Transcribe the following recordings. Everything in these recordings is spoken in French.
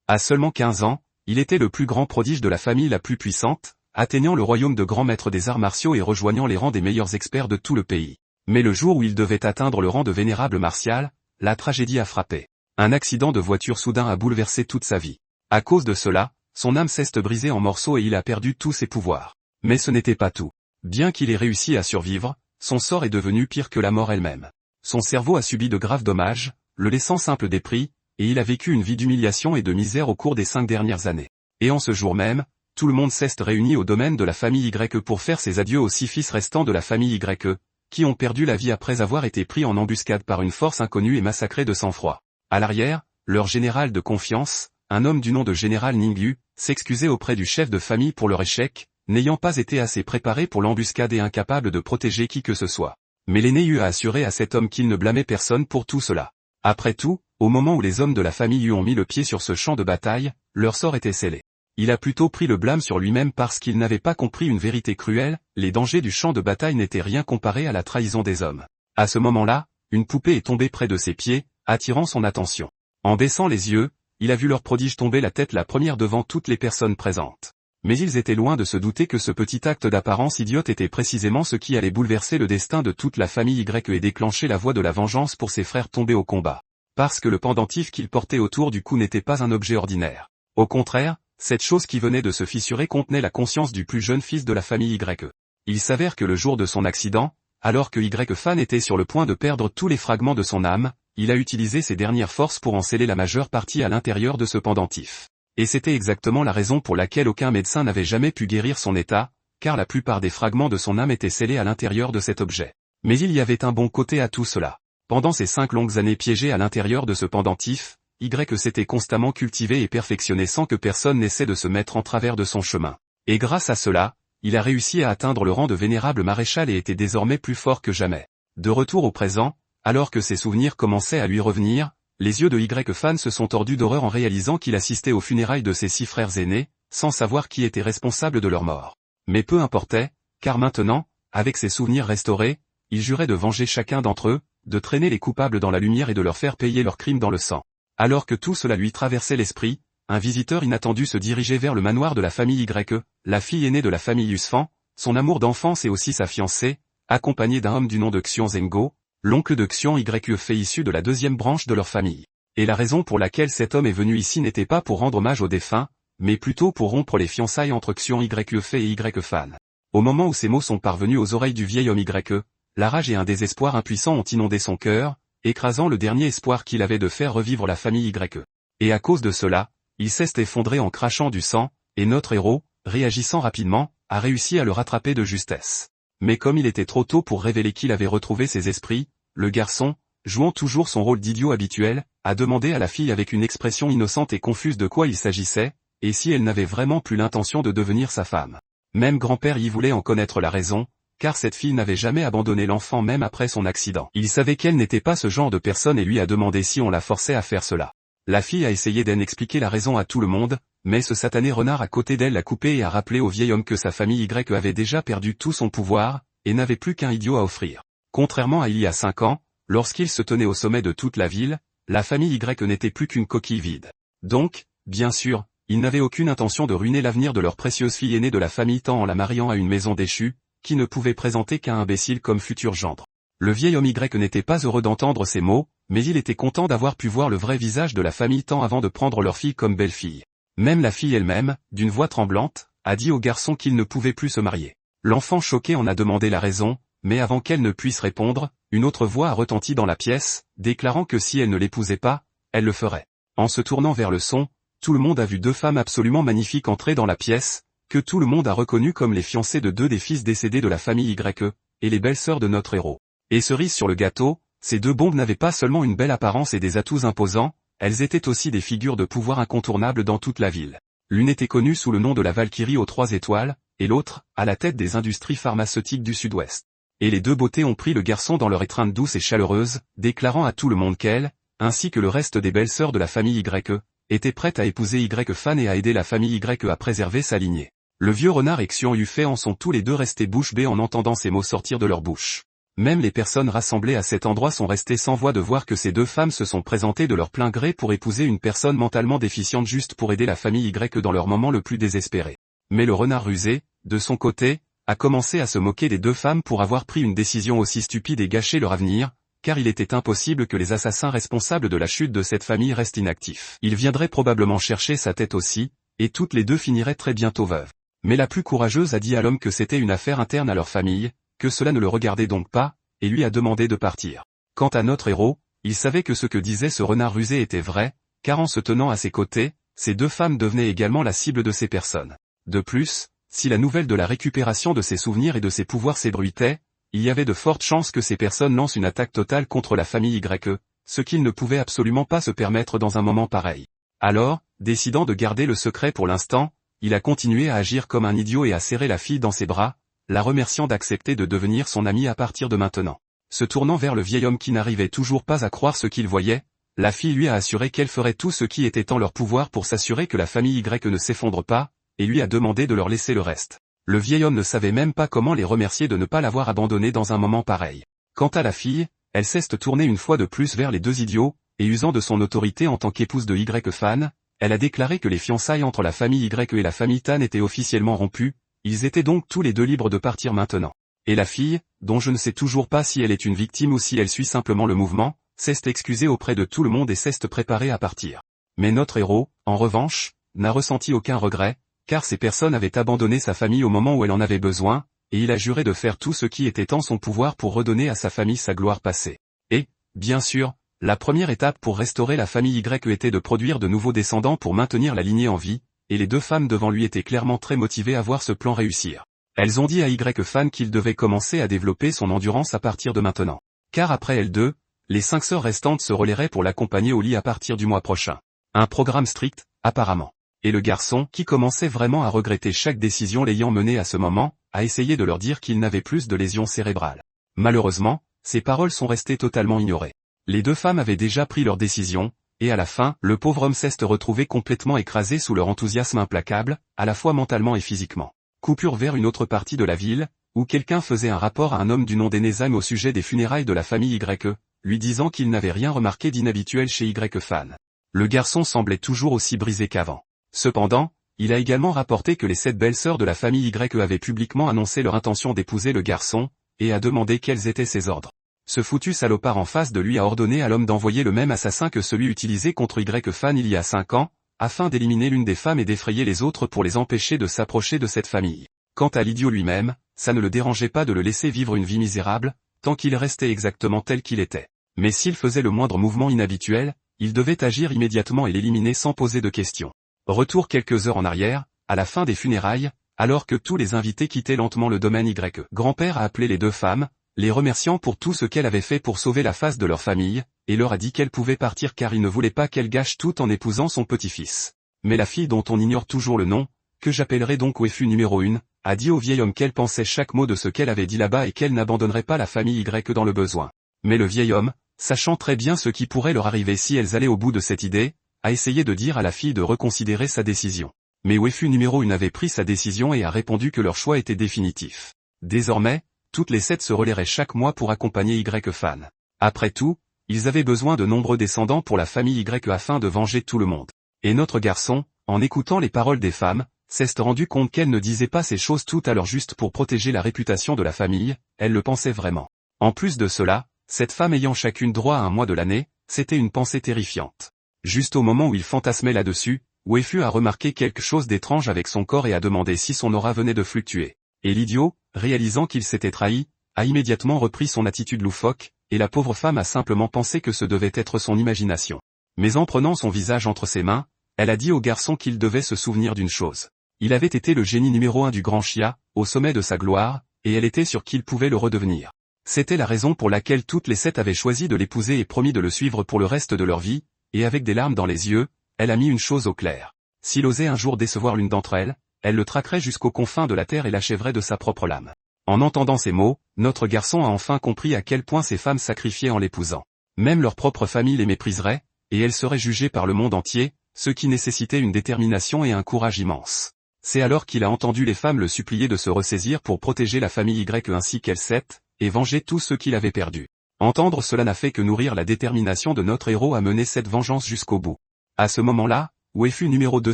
À seulement 15 ans, il était le plus grand prodige de la famille la plus puissante, atteignant le royaume de grand maître des arts martiaux et rejoignant les rangs des meilleurs experts de tout le pays. Mais le jour où il devait atteindre le rang de vénérable martial, la tragédie a frappé. Un accident de voiture soudain a bouleversé toute sa vie. À cause de cela, son âme s'est brisée en morceaux et il a perdu tous ses pouvoirs. Mais ce n'était pas tout. Bien qu'il ait réussi à survivre, son sort est devenu pire que la mort elle-même. Son cerveau a subi de graves dommages, le laissant simple dépris, et il a vécu une vie d'humiliation et de misère au cours des 5 dernières années. Et en ce jour même, tout le monde s'est réuni au domaine de la famille Y pour faire ses adieux aux 6 fils restants de la famille Y, qui ont perdu la vie après avoir été pris en embuscade par une force inconnue et massacrés de sang-froid. À l'arrière, leur général de confiance, un homme du nom de général Ningyu, s'excusait auprès du chef de famille pour leur échec, n'ayant pas été assez préparé pour l'embuscade et incapable de protéger qui que ce soit. Mais l'aîné Yu a assuré à cet homme qu'il ne blâmait personne pour tout cela. Après tout, au moment où les hommes de la famille Yu ont mis le pied sur ce champ de bataille, leur sort était scellé. Il a plutôt pris le blâme sur lui-même parce qu'il n'avait pas compris une vérité cruelle, les dangers du champ de bataille n'étaient rien comparés à la trahison des hommes. À ce moment-là, une poupée est tombée près de ses pieds, attirant son attention. En baissant les yeux, il a vu leur prodige tomber la tête la première devant toutes les personnes présentes. Mais ils étaient loin de se douter que ce petit acte d'apparence idiote était précisément ce qui allait bouleverser le destin de toute la famille Y et déclencher la voie de la vengeance pour ses frères tombés au combat. Parce que le pendentif qu'il portait autour du cou n'était pas un objet ordinaire. Au contraire, cette chose qui venait de se fissurer contenait la conscience du plus jeune fils de la famille Y. Il s'avère que le jour de son accident, alors que Y-Fan était sur le point de perdre tous les fragments de son âme, il a utilisé ses dernières forces pour en sceller la majeure partie à l'intérieur de ce pendentif. Et c'était exactement la raison pour laquelle aucun médecin n'avait jamais pu guérir son état, car la plupart des fragments de son âme étaient scellés à l'intérieur de cet objet. Mais il y avait un bon côté à tout cela. Pendant ces 5 longues années piégées à l'intérieur de ce pendentif, Y s'était constamment cultivé et perfectionné sans que personne n'essaie de se mettre en travers de son chemin. Et grâce à cela, il a réussi à atteindre le rang de vénérable maréchal et était désormais plus fort que jamais. De retour au présent, alors que ses souvenirs commençaient à lui revenir, les yeux de Y-Fan se sont tordus d'horreur en réalisant qu'il assistait aux funérailles de ses 6 frères aînés, sans savoir qui était responsable de leur mort. Mais peu importait, car maintenant, avec ses souvenirs restaurés, il jurait de venger chacun d'entre eux, de traîner les coupables dans la lumière et de leur faire payer leurs crimes dans le sang. Alors que tout cela lui traversait l'esprit, un visiteur inattendu se dirigeait vers le manoir de la famille Y, la fille aînée de la famille Yusfan, son amour d'enfance et aussi sa fiancée, accompagnée d'un homme du nom de Xion Zhengo, l'oncle de Xion Y fait issu de la 2e branche de leur famille. Et la raison pour laquelle cet homme est venu ici n'était pas pour rendre hommage aux défunts, mais plutôt pour rompre les fiançailles entre Xion Y et Y-Fan. Au moment où ces mots sont parvenus aux oreilles du vieil homme Y, la rage et un désespoir impuissant ont inondé son cœur, écrasant le dernier espoir qu'il avait de faire revivre la famille Y. Et à cause de cela, il s'est effondré en crachant du sang, et notre héros, réagissant rapidement, a réussi à le rattraper de justesse. Mais comme il était trop tôt pour révéler qu'il avait retrouvé ses esprits, le garçon, jouant toujours son rôle d'idiot habituel, a demandé à la fille avec une expression innocente et confuse de quoi il s'agissait, et si elle n'avait vraiment plus l'intention de devenir sa femme. Même grand-père y voulait en connaître la raison, car cette fille n'avait jamais abandonné l'enfant même après son accident. Il savait qu'elle n'était pas ce genre de personne et lui a demandé si on la forçait à faire cela. La fille a essayé d'en expliquer la raison à tout le monde, mais ce satané renard à côté d'elle l'a coupé et a rappelé au vieil homme que sa famille Y avait déjà perdu tout son pouvoir, et n'avait plus qu'un idiot à offrir. Contrairement à il y a 5 ans, lorsqu'il se tenait au sommet de toute la ville, la famille Y n'était plus qu'une coquille vide. Donc, bien sûr, ils n'avaient aucune intention de ruiner l'avenir de leur précieuse fille aînée de la famille tant en la mariant à une maison déchue, qui ne pouvait présenter qu'un imbécile comme futur gendre. Le vieil homme Y n'était pas heureux d'entendre ces mots, mais il était content d'avoir pu voir le vrai visage de la famille tant avant de prendre leur fille comme belle-fille. Même la fille elle-même, d'une voix tremblante, a dit au garçon qu'il ne pouvait plus se marier. L'enfant choqué en a demandé la raison, mais avant qu'elle ne puisse répondre, une autre voix a retenti dans la pièce, déclarant que si elle ne l'épousait pas, elle le ferait. En se tournant vers le son, tout le monde a vu 2 femmes absolument magnifiques entrer dans la pièce, que tout le monde a reconnues comme les fiancées de 2 des fils décédés de la famille Y, et les belles-sœurs de notre héros. Et cerise sur le gâteau, ces 2 bombes n'avaient pas seulement une belle apparence et des atouts imposants, elles étaient aussi des figures de pouvoir incontournables dans toute la ville. L'une était connue sous le nom de la Valkyrie aux 3 étoiles, et l'autre, à la tête des industries pharmaceutiques du Sud-Ouest. Et les 2 beautés ont pris le garçon dans leur étreinte douce et chaleureuse, déclarant à tout le monde qu'elle, ainsi que le reste des belles-sœurs de la famille Y, étaient prêtes à épouser Y-Fan et à aider la famille Y à préserver sa lignée. Le vieux renard et Xion Yufei en sont tous les 2 restés bouche bée en entendant ces mots sortir de leur bouche. Même les personnes rassemblées à cet endroit sont restées sans voix de voir que ces deux femmes se sont présentées de leur plein gré pour épouser une personne mentalement déficiente juste pour aider la famille Y dans leur moment le plus désespéré. Mais le renard rusé, de son côté, a commencé à se moquer des deux femmes pour avoir pris une décision aussi stupide et gâché leur avenir, car il était impossible que les assassins responsables de la chute de cette famille restent inactifs. Ils viendraient probablement chercher sa tête aussi, et toutes les deux finiraient très bientôt veuves. Mais la plus courageuse a dit à l'homme que c'était une affaire interne à leur famille, que cela ne le regardait donc pas, et lui a demandé de partir. Quant à notre héros, il savait que ce que disait ce renard rusé était vrai, car en se tenant à ses côtés, ces deux femmes devenaient également la cible de ces personnes. De plus, si la nouvelle de la récupération de ses souvenirs et de ses pouvoirs s'ébruitait, il y avait de fortes chances que ces personnes lancent une attaque totale contre la famille Y, ce qu'ils ne pouvaient absolument pas se permettre dans un moment pareil. Alors, décidant de garder le secret pour l'instant, il a continué à agir comme un idiot et à serrer la fille dans ses bras, la remerciant d'accepter de devenir son amie à partir de maintenant. Se tournant vers le vieil homme qui n'arrivait toujours pas à croire ce qu'il voyait, la fille lui a assuré qu'elle ferait tout ce qui était en leur pouvoir pour s'assurer que la famille Y ne s'effondre pas, et lui a demandé de leur laisser le reste. Le vieil homme ne savait même pas comment les remercier de ne pas l'avoir abandonné dans un moment pareil. Quant à la fille, elle s'est tournée une fois de plus vers les deux idiots, et usant de son autorité en tant qu'épouse de Y-Fan, elle a déclaré que les fiançailles entre la famille Y et la famille Tan étaient officiellement rompues, ils étaient donc tous les deux libres de partir maintenant. Et la fille, dont je ne sais toujours pas si elle est une victime ou si elle suit simplement le mouvement, s'est excusée auprès de tout le monde et s'est préparée à partir. Mais notre héros, en revanche, n'a ressenti aucun regret, car ces personnes avaient abandonné sa famille au moment où elle en avait besoin, et il a juré de faire tout ce qui était en son pouvoir pour redonner à sa famille sa gloire passée. Et, bien sûr, la première étape pour restaurer la famille Y était de produire de nouveaux descendants pour maintenir la lignée en vie, et les deux femmes devant lui étaient clairement très motivées à voir ce plan réussir. Elles ont dit à Y-Fan qu'il devait commencer à développer son endurance à partir de maintenant. Car après elles deux, les 5 sœurs restantes se relaieraient pour l'accompagner au lit à partir du mois prochain. Un programme strict, apparemment. Et le garçon, qui commençait vraiment à regretter chaque décision l'ayant mené à ce moment, a essayé de leur dire qu'il n'avait plus de lésions cérébrales. Malheureusement, ces paroles sont restées totalement ignorées. Les deux femmes avaient déjà pris leur décision, et à la fin, le pauvre homme s'est retrouvé complètement écrasé sous leur enthousiasme implacable, à la fois mentalement et physiquement. Coupure vers une autre partie de la ville, où quelqu'un faisait un rapport à un homme du nom d'Enesam au sujet des funérailles de la famille Y, lui disant qu'il n'avait rien remarqué d'inhabituel chez Y-Fan. Le garçon semblait toujours aussi brisé qu'avant. Cependant, il a également rapporté que les 7 belles-sœurs de la famille Y avaient publiquement annoncé leur intention d'épouser le garçon, et a demandé quels étaient ses ordres. Ce foutu salopard en face de lui a ordonné à l'homme d'envoyer le même assassin que celui utilisé contre Y-Fan il y a 5 ans, afin d'éliminer l'une des femmes et d'effrayer les autres pour les empêcher de s'approcher de cette famille. Quant à l'idiot lui-même, ça ne le dérangeait pas de le laisser vivre une vie misérable, tant qu'il restait exactement tel qu'il était. Mais s'il faisait le moindre mouvement inhabituel, il devait agir immédiatement et l'éliminer sans poser de questions. Retour quelques heures en arrière, à la fin des funérailles, alors que tous les invités quittaient lentement le domaine Y. Grand-père a appelé les deux femmes, les remerciant pour tout ce qu'elles avaient fait pour sauver la face de leur famille, et leur a dit qu'elles pouvaient partir car il ne voulait pas qu'elles gâchent tout en épousant son petit-fils. Mais la fille dont on ignore toujours le nom, que j'appellerai donc Wefu numéro 1, a dit au vieil homme qu'elle pensait chaque mot de ce qu'elle avait dit là-bas et qu'elle n'abandonnerait pas la famille Y dans le besoin. Mais le vieil homme, sachant très bien ce qui pourrait leur arriver si elles allaient au bout de cette idée, a essayé de dire à la fille de reconsidérer sa décision. Mais Wefu numéro 1 avait pris sa décision et a répondu que leur choix était définitif. Désormais, toutes les 7 se relaieraient chaque mois pour accompagner Y-Fan. Après tout, ils avaient besoin de nombreux descendants pour la famille Y afin de venger tout le monde. Et notre garçon, en écoutant les paroles des femmes, s'est rendu compte qu'elles ne disaient pas ces choses tout à l'heure juste pour protéger la réputation de la famille, elles le pensaient vraiment. En plus de cela, cette femme ayant chacune droit à un mois de l'année, c'était une pensée terrifiante. Juste au moment où il fantasmait là-dessus, Wefu a remarqué quelque chose d'étrange avec son corps et a demandé si son aura venait de fluctuer. Et l'idiot, réalisant qu'il s'était trahi, a immédiatement repris son attitude loufoque, et la pauvre femme a simplement pensé que ce devait être son imagination. Mais en prenant son visage entre ses mains, elle a dit au garçon qu'il devait se souvenir d'une chose. Il avait été le génie numéro 1 du grand Chia, au sommet de sa gloire, et elle était sûre qu'il pouvait le redevenir. C'était la raison pour laquelle toutes les 7 avaient choisi de l'épouser et promis de le suivre pour le reste de leur vie, et avec des larmes dans les yeux, elle a mis une chose au clair. S'il osait un jour décevoir l'une d'entre elles, elle le traquerait jusqu'aux confins de la terre et l'achèverait de sa propre lame. En entendant ces mots, notre garçon a enfin compris à quel point ces femmes sacrifiaient en l'épousant. Même leur propre famille les mépriserait, et elles seraient jugées par le monde entier, ce qui nécessitait une détermination et un courage immense. C'est alors qu'il a entendu les femmes le supplier de se ressaisir pour protéger la famille Y ainsi qu'elles 7, et venger tous ceux qu'il avait perdus. Entendre cela n'a fait que nourrir la détermination de notre héros à mener cette vengeance jusqu'au bout. À ce moment-là, Wefu numéro 2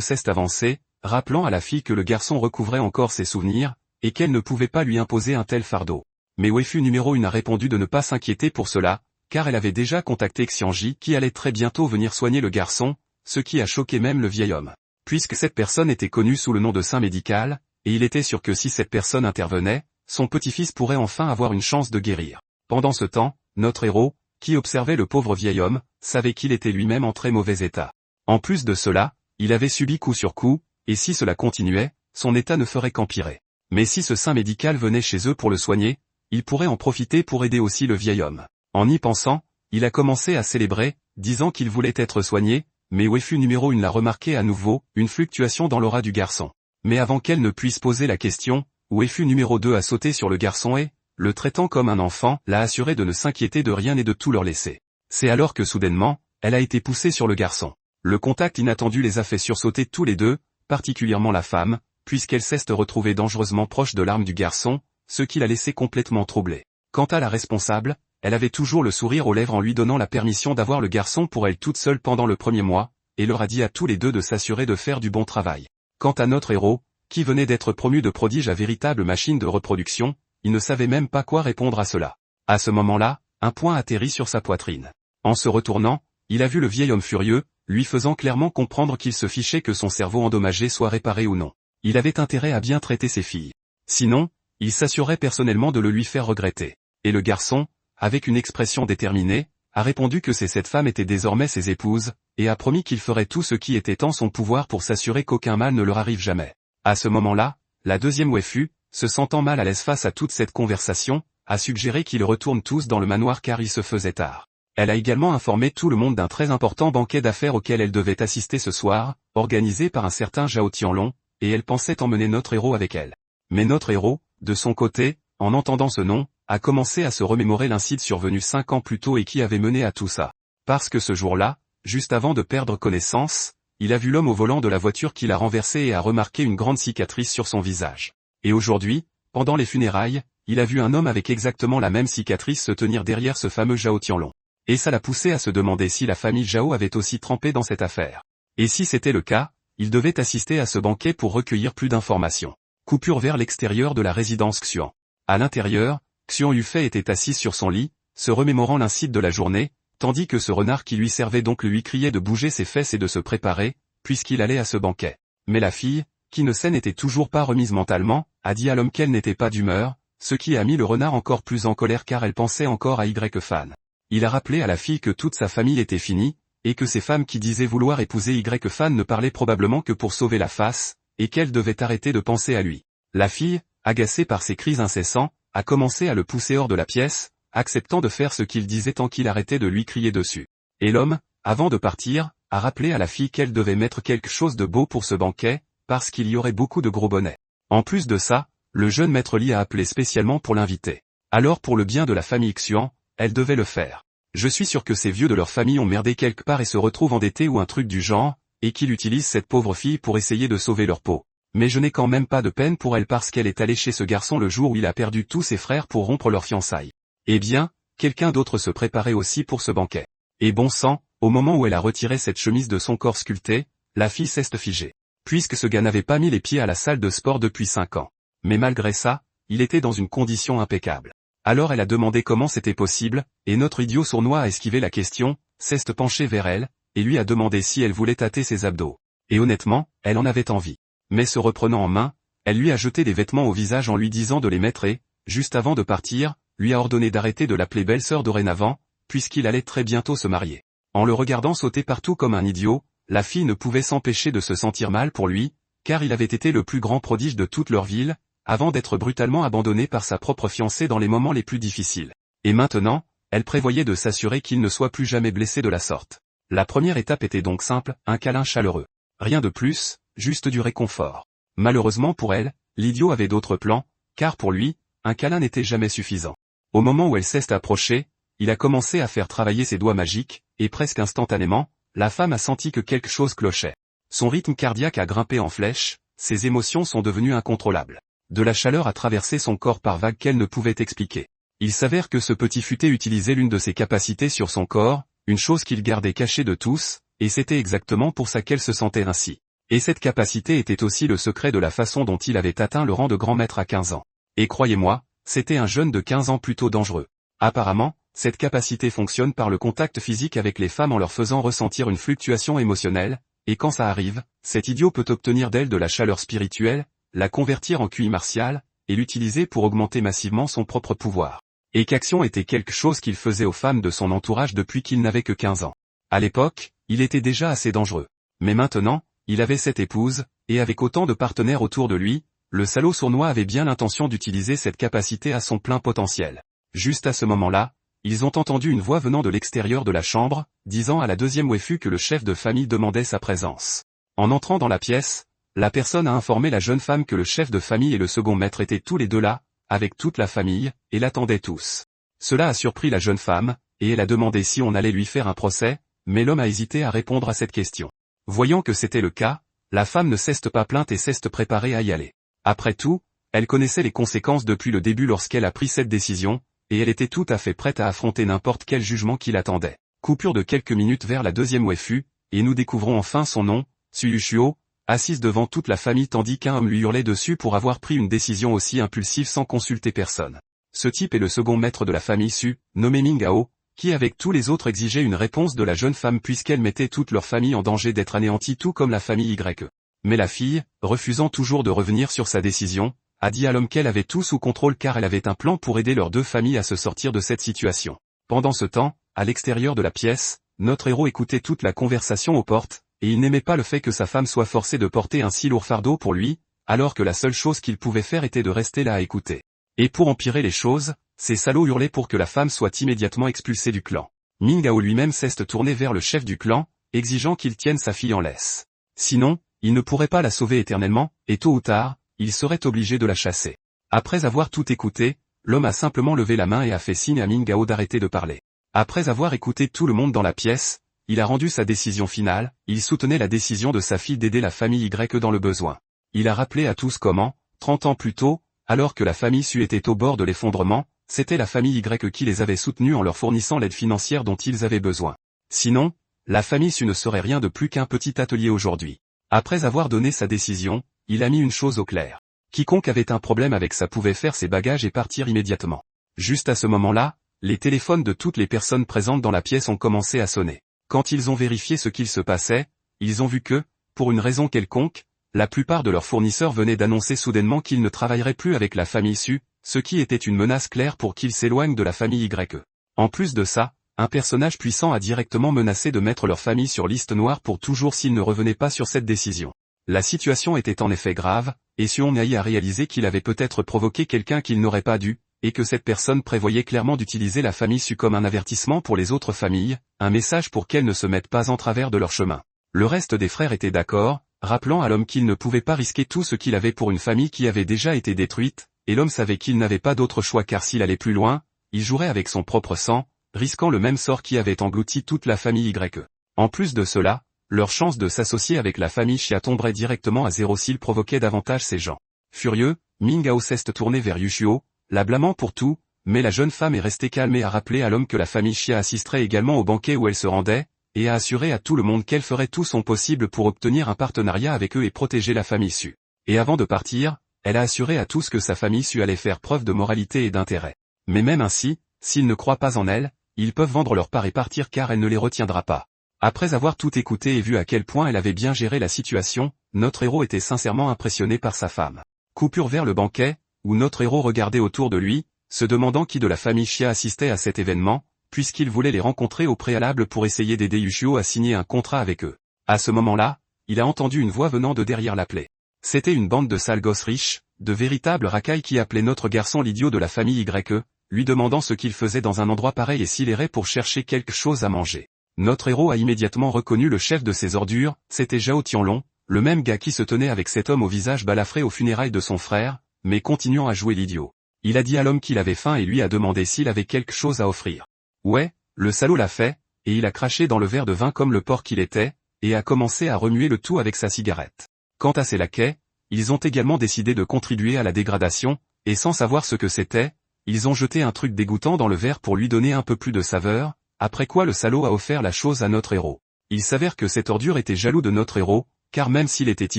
s'est avancé, rappelant à la fille que le garçon recouvrait encore ses souvenirs, et qu'elle ne pouvait pas lui imposer un tel fardeau. Mais Wefu numéro 1 a répondu de ne pas s'inquiéter pour cela, car elle avait déjà contacté Xianji qui allait très bientôt venir soigner le garçon, ce qui a choqué même le vieil homme. Puisque cette personne était connue sous le nom de Saint Médical, et il était sûr que si cette personne intervenait, son petit-fils pourrait enfin avoir une chance de guérir. Pendant ce temps, notre héros, qui observait le pauvre vieil homme, savait qu'il était lui-même en très mauvais état. En plus de cela, il avait subi coup sur coup, et si cela continuait, son état ne ferait qu'empirer. Mais si ce Saint Médical venait chez eux pour le soigner, il pourrait en profiter pour aider aussi le vieil homme. En y pensant, il a commencé à célébrer, disant qu'il voulait être soigné, mais Wefu numéro 1 l'a remarqué à nouveau, une fluctuation dans l'aura du garçon. Mais avant qu'elle ne puisse poser la question, Wefu numéro 2 a sauté sur le garçon et, le traitant comme un enfant, l'a assuré de ne s'inquiéter de rien et de tout leur laisser. C'est alors que soudainement, elle a été poussée sur le garçon. Le contact inattendu les a fait sursauter tous les deux, particulièrement la femme, puisqu'elle s'est retrouvée dangereusement proche de l'arme du garçon, ce qui l'a laissé complètement troublée. Quant à la responsable, elle avait toujours le sourire aux lèvres en lui donnant la permission d'avoir le garçon pour elle toute seule pendant le premier mois, et leur a dit à tous les deux de s'assurer de faire du bon travail. Quant à notre héros, qui venait d'être promu de prodige à véritable machine de reproduction, il ne savait même pas quoi répondre à cela. À ce moment-là, un point atterrit sur sa poitrine. En se retournant, il a vu le vieil homme furieux, lui faisant clairement comprendre qu'il se fichait que son cerveau endommagé soit réparé ou non. Il avait intérêt à bien traiter ses filles. Sinon, il s'assurerait personnellement de le lui faire regretter. Et le garçon, avec une expression déterminée, a répondu que cette femme était désormais ses épouses, et a promis qu'il ferait tout ce qui était en son pouvoir pour s'assurer qu'aucun mal ne leur arrive jamais. À ce moment-là, la deuxième Wefu, se sentant mal à l'aise face à toute cette conversation, a suggéré qu'ils retournent tous dans le manoir car il se faisait tard. Elle a également informé tout le monde d'un très important banquet d'affaires auquel elle devait assister ce soir, organisé par un certain Zhao Tianlong, et elle pensait emmener notre héros avec elle. Mais notre héros, de son côté, en entendant ce nom, a commencé à se remémorer l'incident survenu 5 ans plus tôt et qui avait mené à tout ça. Parce que ce jour-là, juste avant de perdre connaissance, il a vu l'homme au volant de la voiture qui l'a renversé et a remarqué une grande cicatrice sur son visage. Et aujourd'hui, pendant les funérailles, il a vu un homme avec exactement la même cicatrice se tenir derrière ce fameux Zhao Tianlong. Et ça l'a poussé à se demander si la famille Zhao avait aussi trempé dans cette affaire. Et si c'était le cas, il devait assister à ce banquet pour recueillir plus d'informations. Coupure vers l'extérieur de la résidence Xuan. À l'intérieur, Xuan Yufei était assise sur son lit, se remémorant l'incident de la journée, tandis que ce renard qui lui servait donc lui criait de bouger ses fesses et de se préparer, puisqu'il allait à ce banquet. Mais la fille, qui ne s'en était toujours pas remise mentalement, a dit à l'homme qu'elle n'était pas d'humeur, ce qui a mis le renard encore plus en colère car elle pensait encore à Y-Fan. Il a rappelé à la fille que toute sa famille était finie, et que ces femmes qui disaient vouloir épouser Y-Fan ne parlaient probablement que pour sauver la face, et qu'elle devait arrêter de penser à lui. La fille, agacée par ses cris incessants, a commencé à le pousser hors de la pièce, acceptant de faire ce qu'il disait tant qu'il arrêtait de lui crier dessus. Et l'homme, avant de partir, a rappelé à la fille qu'elle devait mettre quelque chose de beau pour ce banquet, parce qu'il y aurait beaucoup de gros bonnets. En plus de ça, le jeune maître Li a appelé spécialement pour l'inviter. Alors pour le bien de la famille Xuan, elle devait le faire. Je suis sûr que ces vieux de leur famille ont merdé quelque part et se retrouvent endettés ou un truc du genre, et qu'ils utilisent cette pauvre fille pour essayer de sauver leur peau. Mais je n'ai quand même pas de peine pour elle parce qu'elle est allée chez ce garçon le jour où il a perdu tous ses frères pour rompre leur fiançailles. Eh bien, quelqu'un d'autre se préparait aussi pour ce banquet. Et bon sang, au moment où elle a retiré cette chemise de son corps sculpté, la fille s'est figée. Puisque ce gars n'avait pas mis les pieds à la salle de sport depuis 5 ans. Mais malgré ça, il était dans une condition impeccable. Alors elle a demandé comment c'était possible, et notre idiot sournois a esquivé la question, s'est penché vers elle, et lui a demandé si elle voulait tâter ses abdos. Et honnêtement, elle en avait envie. Mais se reprenant en main, elle lui a jeté des vêtements au visage en lui disant de les mettre et, juste avant de partir, lui a ordonné d'arrêter de l'appeler belle-sœur dorénavant, puisqu'il allait très bientôt se marier. En le regardant sauter partout comme un idiot, la fille ne pouvait s'empêcher de se sentir mal pour lui, car il avait été le plus grand prodige de toute leur ville, avant d'être brutalement abandonné par sa propre fiancée dans les moments les plus difficiles. Et maintenant, elle prévoyait de s'assurer qu'il ne soit plus jamais blessé de la sorte. La première étape était donc simple, un câlin chaleureux. Rien de plus, juste du réconfort. Malheureusement pour elle, l'idiot avait d'autres plans, car pour lui, un câlin n'était jamais suffisant. Au moment où elle s'est approchée, il a commencé à faire travailler ses doigts magiques, et presque instantanément, la femme a senti que quelque chose clochait. Son rythme cardiaque a grimpé en flèche, ses émotions sont devenues incontrôlables. De la chaleur a traversé son corps par vagues qu'elle ne pouvait expliquer. Il s'avère que ce petit futé utilisait l'une de ses capacités sur son corps, une chose qu'il gardait cachée de tous, et c'était exactement pour ça qu'elle se sentait ainsi. Et cette capacité était aussi le secret de la façon dont il avait atteint le rang de grand maître à 15 ans. Et croyez-moi, c'était un jeune de 15 ans plutôt dangereux. Apparemment, cette capacité fonctionne par le contact physique avec les femmes en leur faisant ressentir une fluctuation émotionnelle, et quand ça arrive, cet idiot peut obtenir d'elle de la chaleur spirituelle, la convertir en QI martial, et l'utiliser pour augmenter massivement son propre pouvoir. Et qu'action était quelque chose qu'il faisait aux femmes de son entourage depuis qu'il n'avait que 15 ans. À l'époque, il était déjà assez dangereux. Mais maintenant, il avait cette épouse, et avec autant de partenaires autour de lui, le salaud sournois avait bien l'intention d'utiliser cette capacité à son plein potentiel. Juste à ce moment-là, ils ont entendu une voix venant de l'extérieur de la chambre, disant à la deuxième waifu que le chef de famille demandait sa présence. En entrant dans la pièce, la personne a informé la jeune femme que le chef de famille et le second maître étaient tous les deux là, avec toute la famille, et l'attendaient tous. Cela a surpris la jeune femme, et elle a demandé si on allait lui faire un procès, mais l'homme a hésité à répondre à cette question. Voyant que c'était le cas, la femme ne s'est pas plainte et s'est préparée à y aller. Après tout, elle connaissait les conséquences depuis le début lorsqu'elle a pris cette décision, et elle était tout à fait prête à affronter n'importe quel jugement qui l'attendait. Coupure de quelques minutes vers la deuxième waifu, et nous découvrons enfin son nom, Suyushuo, assise devant toute la famille tandis qu'un homme lui hurlait dessus pour avoir pris une décision aussi impulsive sans consulter personne. Ce type est le second maître de la famille Su, nommé Mingao, qui avec tous les autres exigeait une réponse de la jeune femme puisqu'elle mettait toute leur famille en danger d'être anéantie tout comme la famille Y. Mais la fille, refusant toujours de revenir sur sa décision, a dit à l'homme qu'elle avait tout sous contrôle car elle avait un plan pour aider leurs deux familles à se sortir de cette situation. Pendant ce temps, à l'extérieur de la pièce, notre héros écoutait toute la conversation aux portes, et il n'aimait pas le fait que sa femme soit forcée de porter un si lourd fardeau pour lui, alors que la seule chose qu'il pouvait faire était de rester là à écouter. Et pour empirer les choses, ces salauds hurlaient pour que la femme soit immédiatement expulsée du clan. Mingao lui-même s'est tourné vers le chef du clan, exigeant qu'il tienne sa fille en laisse. Sinon, il ne pourrait pas la sauver éternellement, et tôt ou tard, il serait obligé de la chasser. Après avoir tout écouté, l'homme a simplement levé la main et a fait signe à Mingao d'arrêter de parler. Après avoir écouté tout le monde dans la pièce, il a rendu sa décision finale, il soutenait la décision de sa fille d'aider la famille Y dans le besoin. Il a rappelé à tous comment, 30 ans plus tôt, alors que la famille Su était au bord de l'effondrement, c'était la famille Y qui les avait soutenus en leur fournissant l'aide financière dont ils avaient besoin. Sinon, la famille Su ne serait rien de plus qu'un petit atelier aujourd'hui. Après avoir donné sa décision, il a mis une chose au clair. Quiconque avait un problème avec ça pouvait faire ses bagages et partir immédiatement. Juste à ce moment-là, les téléphones de toutes les personnes présentes dans la pièce ont commencé à sonner. Quand ils ont vérifié ce qu'il se passait, ils ont vu que, pour une raison quelconque, la plupart de leurs fournisseurs venaient d'annoncer soudainement qu'ils ne travailleraient plus avec la famille Su, ce qui était une menace claire pour qu'ils s'éloignent de la famille Y. En plus de ça, un personnage puissant a directement menacé de mettre leur famille sur liste noire pour toujours s'ils ne revenaient pas sur cette décision. La situation était en effet grave, et Suonai a réalisé qu'il avait peut-être provoqué quelqu'un qu'il n'aurait pas dû, et que cette personne prévoyait clairement d'utiliser la famille Su comme un avertissement pour les autres familles, un message pour qu'elles ne se mettent pas en travers de leur chemin. Le reste des frères était d'accord, rappelant à l'homme qu'il ne pouvait pas risquer tout ce qu'il avait pour une famille qui avait déjà été détruite, et l'homme savait qu'il n'avait pas d'autre choix car s'il allait plus loin, il jouerait avec son propre sang, risquant le même sort qui avait englouti toute la famille Y. En plus de cela, leur chance de s'associer avec la famille Chia tomberait directement à zéro s'ils provoquaient davantage ces gens. Furieux, Mingao s'est tourné vers Yushuo, la blâmant pour tout, mais la jeune femme est restée calme et a rappelé à l'homme que la famille Chia assisterait également au banquet où elle se rendait, et a assuré à tout le monde qu'elle ferait tout son possible pour obtenir un partenariat avec eux et protéger la famille Su. Et avant de partir, elle a assuré à tous que sa famille Su allait faire preuve de moralité et d'intérêt. Mais même ainsi, s'ils ne croient pas en elle, ils peuvent vendre leur part et partir car elle ne les retiendra pas. Après avoir tout écouté et vu à quel point elle avait bien géré la situation, notre héros était sincèrement impressionné par sa femme. Coupure vers le banquet, où notre héros regardait autour de lui, se demandant qui de la famille Chia assistait à cet événement, puisqu'il voulait les rencontrer au préalable pour essayer d'aider Yushuo à signer un contrat avec eux. À ce moment-là, il a entendu une voix venant de derrière la plaie. C'était une bande de sales gosses riches, de véritables racailles qui appelaient notre garçon l'idiot de la famille Y, lui demandant ce qu'il faisait dans un endroit pareil et s'il irait pour chercher quelque chose à manger. Notre héros a immédiatement reconnu le chef de ces ordures, c'était Zhao Tianlong, le même gars qui se tenait avec cet homme au visage balafré aux funérailles de son frère, mais continuant à jouer l'idiot. Il a dit à l'homme qu'il avait faim et lui a demandé s'il avait quelque chose à offrir. Ouais, le salaud l'a fait, et il a craché dans le verre de vin comme le porc qu'il était, et a commencé à remuer le tout avec sa cigarette. Quant à ses laquais, ils ont également décidé de contribuer à la dégradation, et sans savoir ce que c'était, ils ont jeté un truc dégoûtant dans le verre pour lui donner un peu plus de saveur, après quoi le salaud a offert la chose à notre héros. Il s'avère que cette ordure était jaloux de notre héros, car même s'il était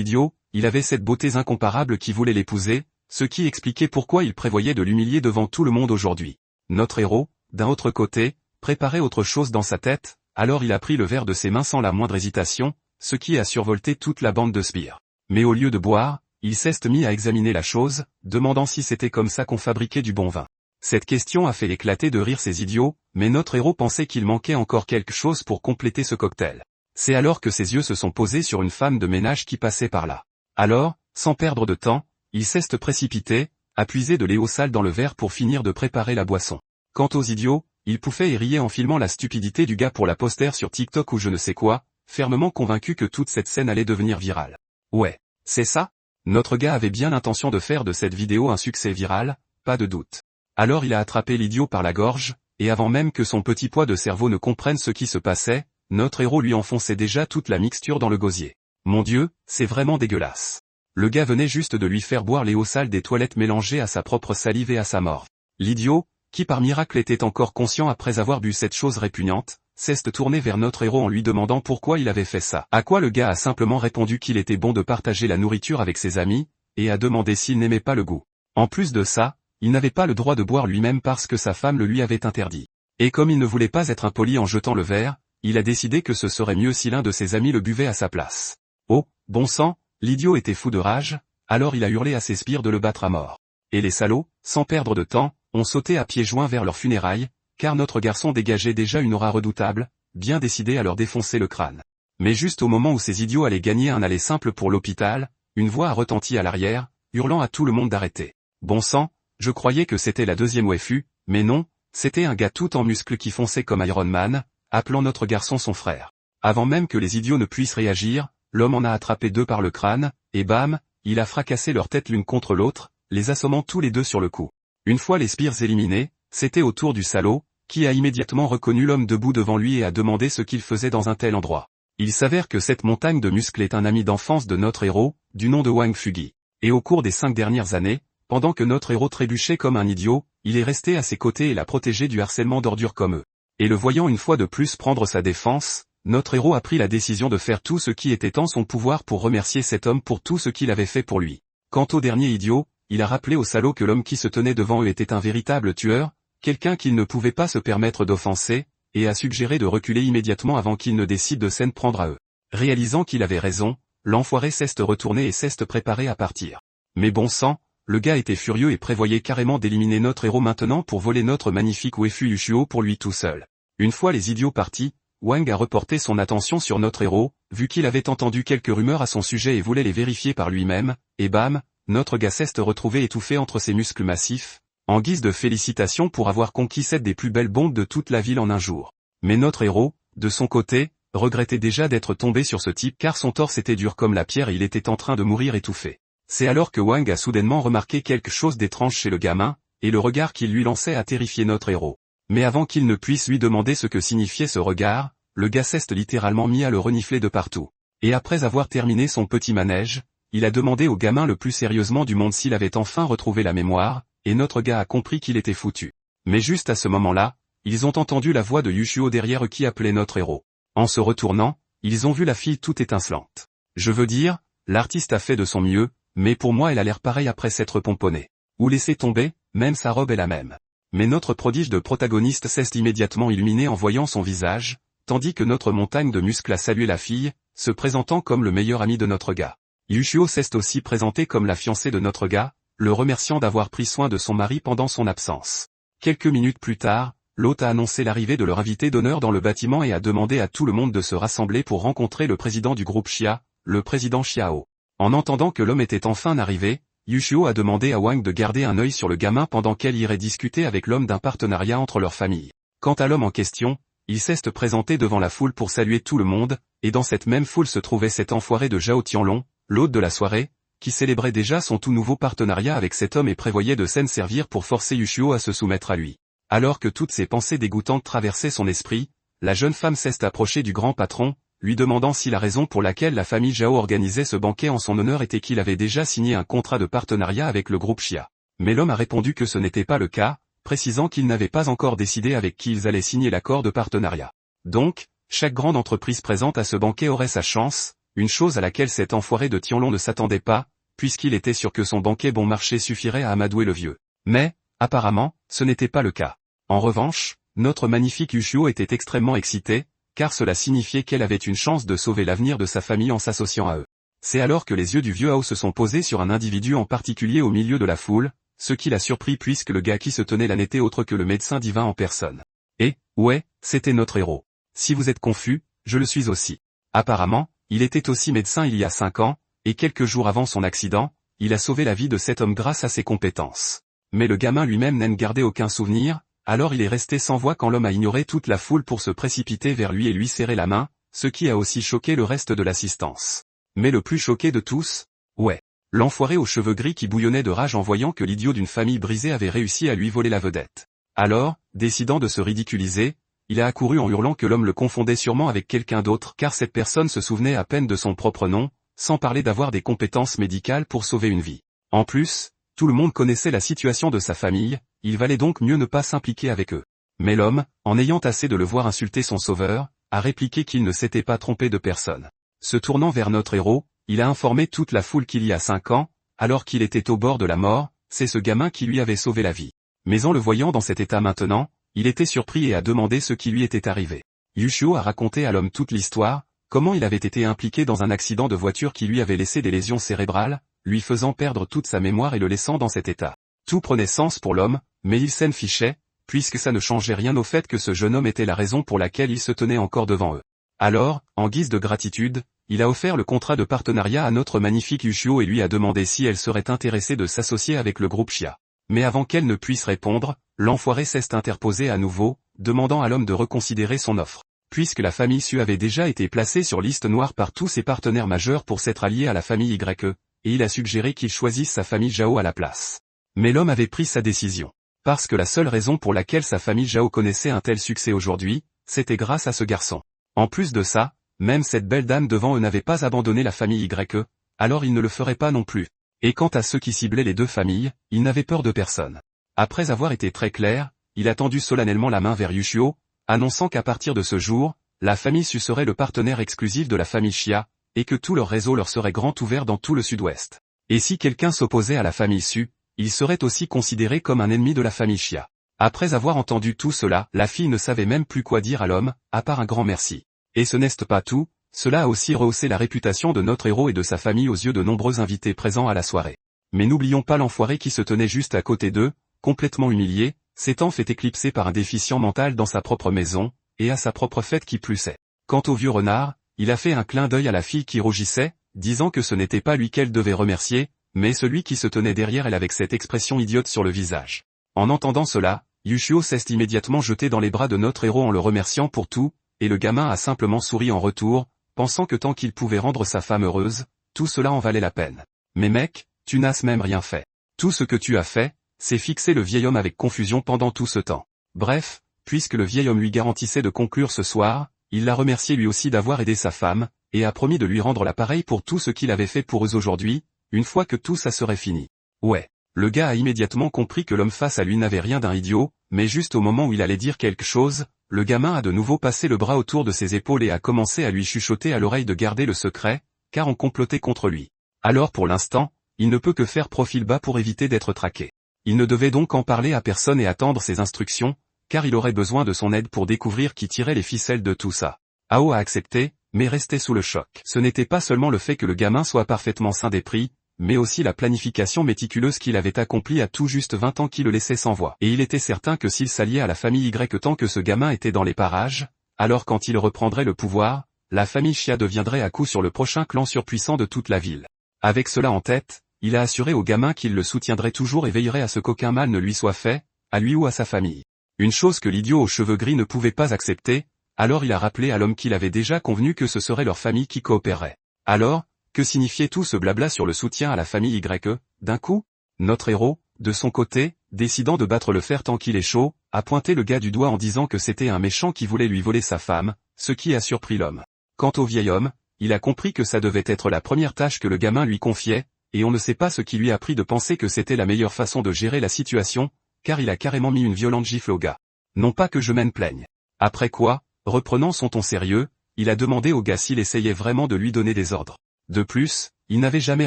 idiot, il avait cette beauté incomparable qui voulait l'épouser, ce qui expliquait pourquoi il prévoyait de l'humilier devant tout le monde aujourd'hui. Notre héros, d'un autre côté, préparait autre chose dans sa tête, alors il a pris le verre de ses mains sans la moindre hésitation, ce qui a survolté toute la bande de sbires. Mais au lieu de boire, il s'est mis à examiner la chose, demandant si c'était comme ça qu'on fabriquait du bon vin. Cette question a fait éclater de rire ces idiots, mais notre héros pensait qu'il manquait encore quelque chose pour compléter ce cocktail. C'est alors que ses yeux se sont posés sur une femme de ménage qui passait par là. Alors, sans perdre de temps, il s'est précipité, a puisé de l'eau sale dans le verre pour finir de préparer la boisson. Quant aux idiots, ils pouffaient et riaient en filmant la stupidité du gars pour la poster sur TikTok ou je ne sais quoi, fermement convaincus que toute cette scène allait devenir virale. Ouais, c'est ça? Notre gars avait bien l'intention de faire de cette vidéo un succès viral, pas de doute. Alors il a attrapé l'idiot par la gorge, et avant même que son petit poids de cerveau ne comprenne ce qui se passait, notre héros lui enfonçait déjà toute la mixture dans le gosier. Mon Dieu, c'est vraiment dégueulasse. Le gars venait juste de lui faire boire l'eau sale des toilettes mélangée à sa propre salive et à sa morve. L'idiot, qui par miracle était encore conscient après avoir bu cette chose répugnante, s'est tourné vers notre héros en lui demandant pourquoi il avait fait ça. À quoi le gars a simplement répondu qu'il était bon de partager la nourriture avec ses amis, et a demandé s'il n'aimait pas le goût. En plus de ça, il n'avait pas le droit de boire lui-même parce que sa femme le lui avait interdit. Et comme il ne voulait pas être impoli en jetant le verre, il a décidé que ce serait mieux si l'un de ses amis le buvait à sa place. Oh, bon sang, l'idiot était fou de rage, alors il a hurlé à ses sbires de le battre à mort. Et les salauds, sans perdre de temps, ont sauté à pieds joints vers leurs funérailles, car notre garçon dégageait déjà une aura redoutable, bien décidé à leur défoncer le crâne. Mais juste au moment où ces idiots allaient gagner un aller simple pour l'hôpital, une voix a retenti à l'arrière, hurlant à tout le monde d'arrêter. Bon sang, je croyais que c'était la deuxième waifu, mais non, c'était un gars tout en muscles qui fonçait comme Iron Man, appelant notre garçon son frère. Avant même que les idiots ne puissent réagir, l'homme en a attrapé deux par le crâne, et bam, il a fracassé leur tête l'une contre l'autre, les assommant tous les deux sur le coup. Une fois les sbires éliminés, c'était au tour du salaud, qui a immédiatement reconnu l'homme debout devant lui et a demandé ce qu'il faisait dans un tel endroit. Il s'avère que cette montagne de muscles est un ami d'enfance de notre héros, du nom de Wang Fugi. Et au cours des 5 dernières années, pendant que notre héros trébuchait comme un idiot, il est resté à ses côtés et l'a protégé du harcèlement d'ordures comme eux. Et le voyant une fois de plus prendre sa défense, notre héros a pris la décision de faire tout ce qui était en son pouvoir pour remercier cet homme pour tout ce qu'il avait fait pour lui. Quant au dernier idiot, il a rappelé au salaud que l'homme qui se tenait devant eux était un véritable tueur, quelqu'un qu'il ne pouvait pas se permettre d'offenser, et a suggéré de reculer immédiatement avant qu'il ne décide de s'en prendre à eux. Réalisant qu'il avait raison, l'enfoiré s'est retourné et s'est préparé à partir. Mais bon sang, le gars était furieux et prévoyait carrément d'éliminer notre héros maintenant pour voler notre magnifique waifu Yushio pour lui tout seul. Une fois les idiots partis, Wang a reporté son attention sur notre héros, vu qu'il avait entendu quelques rumeurs à son sujet et voulait les vérifier par lui-même, et bam, notre gars s'est retrouvé étouffé entre ses muscles massifs, en guise de félicitations pour avoir conquis cette des plus belles bombes de toute la ville en un jour. Mais notre héros, de son côté, regrettait déjà d'être tombé sur ce type car son torse était dur comme la pierre et il était en train de mourir étouffé. C'est alors que Wang a soudainement remarqué quelque chose d'étrange chez le gamin, et le regard qu'il lui lançait a terrifié notre héros. Mais avant qu'il ne puisse lui demander ce que signifiait ce regard, le gars s'est littéralement mis à le renifler de partout. Et après avoir terminé son petit manège, il a demandé au gamin le plus sérieusement du monde s'il avait enfin retrouvé la mémoire, et notre gars a compris qu'il était foutu. Mais juste à ce moment-là, ils ont entendu la voix de Yushio derrière eux qui appelait notre héros. En se retournant, ils ont vu la fille toute étincelante. Je veux dire, l'artiste a fait de son mieux, mais pour moi elle a l'air pareille après s'être pomponnée. Ou laissée tomber, même sa robe est la même. Mais notre prodige de protagoniste s'est immédiatement illuminé en voyant son visage, tandis que notre montagne de muscles a salué la fille, se présentant comme le meilleur ami de notre gars. Yushio s'est aussi présenté comme la fiancée de notre gars, le remerciant d'avoir pris soin de son mari pendant son absence. Quelques minutes plus tard, l'hôte a annoncé l'arrivée de leur invité d'honneur dans le bâtiment et a demandé à tout le monde de se rassembler pour rencontrer le président du groupe Xia, le président Xiao. En entendant que l'homme était enfin arrivé, Yushio a demandé à Wang de garder un œil sur le gamin pendant qu'elle irait discuter avec l'homme d'un partenariat entre leurs familles. Quant à l'homme en question, il s'est présenté devant la foule pour saluer tout le monde, et dans cette même foule se trouvait cet enfoiré de Zhao Tianlong, l'hôte de la soirée, qui célébrait déjà son tout nouveau partenariat avec cet homme et prévoyait de s'en servir pour forcer Yushio à se soumettre à lui. Alors que toutes ces pensées dégoûtantes traversaient son esprit, la jeune femme s'est approchée du grand patron, lui demandant si la raison pour laquelle la famille Zhao organisait ce banquet en son honneur était qu'il avait déjà signé un contrat de partenariat avec le groupe Xia. Mais l'homme a répondu que ce n'était pas le cas, précisant qu'ils n'avaient pas encore décidé avec qui ils allaient signer l'accord de partenariat. Donc, chaque grande entreprise présente à ce banquet aurait sa chance, une chose à laquelle cet enfoiré de Tianlong ne s'attendait pas, puisqu'il était sûr que son banquet bon marché suffirait à amadouer le vieux. Mais, apparemment, ce n'était pas le cas. En revanche, notre magnifique Yushio était extrêmement excitée, car cela signifiait qu'elle avait une chance de sauver l'avenir de sa famille en s'associant à eux. C'est alors que les yeux du vieux Hao se sont posés sur un individu en particulier au milieu de la foule, ce qui l'a surpris puisque le gars qui se tenait là n'était autre que le médecin divin en personne. Et, ouais, c'était notre héros. Si vous êtes confus, je le suis aussi. Apparemment, il était aussi médecin il y a 5 ans, et quelques jours avant son accident, il a sauvé la vie de cet homme grâce à ses compétences. Mais le gamin lui-même n'en gardait aucun souvenir, alors il est resté sans voix quand l'homme a ignoré toute la foule pour se précipiter vers lui et lui serrer la main, ce qui a aussi choqué le reste de l'assistance. Mais le plus choqué de tous, ouais, l'enfoiré aux cheveux gris qui bouillonnait de rage en voyant que l'idiot d'une famille brisée avait réussi à lui voler la vedette. Alors, décidant de se ridiculiser, il a accouru en hurlant que l'homme le confondait sûrement avec quelqu'un d'autre car cette personne se souvenait à peine de son propre nom, sans parler d'avoir des compétences médicales pour sauver une vie. En plus, tout le monde connaissait la situation de sa famille, il valait donc mieux ne pas s'impliquer avec eux. Mais l'homme, en ayant assez de le voir insulter son sauveur, a répliqué qu'il ne s'était pas trompé de personne. Se tournant vers notre héros, il a informé toute la foule qu'il y a 5 ans, alors qu'il était au bord de la mort, c'est ce gamin qui lui avait sauvé la vie. Mais en le voyant dans cet état maintenant, il était surpris et a demandé ce qui lui était arrivé. Yushio a raconté à l'homme toute l'histoire, comment il avait été impliqué dans un accident de voiture qui lui avait laissé des lésions cérébrales, lui faisant perdre toute sa mémoire et le laissant dans cet état. Tout prenait sens pour l'homme, mais il s'en fichait, puisque ça ne changeait rien au fait que ce jeune homme était la raison pour laquelle il se tenait encore devant eux. Alors, en guise de gratitude, il a offert le contrat de partenariat à notre magnifique Yushio et lui a demandé si elle serait intéressée de s'associer avec le groupe Chia. Mais avant qu'elle ne puisse répondre, l'enfoiré s'est interposé à nouveau, demandant à l'homme de reconsidérer son offre. Puisque la famille Su avait déjà été placée sur liste noire par tous ses partenaires majeurs pour s'être allié à la famille YE, et il a suggéré qu'il choisisse sa famille Zhao à la place. Mais l'homme avait pris sa décision. Parce que la seule raison pour laquelle sa famille Zhao connaissait un tel succès aujourd'hui, c'était grâce à ce garçon. En plus de ça, même cette belle dame devant eux n'avait pas abandonné la famille YE, alors il ne le ferait pas non plus. Et quant à ceux qui ciblaient les deux familles, ils n'avaient peur de personne. Après avoir été très clair, il a tendu solennellement la main vers Yushio, annonçant qu'à partir de ce jour, la famille Su serait le partenaire exclusif de la famille Chia, et que tout leur réseau leur serait grand ouvert dans tout le sud-ouest. Et si quelqu'un s'opposait à la famille Su, il serait aussi considéré comme un ennemi de la famille Chia. Après avoir entendu tout cela, la fille ne savait même plus quoi dire à l'homme, à part un grand merci. Et ce n'est pas tout, cela a aussi rehaussé la réputation de notre héros et de sa famille aux yeux de nombreux invités présents à la soirée. Mais n'oublions pas l'enfoiré qui se tenait juste à côté d'eux, complètement humilié, s'étant fait éclipser par un déficient mental dans sa propre maison, et à sa propre fête qui plus est. Quant au vieux renard, il a fait un clin d'œil à la fille qui rougissait, disant que ce n'était pas lui qu'elle devait remercier, mais celui qui se tenait derrière elle avec cette expression idiote sur le visage. En entendant cela, Yushio s'est immédiatement jeté dans les bras de notre héros en le remerciant pour tout, et le gamin a simplement souri en retour, pensant que tant qu'il pouvait rendre sa femme heureuse, tout cela en valait la peine. Mais mec, tu n'as même rien fait. Tout ce que tu as fait, c'est fixer le vieil homme avec confusion pendant tout ce temps. Bref, puisque le vieil homme lui garantissait de conclure ce soir, il l'a remercié lui aussi d'avoir aidé sa femme, et a promis de lui rendre l'appareil pour tout ce qu'il avait fait pour eux aujourd'hui, une fois que tout ça serait fini. Ouais. Le gars a immédiatement compris que l'homme face à lui n'avait rien d'un idiot, mais juste au moment où il allait dire quelque chose, le gamin a de nouveau passé le bras autour de ses épaules et a commencé à lui chuchoter à l'oreille de garder le secret, car on complotait contre lui. Alors pour l'instant, il ne peut que faire profil bas pour éviter d'être traqué. Il ne devait donc en parler à personne et attendre ses instructions, car il aurait besoin de son aide pour découvrir qui tirait les ficelles de tout ça. Hao a accepté, mais restait sous le choc. Ce n'était pas seulement le fait que le gamin soit parfaitement sain d'esprit, mais aussi la planification méticuleuse qu'il avait accomplie à tout juste 20 ans qui le laissait sans voix. Et il était certain que s'il s'alliait à la famille Y tant que ce gamin était dans les parages, alors quand il reprendrait le pouvoir, la famille Chia deviendrait à coup sûr le prochain clan surpuissant de toute la ville. Avec cela en tête, il a assuré au gamin qu'il le soutiendrait toujours et veillerait à ce qu'aucun mal ne lui soit fait, à lui ou à sa famille. Une chose que l'idiot aux cheveux gris ne pouvait pas accepter, alors il a rappelé à l'homme qu'il avait déjà convenu que ce serait leur famille qui coopérerait. Alors, que signifiait tout ce blabla sur le soutien à la famille YE, d'un coup? Notre héros, de son côté, décidant de battre le fer tant qu'il est chaud, a pointé le gars du doigt en disant que c'était un méchant qui voulait lui voler sa femme, ce qui a surpris l'homme. Quant au vieil homme, il a compris que ça devait être la première tâche que le gamin lui confiait, et on ne sait pas ce qui lui a pris de penser que c'était la meilleure façon de gérer la situation, car il a carrément mis une violente gifle au gars. Non pas que je m'en plaigne. Après quoi, reprenant son ton sérieux, il a demandé au gars s'il essayait vraiment de lui donner des ordres. De plus, il n'avait jamais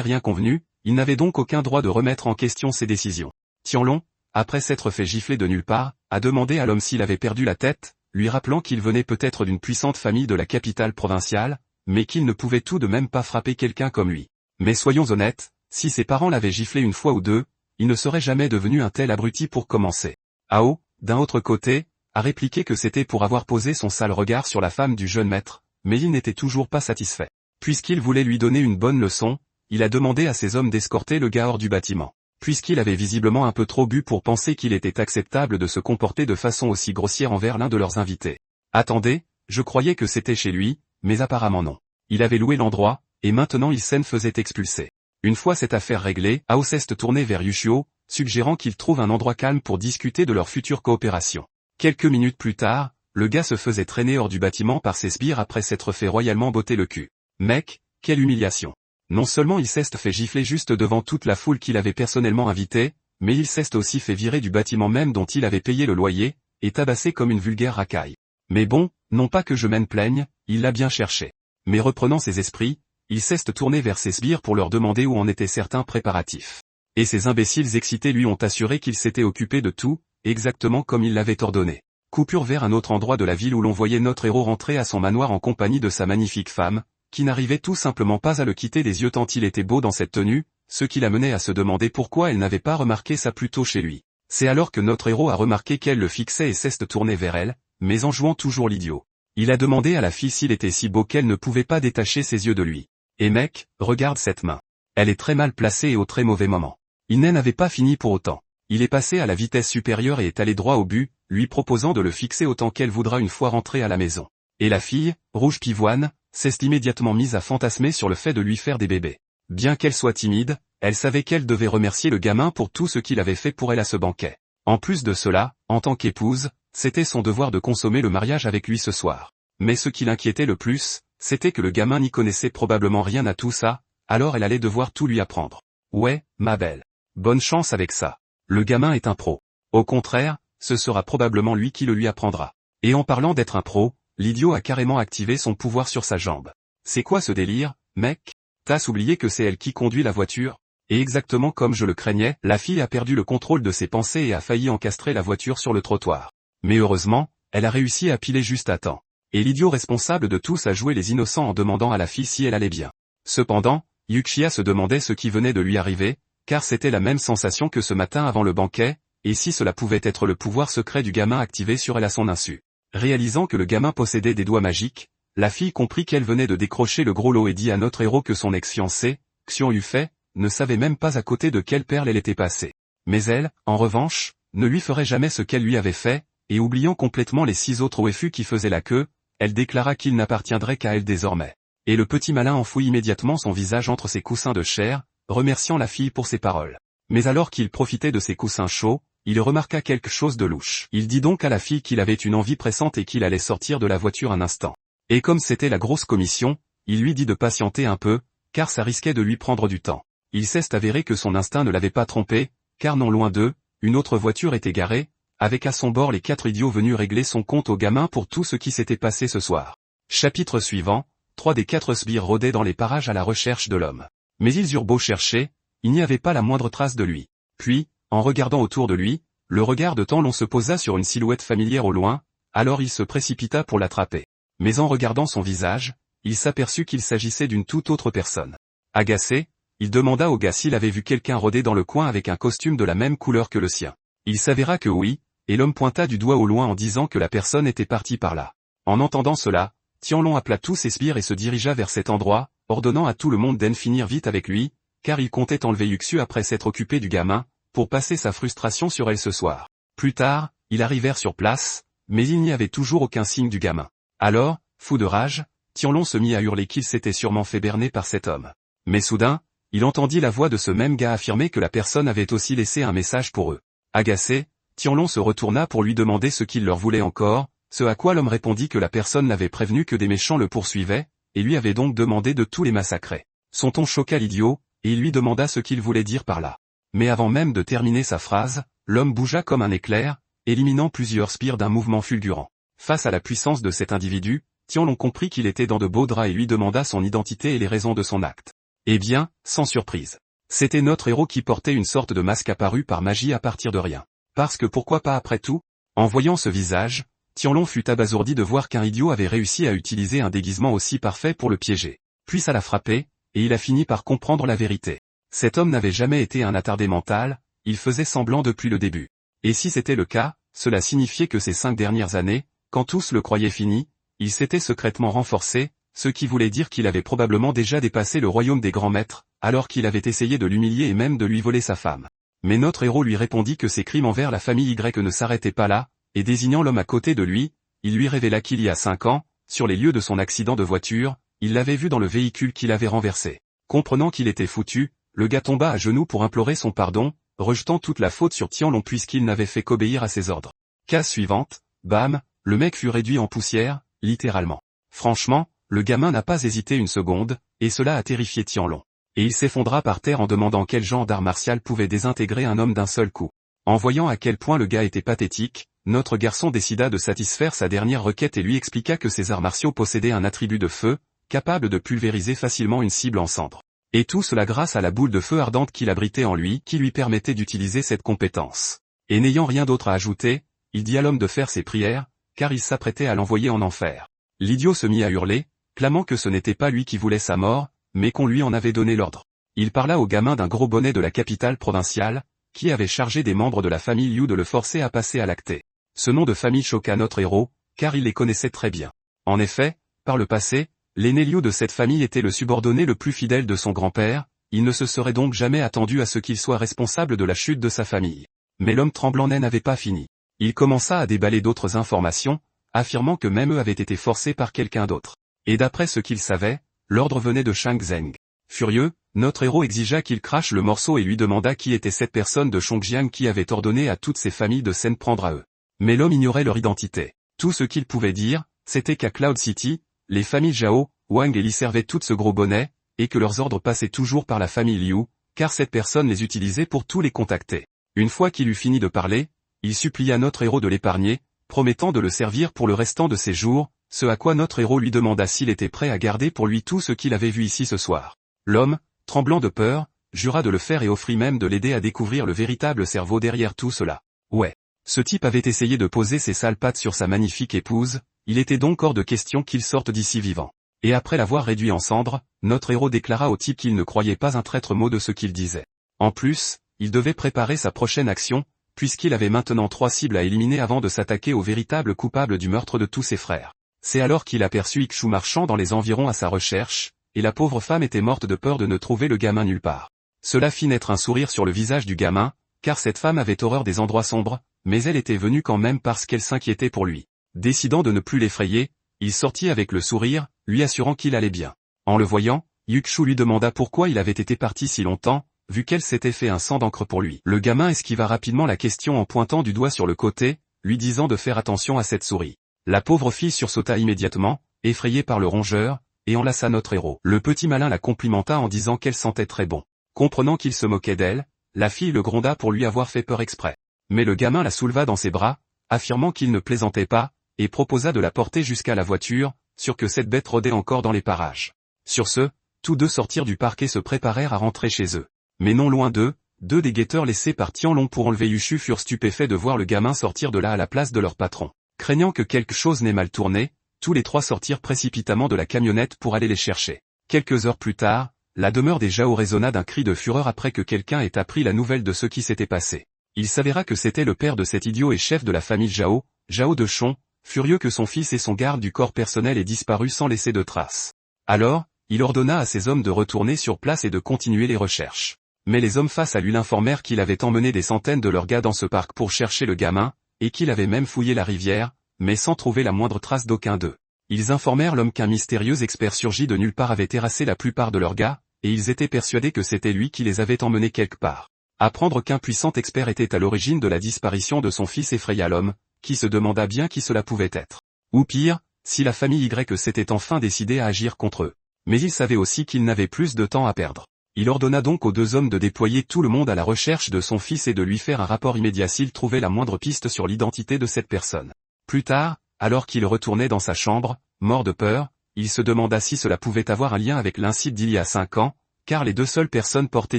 rien convenu, il n'avait donc aucun droit de remettre en question ses décisions. Tianlong, après s'être fait gifler de nulle part, a demandé à l'homme s'il avait perdu la tête, lui rappelant qu'il venait peut-être d'une puissante famille de la capitale provinciale, mais qu'il ne pouvait tout de même pas frapper quelqu'un comme lui. Mais soyons honnêtes, si ses parents l'avaient giflé une fois ou deux, il ne serait jamais devenu un tel abruti pour commencer. Ao, d'un autre côté, a répliqué que c'était pour avoir posé son sale regard sur la femme du jeune maître, mais il n'était toujours pas satisfait. Puisqu'il voulait lui donner une bonne leçon, il a demandé à ses hommes d'escorter le gars hors du bâtiment. Puisqu'il avait visiblement un peu trop bu pour penser qu'il était acceptable de se comporter de façon aussi grossière envers l'un de leurs invités. Attendez, je croyais que c'était chez lui, mais apparemment non. Il avait loué l'endroit, et maintenant il s'en faisait expulser. Une fois cette affaire réglée, Ao s'est tourné vers Yushio, suggérant qu'il trouve un endroit calme pour discuter de leur future coopération. Quelques minutes plus tard, le gars se faisait traîner hors du bâtiment par ses sbires après s'être fait royalement botter le cul. Mec, quelle humiliation. Non seulement il s'est fait gifler juste devant toute la foule qu'il avait personnellement invitée, mais il s'est aussi fait virer du bâtiment même dont il avait payé le loyer, et tabassé comme une vulgaire racaille. Mais bon, non pas que je m'en plaigne, il l'a bien cherché. Mais reprenant ses esprits, il s'est tourné vers ses sbires pour leur demander où en étaient certains préparatifs. Et ces imbéciles excités lui ont assuré qu'il s'était occupé de tout, exactement comme il l'avait ordonné. Coupure vers un autre endroit de la ville où l'on voyait notre héros rentrer à son manoir en compagnie de sa magnifique femme, qui n'arrivait tout simplement pas à le quitter des yeux tant il était beau dans cette tenue, ce qui l'amenait à se demander pourquoi elle n'avait pas remarqué ça plus tôt chez lui. C'est alors que notre héros a remarqué qu'elle le fixait et s'est tourné vers elle, mais en jouant toujours l'idiot. Il a demandé à la fille s'il était si beau qu'elle ne pouvait pas détacher ses yeux de lui. Et mec, regarde cette main. Elle est très mal placée et au très mauvais moment. Il n'en avait pas fini pour autant. Il est passé à la vitesse supérieure et est allé droit au but, lui proposant de le fixer autant qu'elle voudra une fois rentrée à la maison. Et la fille, rouge pivoine, s'est immédiatement mise à fantasmer sur le fait de lui faire des bébés. Bien qu'elle soit timide, elle savait qu'elle devait remercier le gamin pour tout ce qu'il avait fait pour elle à ce banquet. En plus de cela, en tant qu'épouse, c'était son devoir de consommer le mariage avec lui ce soir. Mais ce qui l'inquiétait le plus, c'était que le gamin n'y connaissait probablement rien à tout ça, alors elle allait devoir tout lui apprendre. Ouais, ma belle. Bonne chance avec ça. Le gamin est un pro. Au contraire, ce sera probablement lui qui le lui apprendra. Et en parlant d'être un pro, l'idiot a carrément activé son pouvoir sur sa jambe. C'est quoi ce délire, mec? T'as oublié que c'est elle qui conduit la voiture? Et exactement comme je le craignais, la fille a perdu le contrôle de ses pensées et a failli encastrer la voiture sur le trottoir. Mais heureusement, elle a réussi à piler juste à temps. Et l'idiot responsable de tous a joué les innocents en demandant à la fille si elle allait bien. Cependant, Yukiya se demandait ce qui venait de lui arriver, car c'était la même sensation que ce matin avant le banquet, et si cela pouvait être le pouvoir secret du gamin activé sur elle à son insu. Réalisant que le gamin possédait des doigts magiques, la fille comprit qu'elle venait de décrocher le gros lot et dit à notre héros que son ex-fiancé, Xion Yufei, ne savait même pas à côté de quelle perle elle était passée. Mais elle, en revanche, ne lui ferait jamais ce qu'elle lui avait fait, et oubliant complètement les 6 autres OFU qui faisaient la queue, elle déclara qu'il n'appartiendrait qu'à elle désormais. Et le petit malin enfouit immédiatement son visage entre ses coussins de chair, remerciant la fille pour ses paroles. Mais alors qu'il profitait de ses coussins chauds, il remarqua quelque chose de louche. Il dit donc à la fille qu'il avait une envie pressante et qu'il allait sortir de la voiture un instant. Et comme c'était la grosse commission, il lui dit de patienter un peu, car ça risquait de lui prendre du temps. Il s'est avéré que son instinct ne l'avait pas trompé, car non loin d'eux, une autre voiture était garée, avec à son bord les 4 idiots venus régler son compte au gamin pour tout ce qui s'était passé ce soir. Chapitre suivant, 3 des 4 sbires rôdaient dans les parages à la recherche de l'homme. Mais ils eurent beau chercher, il n'y avait pas la moindre trace de lui. Puis, en regardant autour de lui, le regard de Tianlong se posa sur une silhouette familière au loin, alors il se précipita pour l'attraper. Mais en regardant son visage, il s'aperçut qu'il s'agissait d'une toute autre personne. Agacé, il demanda au gars s'il avait vu quelqu'un rôder dans le coin avec un costume de la même couleur que le sien. Il s'avéra que oui, et l'homme pointa du doigt au loin en disant que la personne était partie par là. En entendant cela, Tianlong appela tous ses sbires et se dirigea vers cet endroit, ordonnant à tout le monde d'en finir vite avec lui, car il comptait enlever Yuxu après s'être occupé du gamin, pour passer sa frustration sur elle ce soir. Plus tard, ils arrivèrent sur place, mais il n'y avait toujours aucun signe du gamin. Alors, fou de rage, Tianlong se mit à hurler qu'il s'était sûrement fait berner par cet homme. Mais soudain, il entendit la voix de ce même gars affirmer que la personne avait aussi laissé un message pour eux. Agacé, Tianlong se retourna pour lui demander ce qu'il leur voulait encore, ce à quoi l'homme répondit que la personne l'avait prévenu que des méchants le poursuivaient, et lui avait donc demandé de tous les massacrer. Son ton choqua l'idiot, et il lui demanda ce qu'il voulait dire par là. Mais avant même de terminer sa phrase, l'homme bougea comme un éclair, éliminant plusieurs spires d'un mouvement fulgurant. Face à la puissance de cet individu, Tianlong comprit qu'il était dans de beaux draps et lui demanda son identité et les raisons de son acte. Eh bien, sans surprise. C'était notre héros qui portait une sorte de masque apparu par magie à partir de rien. Parce que pourquoi pas après tout? En voyant ce visage, Tianlong fut abasourdi de voir qu'un idiot avait réussi à utiliser un déguisement aussi parfait pour le piéger. Puis ça l'a frappé, et il a fini par comprendre la vérité. Cet homme n'avait jamais été un attardé mental, il faisait semblant depuis le début. Et si c'était le cas, cela signifiait que ces 5 dernières années, quand tous le croyaient fini, il s'était secrètement renforcé, ce qui voulait dire qu'il avait probablement déjà dépassé le royaume des grands maîtres, alors qu'il avait essayé de l'humilier et même de lui voler sa femme. Mais notre héros lui répondit que ses crimes envers la famille Y ne s'arrêtaient pas là, et désignant l'homme à côté de lui, il lui révéla qu'il y a 5 ans, sur les lieux de son accident de voiture, il l'avait vu dans le véhicule qu'il avait renversé. Comprenant qu'il était foutu, le gars tomba à genoux pour implorer son pardon, rejetant toute la faute sur Tianlong puisqu'il n'avait fait qu'obéir à ses ordres. Case suivante, bam, le mec fut réduit en poussière, littéralement. Franchement, le gamin n'a pas hésité une seconde, et cela a terrifié Tianlong. Et il s'effondra par terre en demandant quel genre d'art martial pouvait désintégrer un homme d'un seul coup. En voyant à quel point le gars était pathétique, notre garçon décida de satisfaire sa dernière requête et lui expliqua que ses arts martiaux possédaient un attribut de feu, capable de pulvériser facilement une cible en cendres. Et tout cela grâce à la boule de feu ardente qu'il abritait en lui qui lui permettait d'utiliser cette compétence. Et n'ayant rien d'autre à ajouter, il dit à l'homme de faire ses prières, car il s'apprêtait à l'envoyer en enfer. L'idiot se mit à hurler, clamant que ce n'était pas lui qui voulait sa mort, mais qu'on lui en avait donné l'ordre. Il parla au gamin d'un gros bonnet de la capitale provinciale, qui avait chargé des membres de la famille Liu de le forcer à passer à l'acte. Ce nom de famille choqua notre héros, car il les connaissait très bien. En effet, par le passé, l'aîné Liu de cette famille était le subordonné le plus fidèle de son grand-père, il ne se serait donc jamais attendu à ce qu'il soit responsable de la chute de sa famille. Mais l'homme tremblant n'avait pas fini. Il commença à déballer d'autres informations, affirmant que même eux avaient été forcés par quelqu'un d'autre. Et d'après ce qu'il savait, l'ordre venait de Shang Zheng. Furieux, notre héros exigea qu'il crache le morceau et lui demanda qui était cette personne de Chongjiang qui avait ordonné à toutes ces familles de s'en prendre à eux. Mais l'homme ignorait leur identité. Tout ce qu'il pouvait dire, c'était qu'à Cloud City, les familles Zhao, Wang et Li servaient toutes ce gros bonnet, et que leurs ordres passaient toujours par la famille Liu, car cette personne les utilisait pour tous les contacter. Une fois qu'il eut fini de parler, il supplia notre héros de l'épargner, promettant de le servir pour le restant de ses jours, ce à quoi notre héros lui demanda s'il était prêt à garder pour lui tout ce qu'il avait vu ici ce soir. L'homme, tremblant de peur, jura de le faire et offrit même de l'aider à découvrir le véritable cerveau derrière tout cela. Ouais. Ce type avait essayé de poser ses sales pattes sur sa magnifique épouse, il était donc hors de question qu'il sorte d'ici vivant. Et après l'avoir réduit en cendres, notre héros déclara au type qu'il ne croyait pas un traître mot de ce qu'il disait. En plus, il devait préparer sa prochaine action, puisqu'il avait maintenant 3 cibles à éliminer avant de s'attaquer au véritable coupable du meurtre de tous ses frères. C'est alors qu'il aperçut Ikshu marchant dans les environs à sa recherche, et la pauvre femme était morte de peur de ne trouver le gamin nulle part. Cela fit naître un sourire sur le visage du gamin, car cette femme avait horreur des endroits sombres, mais elle était venue quand même parce qu'elle s'inquiétait pour lui. Décidant de ne plus l'effrayer, il sortit avec le sourire, lui assurant qu'il allait bien. En le voyant, Ikshu lui demanda pourquoi il avait été parti si longtemps, vu qu'elle s'était fait un sang d'encre pour lui. Le gamin esquiva rapidement la question en pointant du doigt sur le côté, lui disant de faire attention à cette souris. La pauvre fille sursauta immédiatement, effrayée par le rongeur, et enlaça notre héros. Le petit malin la complimenta en disant qu'elle sentait très bon. Comprenant qu'il se moquait d'elle, la fille le gronda pour lui avoir fait peur exprès. Mais le gamin la souleva dans ses bras, affirmant qu'il ne plaisantait pas, et proposa de la porter jusqu'à la voiture, sûr que cette bête rôdait encore dans les parages. Sur ce, tous deux sortirent du parc et se préparèrent à rentrer chez eux. Mais non loin d'eux, 2 des guetteurs laissés par Tianlong pour enlever Yushu furent stupéfaits de voir le gamin sortir de là à la place de leur patron. Craignant que quelque chose n'ait mal tourné, tous les 3 sortirent précipitamment de la camionnette pour aller les chercher. Quelques heures plus tard, la demeure des Zhao résonna d'un cri de fureur après que quelqu'un ait appris la nouvelle de ce qui s'était passé. Il s'avéra que c'était le père de cet idiot et chef de la famille Zhao, Zhao de Chong, furieux que son fils et son garde du corps personnel aient disparu sans laisser de traces. Alors, il ordonna à ses hommes de retourner sur place et de continuer les recherches. Mais les hommes face à lui l'informèrent qu'il avait emmené des centaines de leurs gars dans ce parc pour chercher le gamin, et qu'il avait même fouillé la rivière, mais sans trouver la moindre trace d'aucun d'eux. Ils informèrent l'homme qu'un mystérieux expert surgi de nulle part avait terrassé la plupart de leurs gars, et ils étaient persuadés que c'était lui qui les avait emmenés quelque part. Apprendre qu'un puissant expert était à l'origine de la disparition de son fils effraya l'homme, qui se demanda bien qui cela pouvait être. Ou pire, si la famille Y s'était enfin décidée à agir contre eux. Mais il savait aussi qu'il n'avait plus de temps à perdre. Il ordonna donc aux deux hommes de déployer tout le monde à la recherche de son fils et de lui faire un rapport immédiat s'ils trouvaient la moindre piste sur l'identité de cette personne. Plus tard, alors qu'il retournait dans sa chambre, mort de peur, il se demanda si cela pouvait avoir un lien avec l'incident d'il y a 5 ans, car les deux seules personnes portées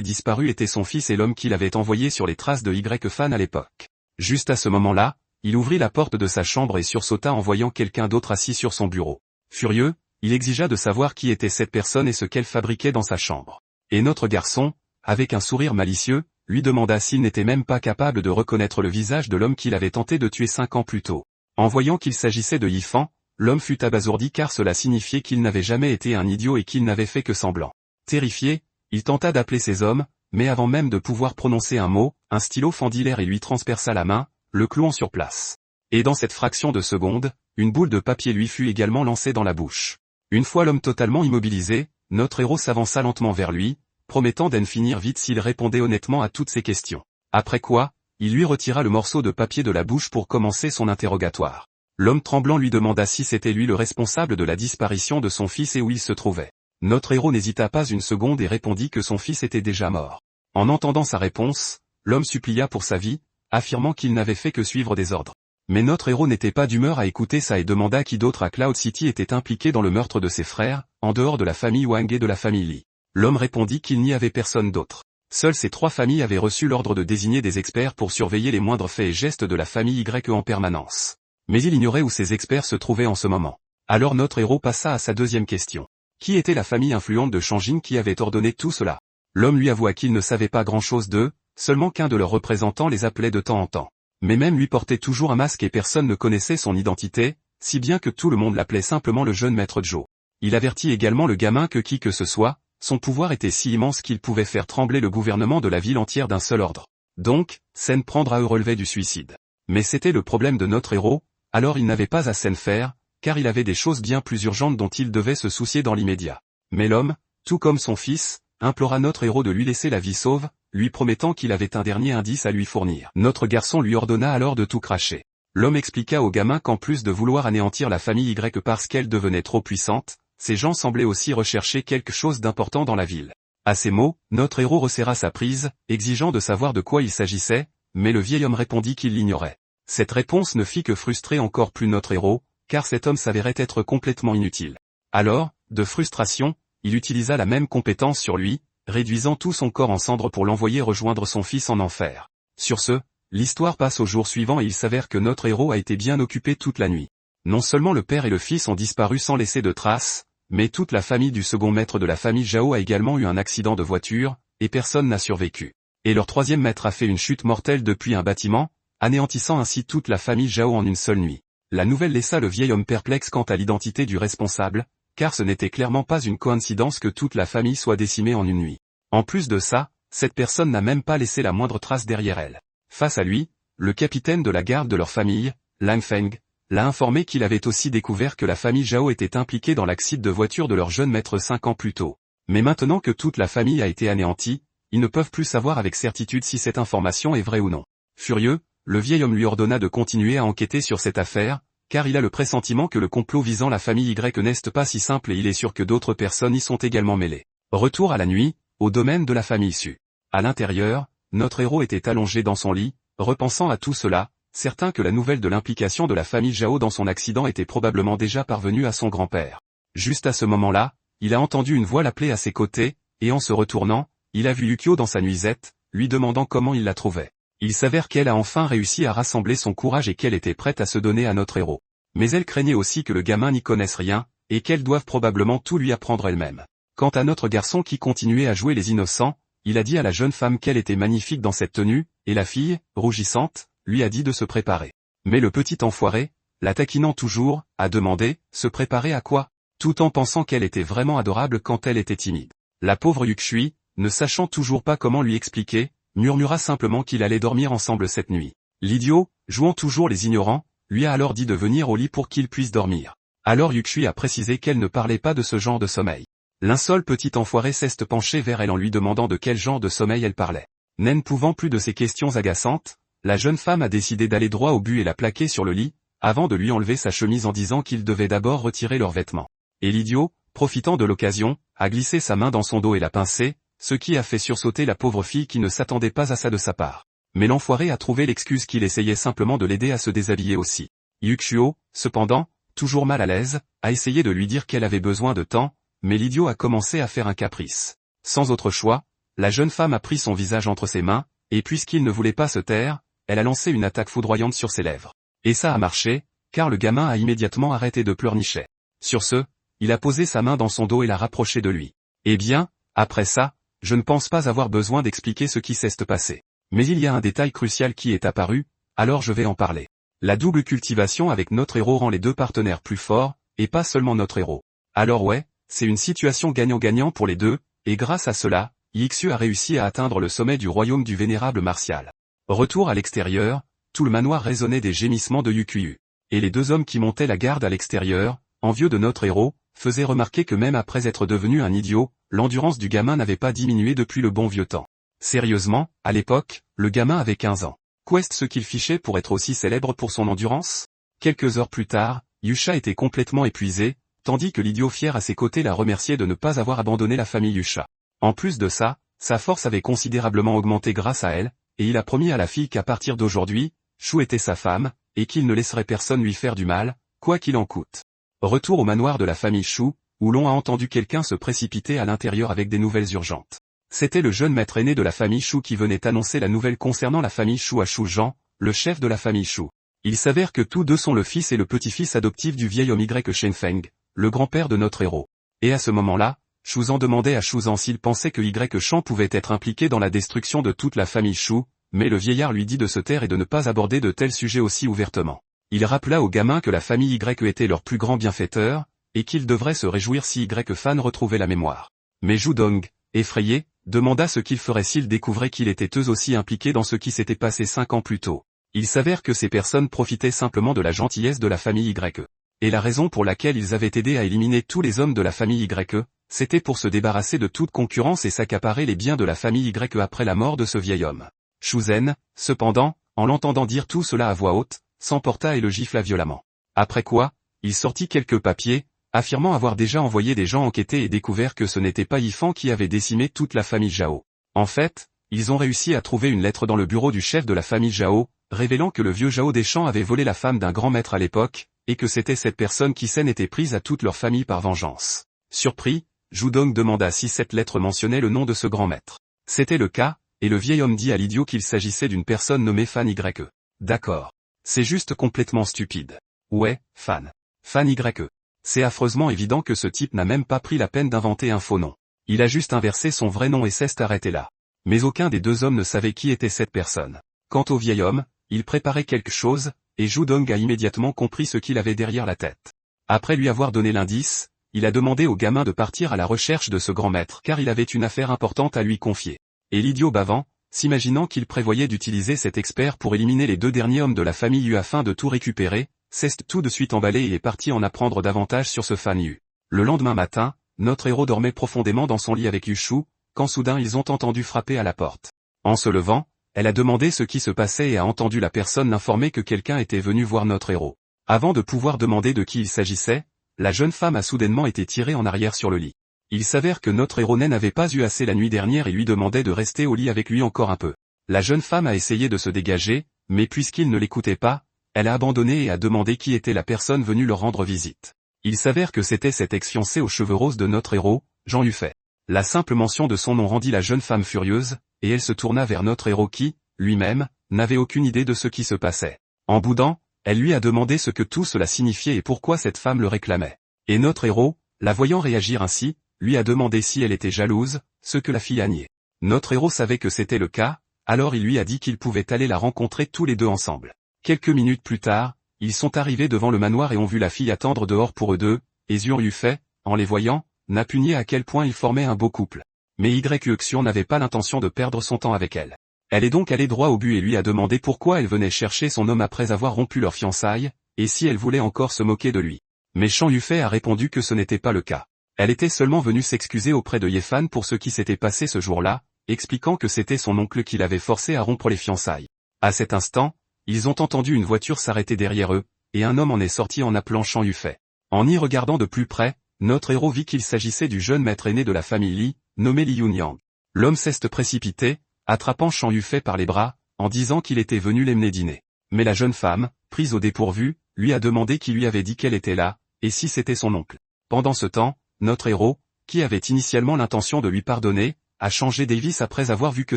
disparues étaient son fils et l'homme qu'il avait envoyé sur les traces de Y-Fan à l'époque. Juste à ce moment-là, il ouvrit la porte de sa chambre et sursauta en voyant quelqu'un d'autre assis sur son bureau. Furieux, il exigea de savoir qui était cette personne et ce qu'elle fabriquait dans sa chambre. Et notre garçon, avec un sourire malicieux, lui demanda s'il n'était même pas capable de reconnaître le visage de l'homme qu'il avait tenté de tuer 5 ans plus tôt. En voyant qu'il s'agissait de Yifan, l'homme fut abasourdi car cela signifiait qu'il n'avait jamais été un idiot et qu'il n'avait fait que semblant. Terrifié, il tenta d'appeler ses hommes, mais avant même de pouvoir prononcer un mot, un stylo fendit l'air et lui transperça la main, le clouant sur place. Et dans cette fraction de seconde, une boule de papier lui fut également lancée dans la bouche. Une fois l'homme totalement immobilisé, notre héros s'avança lentement vers lui, promettant d'en finir vite s'il répondait honnêtement à toutes ses questions. Après quoi, il lui retira le morceau de papier de la bouche pour commencer son interrogatoire. L'homme tremblant lui demanda si c'était lui le responsable de la disparition de son fils et où il se trouvait. Notre héros n'hésita pas une seconde et répondit que son fils était déjà mort. En entendant sa réponse, l'homme supplia pour sa vie, affirmant qu'il n'avait fait que suivre des ordres. Mais notre héros n'était pas d'humeur à écouter ça et demanda qui d'autre à Cloud City était impliqué dans le meurtre de ses frères, en dehors de la famille Wang et de la famille Li. L'homme répondit qu'il n'y avait personne d'autre. Seules ces 3 familles avaient reçu l'ordre de désigner des experts pour surveiller les moindres faits et gestes de la famille Y en permanence. Mais il ignorait où ces experts se trouvaient en ce moment. Alors notre héros passa à sa deuxième question. Qui était la famille influente de Shangjin qui avait ordonné tout cela? L'homme lui avoua qu'il ne savait pas grand-chose d'eux, seulement qu'un de leurs représentants les appelait de temps en temps. Mais même lui portait toujours un masque et personne ne connaissait son identité, si bien que tout le monde l'appelait simplement le jeune maître Joe. Il avertit également le gamin que qui que ce soit, son pouvoir était si immense qu'il pouvait faire trembler le gouvernement de la ville entière d'un seul ordre. Donc, s'en prendre à eux relevait du suicide. Mais c'était le problème de notre héros, alors il n'avait pas à s'en faire, car il avait des choses bien plus urgentes dont il devait se soucier dans l'immédiat. Mais l'homme, tout comme son fils, implora notre héros de lui laisser la vie sauve, lui promettant qu'il avait un dernier indice à lui fournir. Notre garçon lui ordonna alors de tout cracher. L'homme expliqua au gamin qu'en plus de vouloir anéantir la famille Y parce qu'elle devenait trop puissante, ces gens semblaient aussi rechercher quelque chose d'important dans la ville. À ces mots, notre héros resserra sa prise, exigeant de savoir de quoi il s'agissait, mais le vieil homme répondit qu'il l'ignorait. Cette réponse ne fit que frustrer encore plus notre héros, car cet homme s'avérait être complètement inutile. Alors, de frustration, il utilisa la même compétence sur lui, réduisant tout son corps en cendres pour l'envoyer rejoindre son fils en enfer. Sur ce, l'histoire passe au jour suivant et il s'avère que notre héros a été bien occupé toute la nuit. Non seulement le père et le fils ont disparu sans laisser de traces, mais toute la famille du second maître de la famille Zhao a également eu un accident de voiture, et personne n'a survécu. Et leur troisième maître a fait une chute mortelle depuis un bâtiment, anéantissant ainsi toute la famille Zhao en une seule nuit. La nouvelle laissa le vieil homme perplexe quant à l'identité du responsable, car ce n'était clairement pas une coïncidence que toute la famille soit décimée en une nuit. En plus de ça, cette personne n'a même pas laissé la moindre trace derrière elle. Face à lui, le capitaine de la garde de leur famille, Lang Feng, l'a informé qu'il avait aussi découvert que la famille Zhao était impliquée dans l'accident de voiture de leur jeune maître 5 ans plus tôt. Mais maintenant que toute la famille a été anéantie, ils ne peuvent plus savoir avec certitude si cette information est vraie ou non. Furieux, le vieil homme lui ordonna de continuer à enquêter sur cette affaire, car il a le pressentiment que le complot visant la famille Y n'est pas si simple et il est sûr que d'autres personnes y sont également mêlées. Retour à la nuit, au domaine de la famille Su. À l'intérieur, notre héros était allongé dans son lit, repensant à tout cela, certain que la nouvelle de l'implication de la famille Zhao dans son accident était probablement déjà parvenue à son grand-père. Juste à ce moment-là, il a entendu une voix l'appeler à ses côtés, et en se retournant, il a vu Yukio dans sa nuisette, lui demandant comment il la trouvait. Il s'avère qu'elle a enfin réussi à rassembler son courage et qu'elle était prête à se donner à notre héros. Mais elle craignait aussi que le gamin n'y connaisse rien, et qu'elle doive probablement tout lui apprendre elle-même. Quant à notre garçon qui continuait à jouer les innocents, il a dit à la jeune femme qu'elle était magnifique dans cette tenue, et la fille, rougissante, lui a dit de se préparer. Mais le petit enfoiré, la taquinant toujours, a demandé, se préparer à quoi? Tout en pensant qu'elle était vraiment adorable quand elle était timide. La pauvre Yukshui, ne sachant toujours pas comment lui expliquer, murmura simplement qu'il allait dormir ensemble cette nuit. L'idiot, jouant toujours les ignorants, lui a alors dit de venir au lit pour qu'il puisse dormir. Alors Yukshui a précisé qu'elle ne parlait pas de ce genre de sommeil. L'un seul petit enfoiré s'est penché vers elle en lui demandant de quel genre de sommeil elle parlait. N'en pouvant plus de ces questions agaçantes, la jeune femme a décidé d'aller droit au but et la plaquer sur le lit, avant de lui enlever sa chemise en disant qu'il devait d'abord retirer leurs vêtements. Et l'idiot, profitant de l'occasion, a glissé sa main dans son dos et l'a pincé, ce qui a fait sursauter la pauvre fille qui ne s'attendait pas à ça de sa part. Mais l'enfoiré a trouvé l'excuse qu'il essayait simplement de l'aider à se déshabiller aussi. Yuxuo, cependant, toujours mal à l'aise, a essayé de lui dire qu'elle avait besoin de temps, mais l'idiot a commencé à faire un caprice. Sans autre choix, la jeune femme a pris son visage entre ses mains, et puisqu'il ne voulait pas se taire, elle a lancé une attaque foudroyante sur ses lèvres. Et ça a marché, car le gamin a immédiatement arrêté de pleurnicher. Sur ce, il a posé sa main dans son dos et l'a rapproché de lui. Eh bien, après ça, je ne pense pas avoir besoin d'expliquer ce qui s'est passé. Mais il y a un détail crucial qui est apparu, alors je vais en parler. La double cultivation avec notre héros rend les deux partenaires plus forts, et pas seulement notre héros. Alors ouais, c'est une situation gagnant-gagnant pour les deux, et grâce à cela, Yixu a réussi à atteindre le sommet du royaume du vénérable martial. Retour à l'extérieur, tout le manoir résonnait des gémissements de Yukuyu. Et les deux hommes qui montaient la garde à l'extérieur, envieux de notre héros, faisaient remarquer que même après être devenu un idiot, l'endurance du gamin n'avait pas diminué depuis le bon vieux temps. Sérieusement, à l'époque, le gamin avait 15 ans. Qu'est-ce ce qu'il fichait pour être aussi célèbre pour son endurance? Quelques heures plus tard, Yusha était complètement épuisé, tandis que l'idiot fier à ses côtés la remerciait de ne pas avoir abandonné la famille Yusha. En plus de ça, sa force avait considérablement augmenté grâce à elle, et il a promis à la fille qu'à partir d'aujourd'hui, Shu était sa femme, et qu'il ne laisserait personne lui faire du mal, quoi qu'il en coûte. Retour au manoir de la famille Shu, où l'on a entendu quelqu'un se précipiter à l'intérieur avec des nouvelles urgentes. C'était le jeune maître aîné de la famille Shu qui venait annoncer la nouvelle concernant la famille Shu à Shu Jean, le chef de la famille Shu. Il s'avère que tous deux sont le fils et le petit-fils adoptif du vieil homme Y Shenfeng, le grand-père de notre héros. Et à ce moment-là, Shu Zhan demandait à Shu Zhan s'il pensait que Y Shan pouvait être impliqué dans la destruction de toute la famille Shu, mais le vieillard lui dit de se taire et de ne pas aborder de tels sujets aussi ouvertement. Il rappela au gamin que la famille Y était leur plus grand bienfaiteur, et qu'il devrait se réjouir si Y Fan retrouvait la mémoire. Mais Zhu Dong, effrayé, demanda ce qu'il ferait s'il découvrait qu'il était eux aussi impliqué dans ce qui s'était passé 5 ans plus tôt. Il s'avère que ces personnes profitaient simplement de la gentillesse de la famille Y. Et la raison pour laquelle ils avaient aidé à éliminer tous les hommes de la famille Y, c'était pour se débarrasser de toute concurrence et s'accaparer les biens de la famille Y après la mort de ce vieil homme. Shu Zhen, cependant, en l'entendant dire tout cela à voix haute, s'emporta et le gifla violemment. Après quoi, il sortit quelques papiers, affirmant avoir déjà envoyé des gens enquêter et découvert que ce n'était pas Yifan qui avait décimé toute la famille Zhao. En fait, ils ont réussi à trouver une lettre dans le bureau du chef de la famille Zhao, révélant que le vieux Zhao Deschamps avait volé la femme d'un grand maître à l'époque, et que c'était cette personne qui s'en était prise à toute leur famille par vengeance. Surpris, Zhu Dong demanda si cette lettre mentionnait le nom de ce grand maître. C'était le cas, et le vieil homme dit à l'idiot qu'il s'agissait d'une personne nommée Fan Y. D'accord. C'est juste complètement stupide. Ouais, Fan. Fan Y. C'est affreusement évident que ce type n'a même pas pris la peine d'inventer un faux nom. Il a juste inversé son vrai nom et s'est arrêté là. Mais aucun des deux hommes ne savait qui était cette personne. Quant au vieil homme, il préparait quelque chose, et Zhu Dong a immédiatement compris ce qu'il avait derrière la tête. Après lui avoir donné l'indice, il a demandé au gamin de partir à la recherche de ce grand maître car il avait une affaire importante à lui confier. Et l'idiot bavant, s'imaginant qu'il prévoyait d'utiliser cet expert pour éliminer les deux derniers hommes de la famille Yu afin de tout récupérer, s'est tout de suite emballé et est parti en apprendre davantage sur ce Fan Yu. Le lendemain matin, notre héros dormait profondément dans son lit avec Yu Shu, quand soudain ils ont entendu frapper à la porte. En se levant, elle a demandé ce qui se passait et a entendu la personne l'informer que quelqu'un était venu voir notre héros. Avant de pouvoir demander de qui il s'agissait, la jeune femme a soudainement été tirée en arrière sur le lit. Il s'avère que notre héros n'avait pas eu assez la nuit dernière et lui demandait de rester au lit avec lui encore un peu. La jeune femme a essayé de se dégager, mais puisqu'il ne l'écoutait pas, elle a abandonné et a demandé qui était la personne venue leur rendre visite. Il s'avère que c'était cet ex-fiancé aux cheveux roses de notre héros, Jean Yufei. La simple mention de son nom rendit la jeune femme furieuse, et elle se tourna vers notre héros qui, lui-même, n'avait aucune idée de ce qui se passait. En boudant, elle lui a demandé ce que tout cela signifiait et pourquoi cette femme le réclamait. Et notre héros, la voyant réagir ainsi, lui a demandé si elle était jalouse, ce que la fille a nié. Notre héros savait que c'était le cas, alors il lui a dit qu'ils pouvaient aller la rencontrer tous les deux ensemble. Quelques minutes plus tard, ils sont arrivés devant le manoir et ont vu la fille attendre dehors pour eux deux, et Zhur Yufei, en les voyant, n'a pu nier à quel point ils formaient un beau couple. Mais Yuxian n'avait pas l'intention de perdre son temps avec elle. Elle est donc allée droit au but et lui a demandé pourquoi elle venait chercher son homme après avoir rompu leurs fiançailles, et si elle voulait encore se moquer de lui. Mais Jean Yufei a répondu que ce n'était pas le cas. Elle était seulement venue s'excuser auprès de Yefan pour ce qui s'était passé ce jour-là, expliquant que c'était son oncle qui l'avait forcé à rompre les fiançailles. À cet instant, ils ont entendu une voiture s'arrêter derrière eux, et un homme en est sorti en appelant Jean Yufei. En y regardant de plus près, notre héros vit qu'il s'agissait du jeune maître aîné de la famille Li, nommé Li Yunyang. L'homme s'est précipité, attrapant Shan Yufei par les bras, en disant qu'il était venu l'emmener dîner. Mais la jeune femme, prise au dépourvu, lui a demandé qui lui avait dit qu'elle était là, et si c'était son oncle. Pendant ce temps, notre héros, qui avait initialement l'intention de lui pardonner, a changé Davis après avoir vu que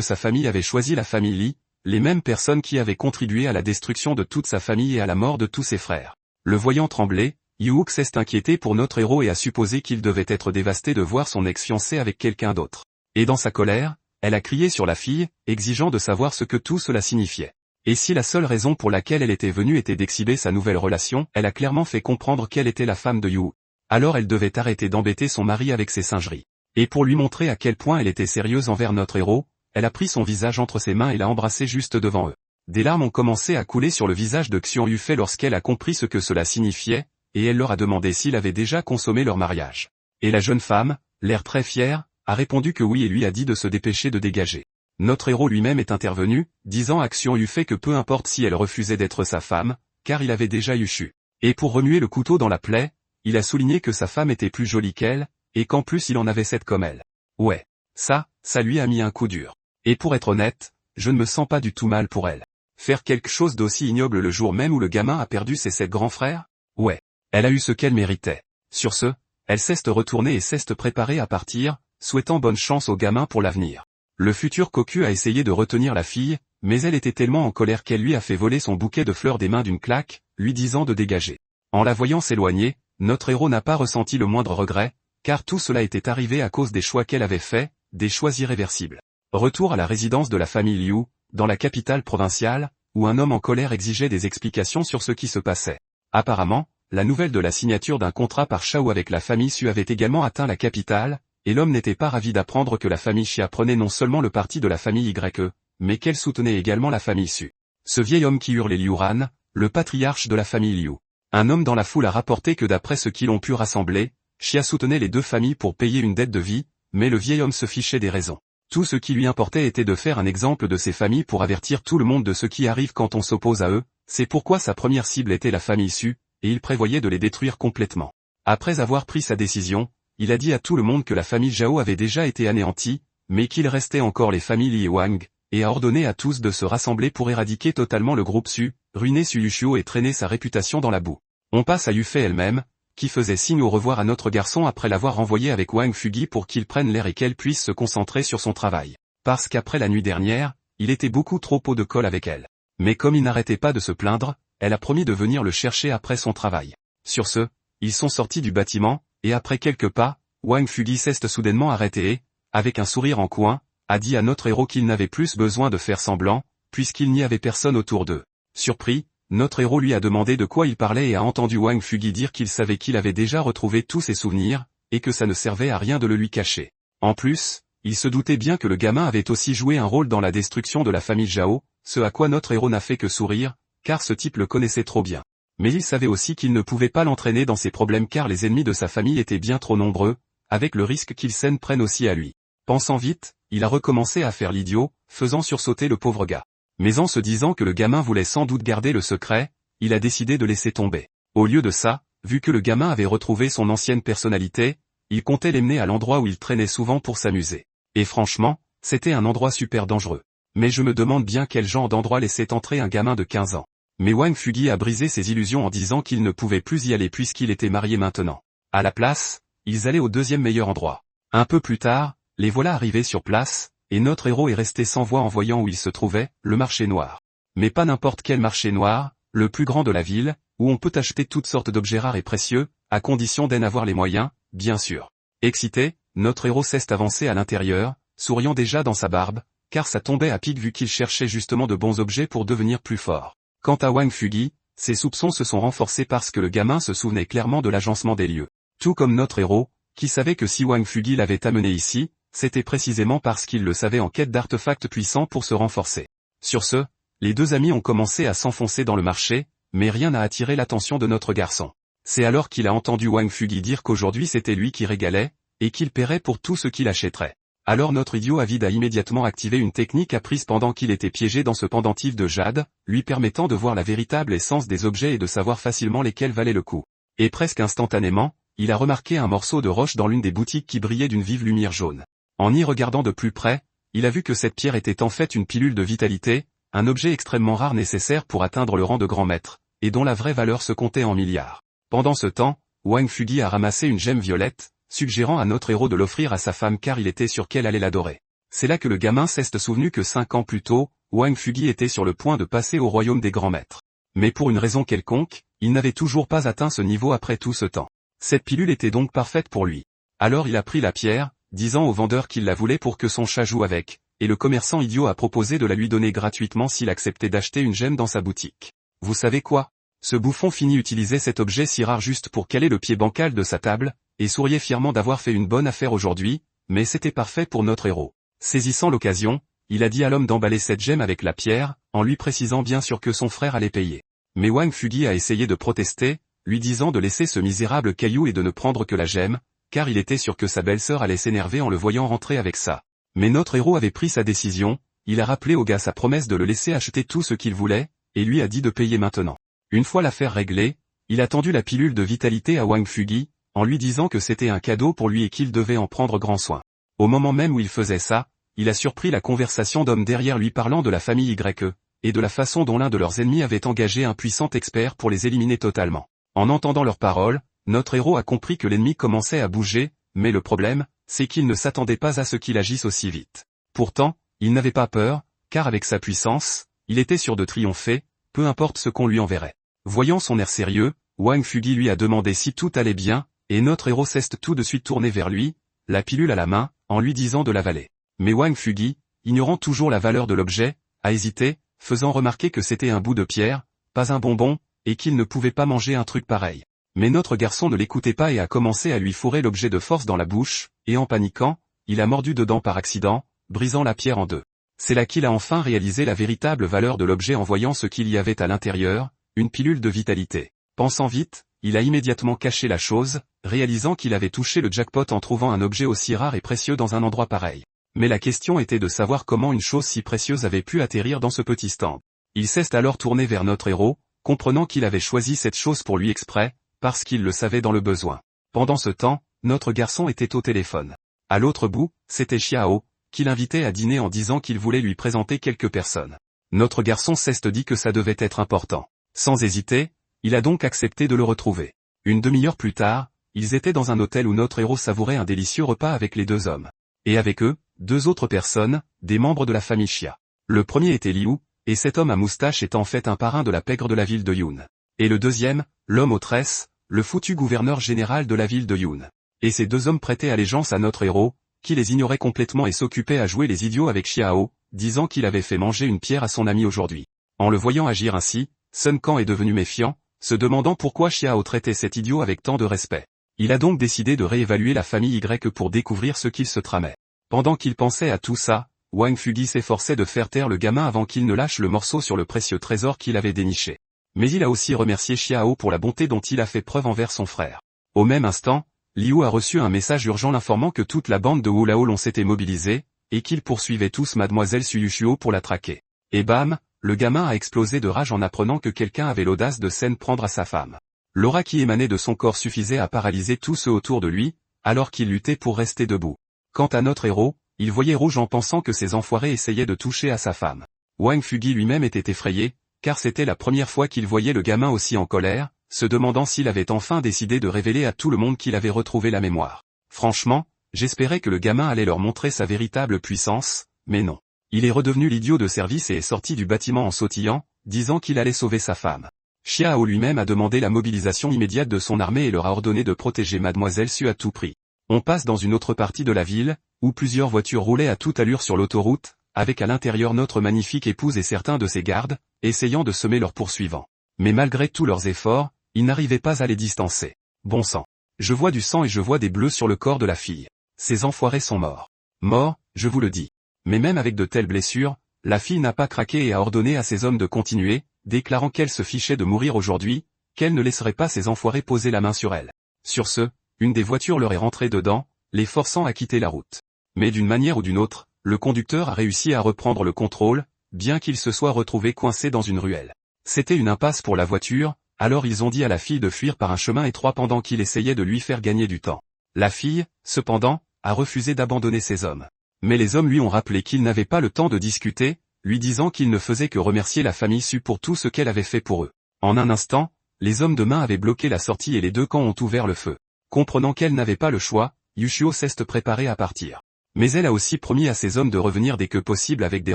sa famille avait choisi la famille Lee, les mêmes personnes qui avaient contribué à la destruction de toute sa famille et à la mort de tous ses frères. Le voyant trembler, Yu-Hook s'est inquiété pour notre héros et a supposé qu'il devait être dévasté de voir son ex-fiancée avec quelqu'un d'autre. Et dans sa colère, elle a crié sur la fille, exigeant de savoir ce que tout cela signifiait. Et si la seule raison pour laquelle elle était venue était d'exhiber sa nouvelle relation, elle a clairement fait comprendre qu'elle était la femme de Yu. Alors elle devait arrêter d'embêter son mari avec ses singeries. Et pour lui montrer à quel point elle était sérieuse envers notre héros, elle a pris son visage entre ses mains et l'a embrassé juste devant eux. Des larmes ont commencé à couler sur le visage de Xian Yufei lorsqu'elle a compris ce que cela signifiait, et elle leur a demandé s'il avait déjà consommé leur mariage. Et la jeune femme, l'air très fière, a répondu que oui et lui a dit de se dépêcher de dégager. Notre héros lui-même est intervenu, disant à Xian Yufei que peu importe si elle refusait d'être sa femme, car il avait déjà eu Chu. Et pour remuer le couteau dans la plaie, il a souligné que sa femme était plus jolie qu'elle, et qu'en plus il en avait 7 comme elle. Ouais. Ça lui a mis un coup dur. Et pour être honnête, je ne me sens pas du tout mal pour elle. Faire quelque chose d'aussi ignoble le jour même où le gamin a perdu ses 7 grands frères? Ouais. Elle a eu ce qu'elle méritait. Sur ce, elle s'est retournée et s'est préparée à partir, souhaitant bonne chance au gamin pour l'avenir. Le futur cocu a essayé de retenir la fille, mais elle était tellement en colère qu'elle lui a fait voler son bouquet de fleurs des mains d'une claque, lui disant de dégager. En la voyant s'éloigner, notre héros n'a pas ressenti le moindre regret, car tout cela était arrivé à cause des choix qu'elle avait faits, des choix irréversibles. Retour à la résidence de la famille Liu, dans la capitale provinciale, où un homme en colère exigeait des explications sur ce qui se passait. Apparemment, la nouvelle de la signature d'un contrat par Shao avec la famille Su avait également atteint la capitale, et l'homme n'était pas ravi d'apprendre que la famille Xia prenait non seulement le parti de la famille YE, mais qu'elle soutenait également la famille Su. Ce vieil homme qui hurlait Liu Ran, le patriarche de la famille Liu. Un homme dans la foule a rapporté que d'après ce qu'ils ont pu rassembler, Xia soutenait les deux familles pour payer une dette de vie, mais le vieil homme se fichait des raisons. Tout ce qui lui importait était de faire un exemple de ses familles pour avertir tout le monde de ce qui arrive quand on s'oppose à eux, c'est pourquoi sa première cible était la famille Su, et il prévoyait de les détruire complètement. Après avoir pris sa décision, il a dit à tout le monde que la famille Zhao avait déjà été anéantie, mais qu'il restait encore les familles Li et Wang, et a ordonné à tous de se rassembler pour éradiquer totalement le groupe Su, ruiner Su Yushio et traîner sa réputation dans la boue. On passe à Yufei elle-même, qui faisait signe au revoir à notre garçon après l'avoir renvoyé avec Wang Fugi pour qu'il prenne l'air et qu'elle puisse se concentrer sur son travail. Parce qu'après la nuit dernière, il était beaucoup trop haut de colle avec elle. Mais comme il n'arrêtait pas de se plaindre, elle a promis de venir le chercher après son travail. Sur ce, ils sont sortis du bâtiment, et après quelques pas, Wang Fugi s'est soudainement arrêté et, avec un sourire en coin, a dit à notre héros qu'il n'avait plus besoin de faire semblant, puisqu'il n'y avait personne autour d'eux. Surpris, notre héros lui a demandé de quoi il parlait et a entendu Wang Fugi dire qu'il savait qu'il avait déjà retrouvé tous ses souvenirs, et que ça ne servait à rien de le lui cacher. En plus, il se doutait bien que le gamin avait aussi joué un rôle dans la destruction de la famille Zhao, ce à quoi notre héros n'a fait que sourire, car ce type le connaissait trop bien. Mais il savait aussi qu'il ne pouvait pas l'entraîner dans ses problèmes car les ennemis de sa famille étaient bien trop nombreux, avec le risque qu'ils s'en prennent aussi à lui. Pensant vite, il a recommencé à faire l'idiot, faisant sursauter le pauvre gars. Mais en se disant que le gamin voulait sans doute garder le secret, il a décidé de laisser tomber. Au lieu de ça, vu que le gamin avait retrouvé son ancienne personnalité, il comptait l'emmener à l'endroit où il traînait souvent pour s'amuser. Et franchement, c'était un endroit super dangereux. Mais je me demande bien quel genre d'endroit laissait entrer un gamin de 15 ans. Mais Wang Fugi a brisé ses illusions en disant qu'il ne pouvait plus y aller puisqu'il était marié maintenant. À la place, ils allaient au deuxième meilleur endroit. Un peu plus tard, les voilà arrivés sur place, et notre héros est resté sans voix en voyant où il se trouvait, le marché noir. Mais pas n'importe quel marché noir, le plus grand de la ville, où on peut acheter toutes sortes d'objets rares et précieux, à condition d'en avoir les moyens, bien sûr. Excité, notre héros s'est avancé à l'intérieur, souriant déjà dans sa barbe, car ça tombait à pic vu qu'il cherchait justement de bons objets pour devenir plus fort. Quant à Wang Fugi, ses soupçons se sont renforcés parce que le gamin se souvenait clairement de l'agencement des lieux. Tout comme notre héros, qui savait que si Wang Fugi l'avait amené ici, c'était précisément parce qu'il le savait en quête d'artefacts puissants pour se renforcer. Sur ce, les deux amis ont commencé à s'enfoncer dans le marché, mais rien n'a attiré l'attention de notre garçon. C'est alors qu'il a entendu Wang Fugi dire qu'aujourd'hui c'était lui qui régalait, et qu'il paierait pour tout ce qu'il achèterait. Alors notre idiot avide a immédiatement activé une technique apprise pendant qu'il était piégé dans ce pendentif de jade, lui permettant de voir la véritable essence des objets et de savoir facilement lesquels valaient le coup. Et presque instantanément, il a remarqué un morceau de roche dans l'une des boutiques qui brillait d'une vive lumière jaune. En y regardant de plus près, Il a vu que cette pierre était en fait une pilule de vitalité, un objet extrêmement rare nécessaire pour atteindre le rang de grand maître, et dont la vraie valeur se comptait en milliards. Pendant ce temps, Wang Fugi a ramassé une gemme violette, suggérant à notre héros de l'offrir à sa femme car il était sûr qu'elle allait l'adorer. C'est là que le gamin s'est souvenu que 5 ans plus tôt, Wang Fugi était sur le point de passer au royaume des grands maîtres. Mais pour une raison quelconque, il n'avait toujours pas atteint ce niveau après tout ce temps. Cette pilule était donc parfaite pour lui. Alors il a pris la pierre, disant au vendeur qu'il la voulait pour que son chat joue avec, et le commerçant idiot a proposé de la lui donner gratuitement s'il acceptait d'acheter une gemme dans sa boutique. Vous savez quoi? Ce bouffon fini utilisait cet objet si rare juste pour caler le pied bancal de sa table, et souriait fièrement d'avoir fait une bonne affaire aujourd'hui, mais c'était parfait pour notre héros. Saisissant l'occasion, il a dit à l'homme d'emballer cette gemme avec la pierre, en lui précisant bien sûr que son frère allait payer. Mais Wang Fugi a essayé de protester, lui disant de laisser ce misérable caillou et de ne prendre que la gemme, car il était sûr que sa belle-sœur allait s'énerver en le voyant rentrer avec ça. Mais notre héros avait pris sa décision, il a rappelé au gars sa promesse de le laisser acheter tout ce qu'il voulait, et lui a dit de payer maintenant. Une fois l'affaire réglée, il a tendu la pilule de vitalité à Wang Fugi, en lui disant que c'était un cadeau pour lui et qu'il devait en prendre grand soin. Au moment même où il faisait ça, il a surpris la conversation d'hommes derrière lui parlant de la famille YE, et de la façon dont l'un de leurs ennemis avait engagé un puissant expert pour les éliminer totalement. En entendant leurs paroles, notre héros a compris que l'ennemi commençait à bouger, mais le problème, c'est qu'il ne s'attendait pas à ce qu'il agisse aussi vite. Pourtant, il n'avait pas peur, car avec sa puissance, il était sûr de triompher, peu importe ce qu'on lui enverrait. Voyant son air sérieux, Wang Fugi lui a demandé si tout allait bien, et notre héros s'est tout de suite tourné vers lui, la pilule à la main, en lui disant de l'avaler. Mais Wang Fugi, ignorant toujours la valeur de l'objet, a hésité, faisant remarquer que c'était un bout de pierre, pas un bonbon, et qu'il ne pouvait pas manger un truc pareil. Mais notre garçon ne l'écoutait pas et a commencé à lui fourrer l'objet de force dans la bouche, et en paniquant, il a mordu dedans par accident, brisant la pierre en deux. C'est là qu'il a enfin réalisé la véritable valeur de l'objet en voyant ce qu'il y avait à l'intérieur, une pilule de vitalité. Pensant vite, il a immédiatement caché la chose, réalisant qu'il avait touché le jackpot en trouvant un objet aussi rare et précieux dans un endroit pareil. Mais la question était de savoir comment une chose si précieuse avait pu atterrir dans ce petit stand. Il s'est alors tourné vers notre héros, comprenant qu'il avait choisi cette chose pour lui exprès, parce qu'il le savait dans le besoin. Pendant ce temps, notre garçon était au téléphone. À l'autre bout, c'était Xiao, qui l'invitait à dîner en disant qu'il voulait lui présenter quelques personnes. Notre garçon s'est dit que ça devait être important. Sans hésiter, il a donc accepté de le retrouver. Une demi-heure plus tard, ils étaient dans un hôtel où notre héros savourait un délicieux repas avec les deux hommes. Et avec eux, deux autres personnes, des membres de la famille Xia. Le premier était Liu, et cet homme à moustache est en fait un parrain de la pègre de la ville de Yun. Et le deuxième, l'homme aux tresses, le foutu gouverneur général de la ville de Yun. Et ces deux hommes prêtaient allégeance à notre héros, qui les ignorait complètement et s'occupait à jouer les idiots avec Xiao, disant qu'il avait fait manger une pierre à son ami aujourd'hui. En le voyant agir ainsi, Sun Quan est devenu méfiant, se demandant pourquoi Xiao traitait cet idiot avec tant de respect. Il a donc décidé de réévaluer la famille Y pour découvrir ce qu'il se tramait. Pendant qu'il pensait à tout ça, Wang Fugi s'efforçait de faire taire le gamin avant qu'il ne lâche le morceau sur le précieux trésor qu'il avait déniché. Mais il a aussi remercié Xiao pour la bonté dont il a fait preuve envers son frère. Au même instant, Liu a reçu un message urgent l'informant que toute la bande de Wu Lao s'était mobilisée, et qu'ils poursuivaient tous Mademoiselle Suyushuo pour la traquer. Et bam, le gamin a explosé de rage en apprenant que quelqu'un avait l'audace de s'en prendre à sa femme. L'aura qui émanait de son corps suffisait à paralyser tous ceux autour de lui, alors qu'il luttait pour rester debout. Quant à notre héros, il voyait rouge en pensant que ces enfoirés essayaient de toucher à sa femme. Wang Fugi lui-même était effrayé, car c'était la première fois qu'il voyait le gamin aussi en colère, se demandant s'il avait enfin décidé de révéler à tout le monde qu'il avait retrouvé la mémoire. Franchement, j'espérais que le gamin allait leur montrer sa véritable puissance, mais non. Il est redevenu l'idiot de service et est sorti du bâtiment en sautillant, disant qu'il allait sauver sa femme. Xiao lui-même a demandé la mobilisation immédiate de son armée et leur a ordonné de protéger Mademoiselle Su à tout prix. On passe dans une autre partie de la ville, où plusieurs voitures roulaient à toute allure sur l'autoroute, avec à l'intérieur notre magnifique épouse et certains de ses gardes, essayant de semer leurs poursuivants. Mais malgré tous leurs efforts, ils n'arrivaient pas à les distancer. Bon sang. Je vois du sang et je vois des bleus sur le corps de la fille. Ces enfoirés sont morts. Morts, je vous le dis. Mais même avec de telles blessures, la fille n'a pas craqué et a ordonné à ses hommes de continuer, déclarant qu'elle se fichait de mourir aujourd'hui, qu'elle ne laisserait pas ces enfoirés poser la main sur elle. Sur ce, une des voitures leur est rentrée dedans, les forçant à quitter la route. Mais d'une manière ou d'une autre, le conducteur a réussi à reprendre le contrôle, bien qu'il se soit retrouvé coincé dans une ruelle. C'était une impasse pour la voiture, alors ils ont dit à la fille de fuir par un chemin étroit pendant qu'il essayait de lui faire gagner du temps. La fille, cependant, a refusé d'abandonner ses hommes. Mais les hommes lui ont rappelé qu'ils n'avaient pas le temps de discuter, lui disant qu'ils ne faisaient que remercier la famille Su pour tout ce qu'elle avait fait pour eux. En un instant, les hommes de main avaient bloqué la sortie et les deux camps ont ouvert le feu. Comprenant qu'elle n'avait pas le choix, Yushio s'est préparée à partir. Mais elle a aussi promis à ses hommes de revenir dès que possible avec des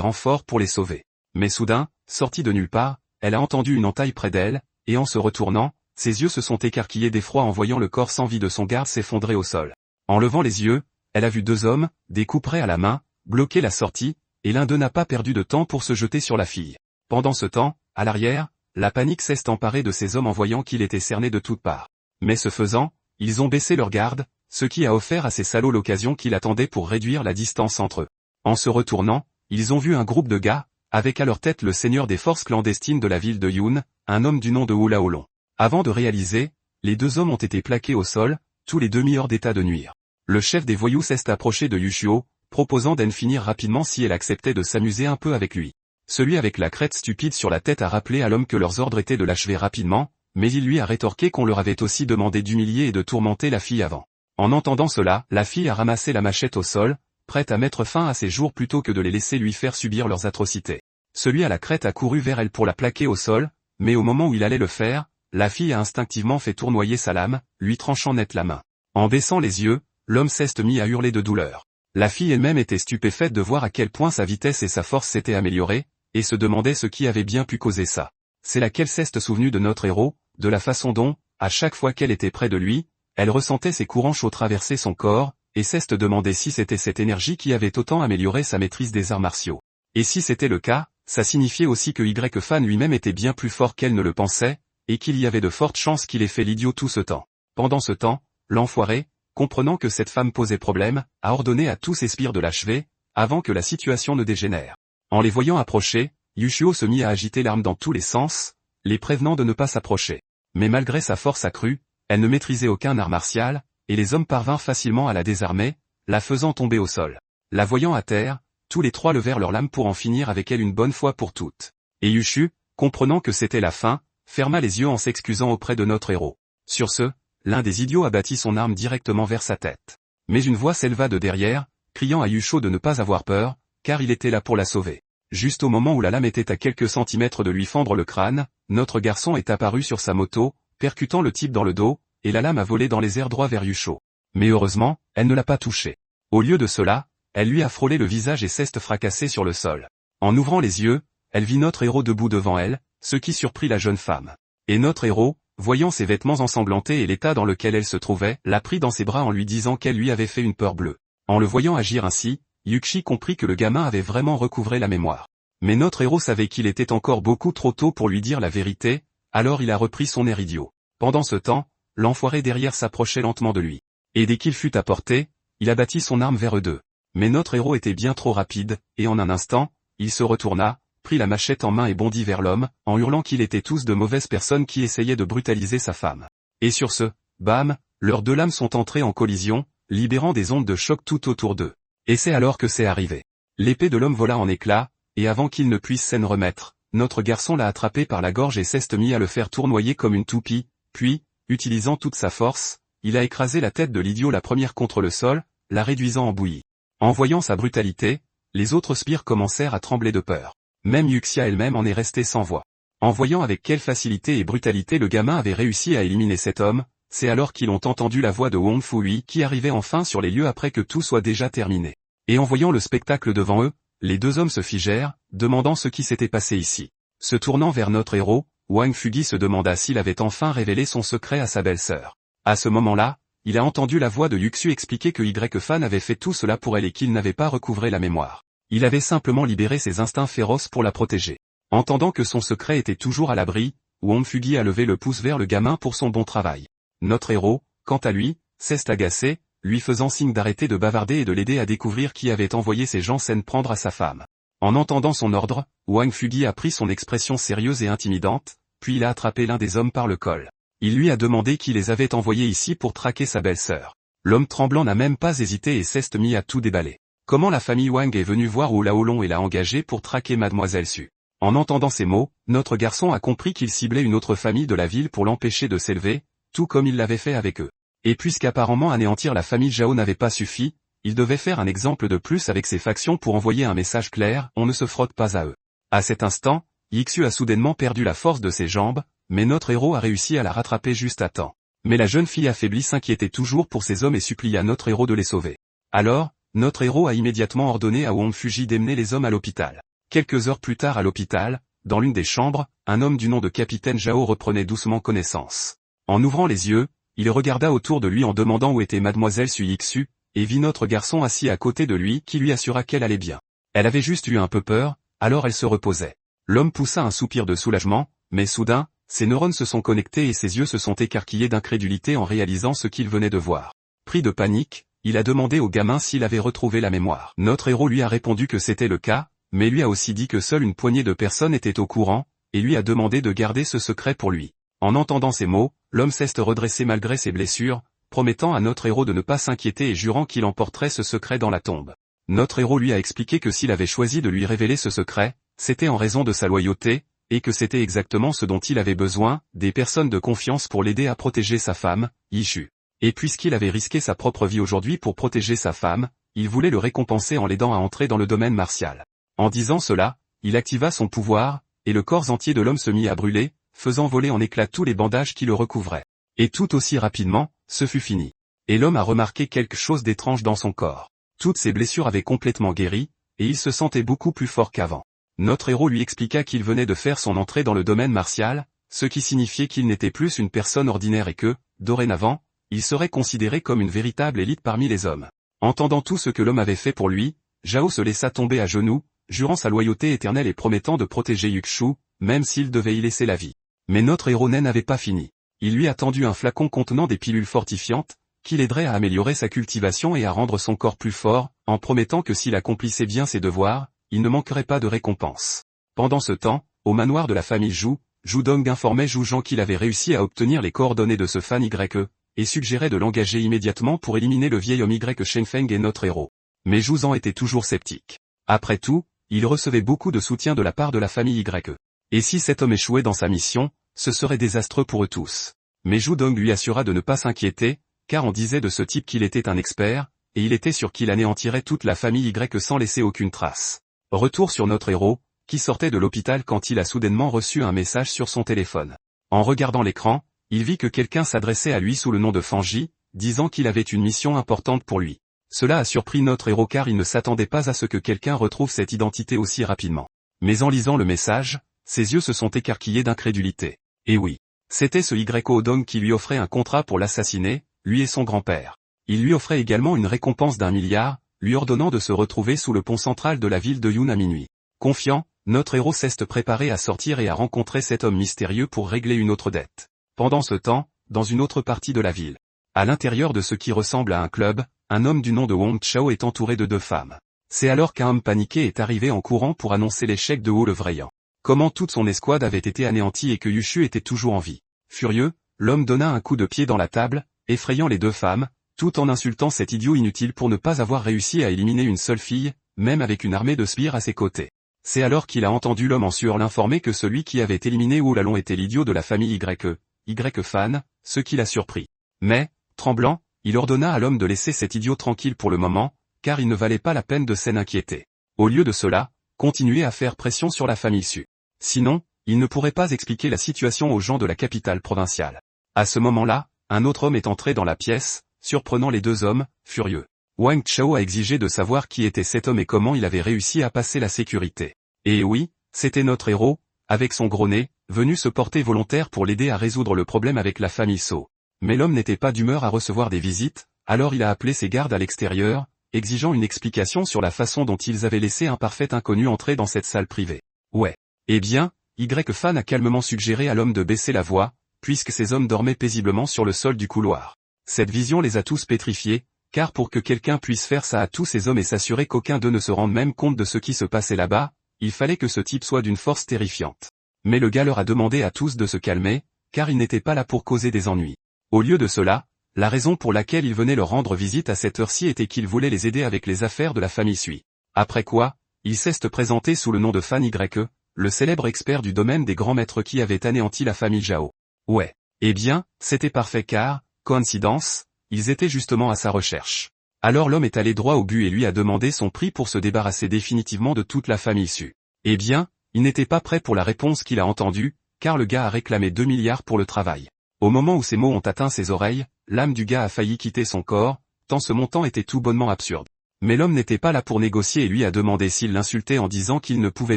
renforts pour les sauver. Mais soudain, sortie de nulle part, elle a entendu une entaille près d'elle, et en se retournant, ses yeux se sont écarquillés d'effroi en voyant le corps sans vie de son garde s'effondrer au sol. En levant les yeux, elle a vu deux hommes, des couperets à la main, bloquer la sortie, et l'un d'eux n'a pas perdu de temps pour se jeter sur la fille. Pendant ce temps, à l'arrière, la panique s'est emparée de ces hommes en voyant qu'il était cerné de toutes parts. Mais ce faisant, ils ont baissé leur garde, ce qui a offert à ces salauds l'occasion qu'ils attendaient pour réduire la distance entre eux. En se retournant, ils ont vu un groupe de gars, avec à leur tête le seigneur des forces clandestines de la ville de Yun, un homme du nom de Hulaolon. Avant de réaliser, les deux hommes ont été plaqués au sol, tous les deux mis hors d'état de nuire. Le chef des voyous s'est approché de Yushio, proposant d'en finir rapidement si elle acceptait de s'amuser un peu avec lui. Celui avec la crête stupide sur la tête a rappelé à l'homme que leurs ordres étaient de l'achever rapidement, mais il lui a rétorqué qu'on leur avait aussi demandé d'humilier et de tourmenter la fille avant. En entendant cela, la fille a ramassé la machette au sol, prête à mettre fin à ses jours plutôt que de les laisser lui faire subir leurs atrocités. Celui à la crête a couru vers elle pour la plaquer au sol, mais au moment où il allait le faire, la fille a instinctivement fait tournoyer sa lame, lui tranchant net la main. En baissant les yeux, l'homme s'est mis à hurler de douleur. La fille elle-même était stupéfaite de voir à quel point sa vitesse et sa force s'étaient améliorées, et se demandait ce qui avait bien pu causer ça. C'est là qu'elle s'est souvenue de notre héros, de la façon dont, à chaque fois qu'elle était près de lui, elle ressentait ses courants chauds traverser son corps, et s'est demandé si c'était cette énergie qui avait autant amélioré sa maîtrise des arts martiaux. Et si c'était le cas, ça signifiait aussi que Y-Fan lui-même était bien plus fort qu'elle ne le pensait, et qu'il y avait de fortes chances qu'il ait fait l'idiot tout ce temps. Pendant ce temps, l'enfoiré, comprenant que cette femme posait problème, a ordonné à tous ses sbires de l'achever, avant que la situation ne dégénère. En les voyant approcher, Yushio se mit à agiter l'arme dans tous les sens, les prévenant de ne pas s'approcher. Mais malgré sa force accrue, elle ne maîtrisait aucun art martial, et les hommes parvinrent facilement à la désarmer, la faisant tomber au sol. La voyant à terre, tous les trois levèrent leurs lames pour en finir avec elle une bonne fois pour toutes. Et Yushu, comprenant que c'était la fin, ferma les yeux en s'excusant auprès de notre héros. Sur ce, l'un des idiots abattit son arme directement vers sa tête. Mais une voix s'éleva de derrière, criant à Yusho de ne pas avoir peur, car il était là pour la sauver. Juste au moment où la lame était à quelques centimètres de lui fendre le crâne, notre garçon est apparu sur sa moto, percutant le type dans le dos, et la lame a volé dans les airs droit vers Yusho. Mais heureusement, elle ne l'a pas touché. Au lieu de cela, elle lui a frôlé le visage et s'est fracassée sur le sol. En ouvrant les yeux, elle vit notre héros debout devant elle, ce qui surprit la jeune femme. Et notre héros, voyant ses vêtements ensanglantés et l'état dans lequel elle se trouvait, l'a pris dans ses bras en lui disant qu'elle lui avait fait une peur bleue. En le voyant agir ainsi, Yuki comprit que le gamin avait vraiment recouvré la mémoire. Mais notre héros savait qu'il était encore beaucoup trop tôt pour lui dire la vérité, alors il a repris son air idiot. Pendant ce temps, l'enfoiré derrière s'approchait lentement de lui. Et dès qu'il fut à portée, il abattit son arme vers eux deux. Mais notre héros était bien trop rapide, et en un instant, il se retourna, prit la machette en main et bondit vers l'homme, en hurlant qu'ils étaient tous de mauvaises personnes qui essayaient de brutaliser sa femme. Et sur ce, bam, leurs deux lames sont entrées en collision, libérant des ondes de choc tout autour d'eux. Et c'est alors que c'est arrivé. L'épée de l'homme vola en éclats, et avant qu'il ne puisse s'en remettre, notre garçon l'a attrapé par la gorge et s'est mis à le faire tournoyer comme une toupie, puis, utilisant toute sa force, il a écrasé la tête de l'idiot la première contre le sol, la réduisant en bouillie. En voyant sa brutalité, les autres sbires commencèrent à trembler de peur. Même Yuxia elle-même en est restée sans voix. En voyant avec quelle facilité et brutalité le gamin avait réussi à éliminer cet homme, c'est alors qu'ils ont entendu la voix de Wong Fui qui arrivait enfin sur les lieux après que tout soit déjà terminé. Et en voyant le spectacle devant eux, les deux hommes se figèrent, demandant ce qui s'était passé ici. Se tournant vers notre héros, Wang Fugi se demanda s'il avait enfin révélé son secret à sa belle-sœur. À ce moment-là, il a entendu la voix de Yuxu expliquer que Y-Fan avait fait tout cela pour elle et qu'il n'avait pas recouvré la mémoire. Il avait simplement libéré ses instincts féroces pour la protéger. Entendant que son secret était toujours à l'abri, Wang Fugi a levé le pouce vers le gamin pour son bon travail. Notre héros, quant à lui, s'est agacé, lui faisant signe d'arrêter de bavarder et de l'aider à découvrir qui avait envoyé ces gens s'en prendre à sa femme. En entendant son ordre, Wang Fugi a pris son expression sérieuse et intimidante, puis il a attrapé l'un des hommes par le col. Il lui a demandé qui les avait envoyés ici pour traquer sa belle-sœur. L'homme tremblant n'a même pas hésité et s'est mis à tout déballer. Comment la famille Wang est venue voir Hulaolon et l'a engagé pour traquer Mademoiselle Su. En entendant ces mots, notre garçon a compris qu'il ciblait une autre famille de la ville pour l'empêcher de s'élever, tout comme il l'avait fait avec eux. Et puisqu'apparemment anéantir la famille Zhao n'avait pas suffi, il devait faire un exemple de plus avec ses factions pour envoyer un message clair, on ne se frotte pas à eux. À cet instant, Yixu a soudainement perdu la force de ses jambes, mais notre héros a réussi à la rattraper juste à temps. Mais la jeune fille affaiblie s'inquiétait toujours pour ses hommes et supplia notre héros de les sauver. Alors, notre héros a immédiatement ordonné à Wong Fuji d'emmener les hommes à l'hôpital. Quelques heures plus tard à l'hôpital, dans l'une des chambres, un homme du nom de Capitaine Zhao reprenait doucement connaissance. En ouvrant les yeux, il regarda autour de lui en demandant où était mademoiselle Su Yixu, et vit notre garçon assis à côté de lui qui lui assura qu'elle allait bien. Elle avait juste eu un peu peur, alors elle se reposait. L'homme poussa un soupir de soulagement, mais soudain, ses neurones se sont connectés et ses yeux se sont écarquillés d'incrédulité en réalisant ce qu'il venait de voir. Pris de panique, il a demandé au gamin s'il avait retrouvé la mémoire. Notre héros lui a répondu que c'était le cas, mais lui a aussi dit que seule une poignée de personnes étaient au courant, et lui a demandé de garder ce secret pour lui. En entendant ces mots, l'homme s'est redressé malgré ses blessures, promettant à notre héros de ne pas s'inquiéter et jurant qu'il emporterait ce secret dans la tombe. Notre héros lui a expliqué que s'il avait choisi de lui révéler ce secret, c'était en raison de sa loyauté, et que c'était exactement ce dont il avait besoin, des personnes de confiance pour l'aider à protéger sa femme, Yishu. Et puisqu'il avait risqué sa propre vie aujourd'hui pour protéger sa femme, il voulait le récompenser en l'aidant à entrer dans le domaine martial. En disant cela, il activa son pouvoir, et le corps entier de l'homme se mit à brûler, faisant voler en éclats tous les bandages qui le recouvraient. Et tout aussi rapidement, ce fut fini. Et l'homme a remarqué quelque chose d'étrange dans son corps. Toutes ses blessures avaient complètement guéri, et il se sentait beaucoup plus fort qu'avant. Notre héros lui expliqua qu'il venait de faire son entrée dans le domaine martial, ce qui signifiait qu'il n'était plus une personne ordinaire et que, dorénavant, il serait considéré comme une véritable élite parmi les hommes. Entendant tout ce que l'homme avait fait pour lui, Zhao se laissa tomber à genoux, jurant sa loyauté éternelle et promettant de protéger Yukshu, même s'il devait y laisser la vie. Mais notre héros n'avait pas fini. Il lui a tendu un flacon contenant des pilules fortifiantes, qui l'aiderait à améliorer sa cultivation et à rendre son corps plus fort, en promettant que s'il accomplissait bien ses devoirs, il ne manquerait pas de récompense. Pendant ce temps, au manoir de la famille Zhu, Zhu Dong informait Zhu Zhang qu'il avait réussi à obtenir les coordonnées de ce fan YE, et suggérait de l'engager immédiatement pour éliminer le vieil homme Y Shen Feng et notre héros. Mais Zhu Zhang était toujours sceptique. Après tout, il recevait beaucoup de soutien de la part de la famille YE. Et si cet homme échouait dans sa mission, ce serait désastreux pour eux tous. Mais Zhu Dong lui assura de ne pas s'inquiéter, car on disait de ce type qu'il était un expert, et il était sûr qu'il anéantirait toute la famille Y sans laisser aucune trace. Retour sur notre héros, qui sortait de l'hôpital quand il a soudainement reçu un message sur son téléphone. En regardant l'écran, il vit que quelqu'un s'adressait à lui sous le nom de Fanji, disant qu'il avait une mission importante pour lui. Cela a surpris notre héros car il ne s'attendait pas à ce que quelqu'un retrouve cette identité aussi rapidement. Mais en lisant le message, ses yeux se sont écarquillés d'incrédulité. Et oui, c'était ce YO Dong qui lui offrait un contrat pour l'assassiner, lui et son grand-père. Il lui offrait également une récompense d'1 milliard, lui ordonnant de se retrouver sous le pont central de la ville de Yun à minuit. Confiant, notre héros s'est préparé à sortir et à rencontrer cet homme mystérieux pour régler une autre dette. Pendant ce temps, dans une autre partie de la ville, à l'intérieur de ce qui ressemble à un club, un homme du nom de Wong Chao est entouré de 2 femmes. C'est alors qu'un homme paniqué est arrivé en courant pour annoncer l'échec de Ho le Vrayant. Comment toute son escouade avait été anéantie et que Yushu était toujours en vie. Furieux, l'homme donna un coup de pied dans la table, effrayant les 2 femmes, tout en insultant cet idiot inutile pour ne pas avoir réussi à éliminer une seule fille, même avec une armée de sbires à ses côtés. C'est alors qu'il a entendu l'homme en sueur l'informer que celui qui avait éliminé Ho Lalong était l'idiot de la famille Y-Fan, ce qui l'a surpris. Mais, tremblant, il ordonna à l'homme de laisser cet idiot tranquille pour le moment, car il ne valait pas la peine de s'en inquiéter. Au lieu de cela, continuer à faire pression sur la famille Su. Sinon, il ne pourrait pas expliquer la situation aux gens de la capitale provinciale. À ce moment-là, un autre homme est entré dans la pièce, surprenant les 2 hommes, furieux. Wang Chao a exigé de savoir qui était cet homme et comment il avait réussi à passer la sécurité. Et oui, c'était notre héros, avec son gros nez, venu se porter volontaire pour l'aider à résoudre le problème avec la famille So. Mais l'homme n'était pas d'humeur à recevoir des visites, alors il a appelé ses gardes à l'extérieur, exigeant une explication sur la façon dont ils avaient laissé un parfait inconnu entrer dans cette salle privée. Ouais. Eh bien, Y-Fan a calmement suggéré à l'homme de baisser la voix, puisque ces hommes dormaient paisiblement sur le sol du couloir. Cette vision les a tous pétrifiés, car pour que quelqu'un puisse faire ça à tous ces hommes et s'assurer qu'aucun d'eux ne se rende même compte de ce qui se passait là-bas, il fallait que ce type soit d'une force terrifiante. Mais le gars leur a demandé à tous de se calmer, car il n'était pas là pour causer des ennuis. Au lieu de cela, la raison pour laquelle il venait leur rendre visite à cette heure-ci était qu'il voulait les aider avec les affaires de la famille Sui. Après quoi, il s'est présenté sous le nom de Fan YE, le célèbre expert du domaine des grands maîtres qui avait anéanti la famille Zhao. Ouais. Eh bien, c'était parfait car, coïncidence, ils étaient justement à sa recherche. Alors l'homme est allé droit au but et lui a demandé son prix pour se débarrasser définitivement de toute la famille Su. Eh bien, il n'était pas prêt pour la réponse qu'il a entendue, car le gars a réclamé 2 milliards pour le travail. Au moment où ces mots ont atteint ses oreilles, l'âme du gars a failli quitter son corps, tant ce montant était tout bonnement absurde. Mais l'homme n'était pas là pour négocier et lui a demandé s'il l'insultait en disant qu'il ne pouvait